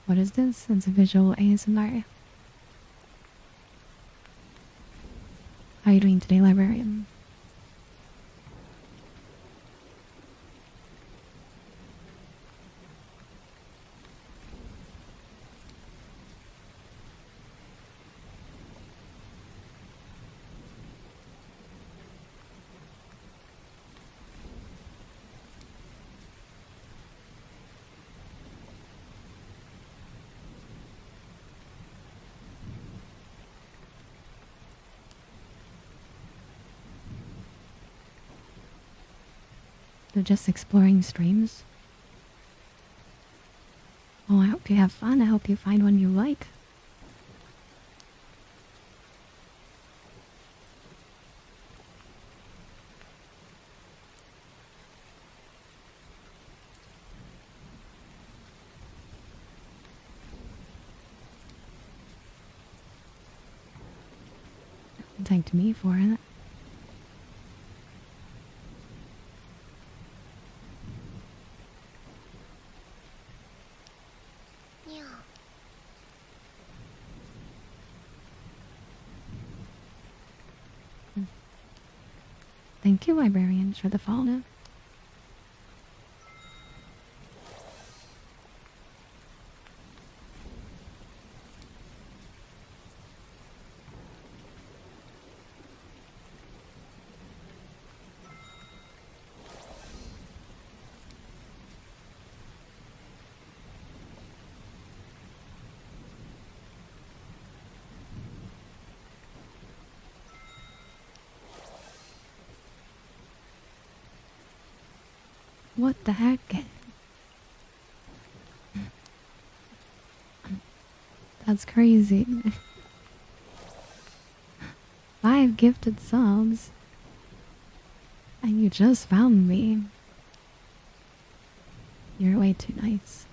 What is this? It's a visual ASMR. How are you doing today, librarian? They're just exploring streams. Oh, I hope you have fun. I hope you find one you like. Thanked me for it. Yeah. Thank you, librarians, for the follow. What the heck? That's crazy. 5 gifted subs. And you just found me. You're way too nice.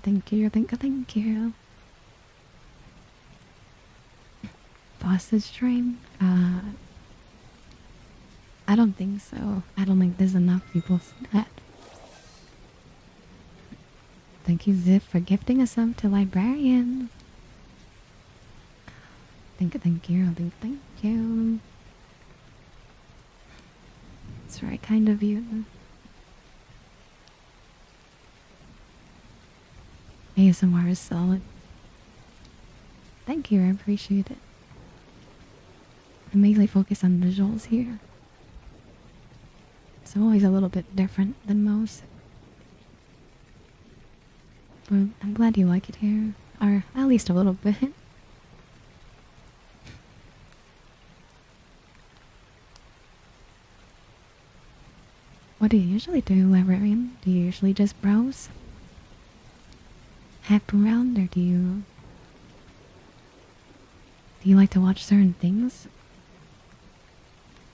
Thank you. Boss's stream? I don't think so. I don't think there's enough people see that. Thank you, Ziff, for gifting us up to Librarian. Thank you. It's very kind of you. ASMR is solid. Thank you, I appreciate it. I mainly focus on visuals here. It's always a little bit different than most. But I'm glad you like it here. Or at least a little bit. What do you usually do, Librarian? Do you usually just browse? Hack around, or do you like to watch certain things?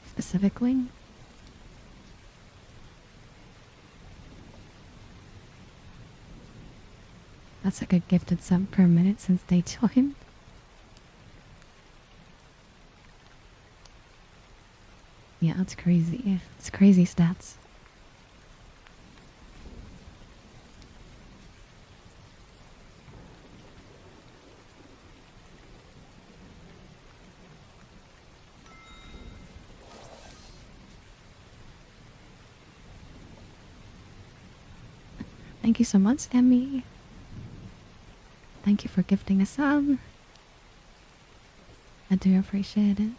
Specifically? That's like a gifted sub per minute since they joined. Yeah, it's crazy. It's crazy stats. Thank you so much, Emmy. Thank you for gifting a sub. I do appreciate it.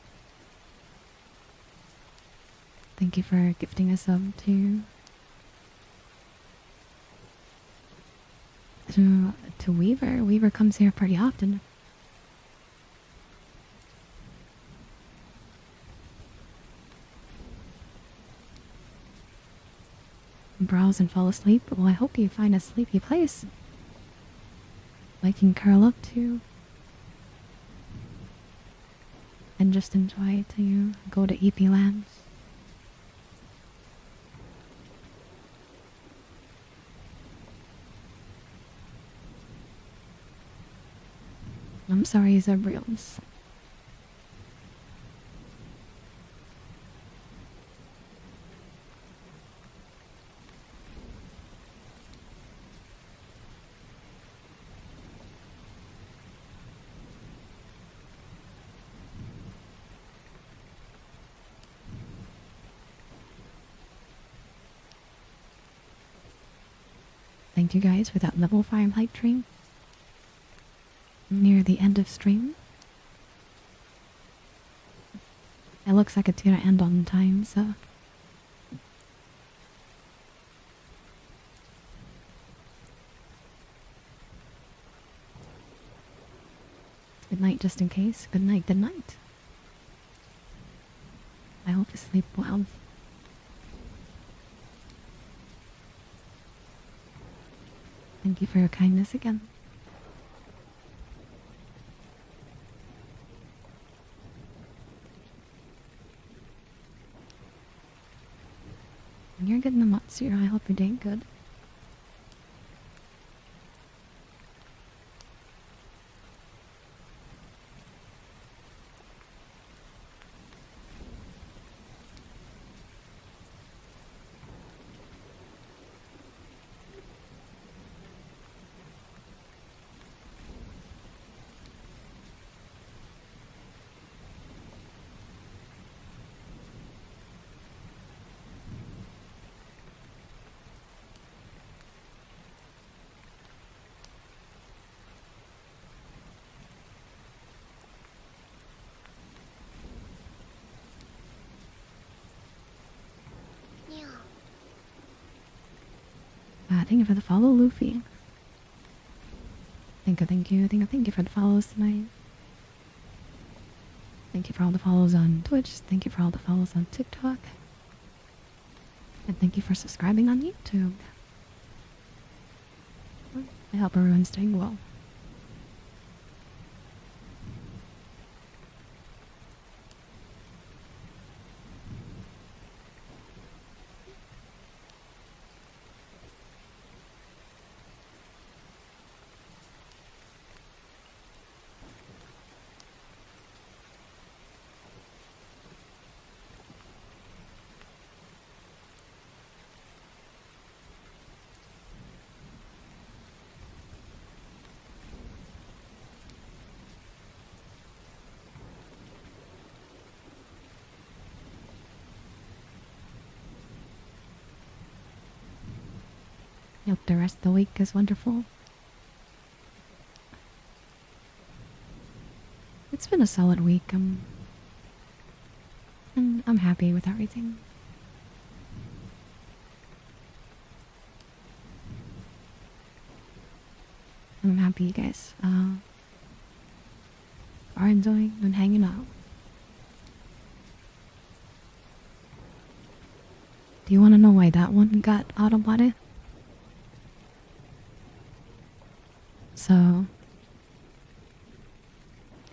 Thank you for gifting a sub to Weaver. Weaver comes here pretty often. Browse and fall asleep. Well, I hope you find a sleepy place I can curl up to and just enjoy till you go to EP Lands. I'm sorry, Zebriels. Thank you guys for that level 5 hype train. Near the end of stream. It looks like it's gonna end on time, so. Good night, just in case. Good night, good night. I hope you sleep well. Thank you for your kindness again. You're good in the Matsura. I hope you're doing good. Thank you for the follow, Luffy. Thank you for the follows tonight. Thank you for all the follows on Twitch. Thank you for all the follows on TikTok. And thank you for subscribing on YouTube. I hope everyone's doing well. Hope the rest of the week is wonderful. It's been a solid week. And I'm happy with everything. I'm happy you guys are enjoying and hanging out. Do you want to know why that one got autobotted? So,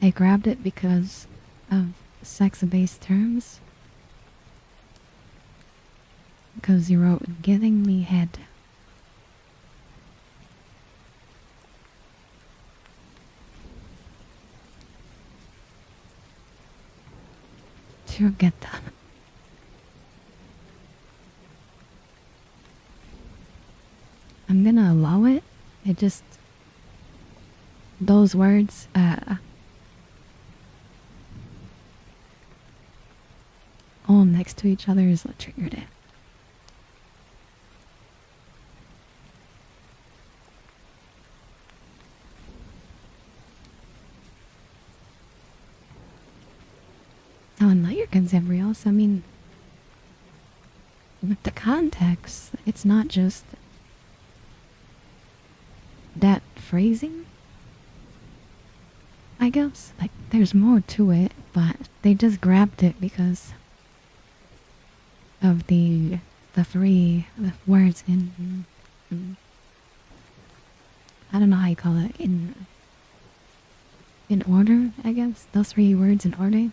I grabbed it because of sex-based terms. Because you wrote, "Giving me head." Sure, get that. I'm gonna allow it. It just... those words, all next to each other is what triggered it. Oh, and not your Gabriels. I mean, with the context, it's not just that phrasing, I guess. Like, there's more to it, but they just grabbed it because of the three words in I don't know how you call it, in order, I guess. Those three words in order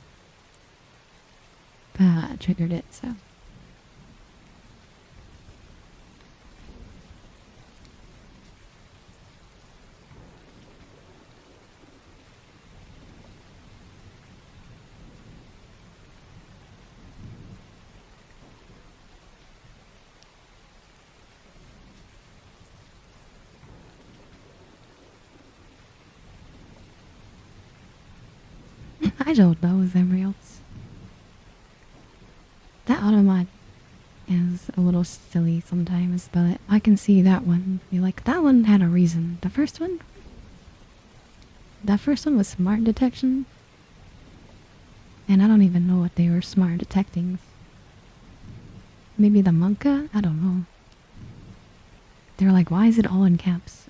triggered it, so. I don't know as everybody else. That automat is a little silly sometimes, but I can see that one. You're like, that one had a reason. The first one? That first one was smart detection. And I don't even know what they were smart detecting. Maybe the Monka? I don't know. They were like, why is it all in caps?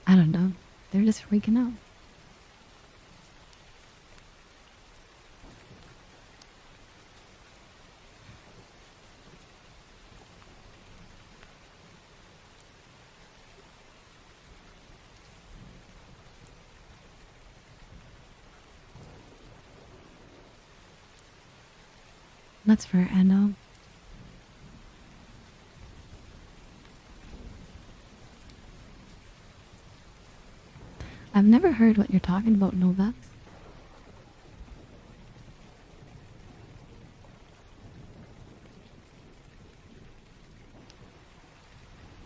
I don't know. They're just freaking out. That's for Endo. I've never heard what you're talking about, Novax.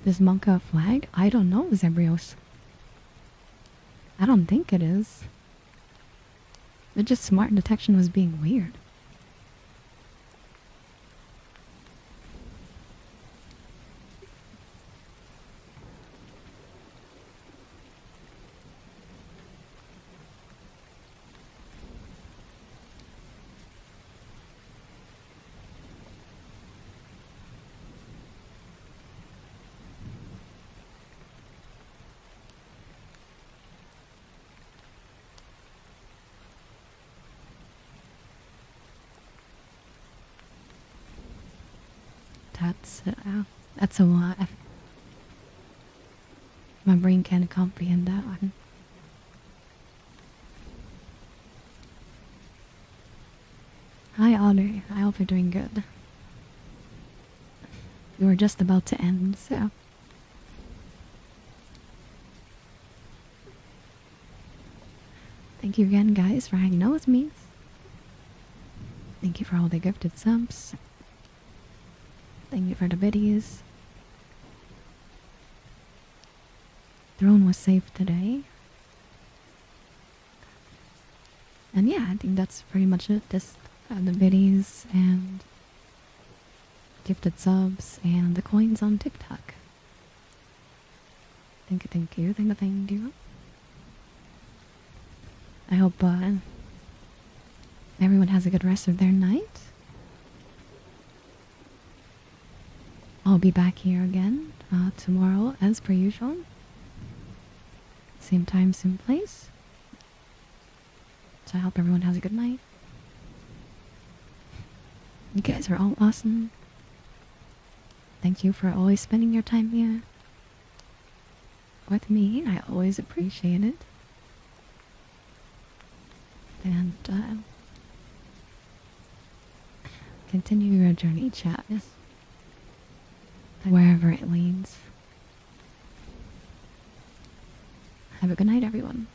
Is Monka a flag? I don't know, Zebrios. I don't think it is. It just smart detection was being weird. That's a lot. My brain can't comprehend that one. Hi, Audrey. I hope you're doing good. You were just about to end, so. Thank you again, guys, for hanging out with me. Thank you for all the gifted subs. Thank you for the videos. Throne was safe today. And yeah, I think that's pretty much it. Just the videos and gifted subs and the coins on TikTok. Thank you. I hope everyone has a good rest of their night. I'll be back here again tomorrow as per usual. Same time, same place. So I hope everyone has a good night. You guys are all awesome. Thank you for always spending your time here with me. I always appreciate it. And continue your journey, chat. Wherever it leads. Have a good night, everyone.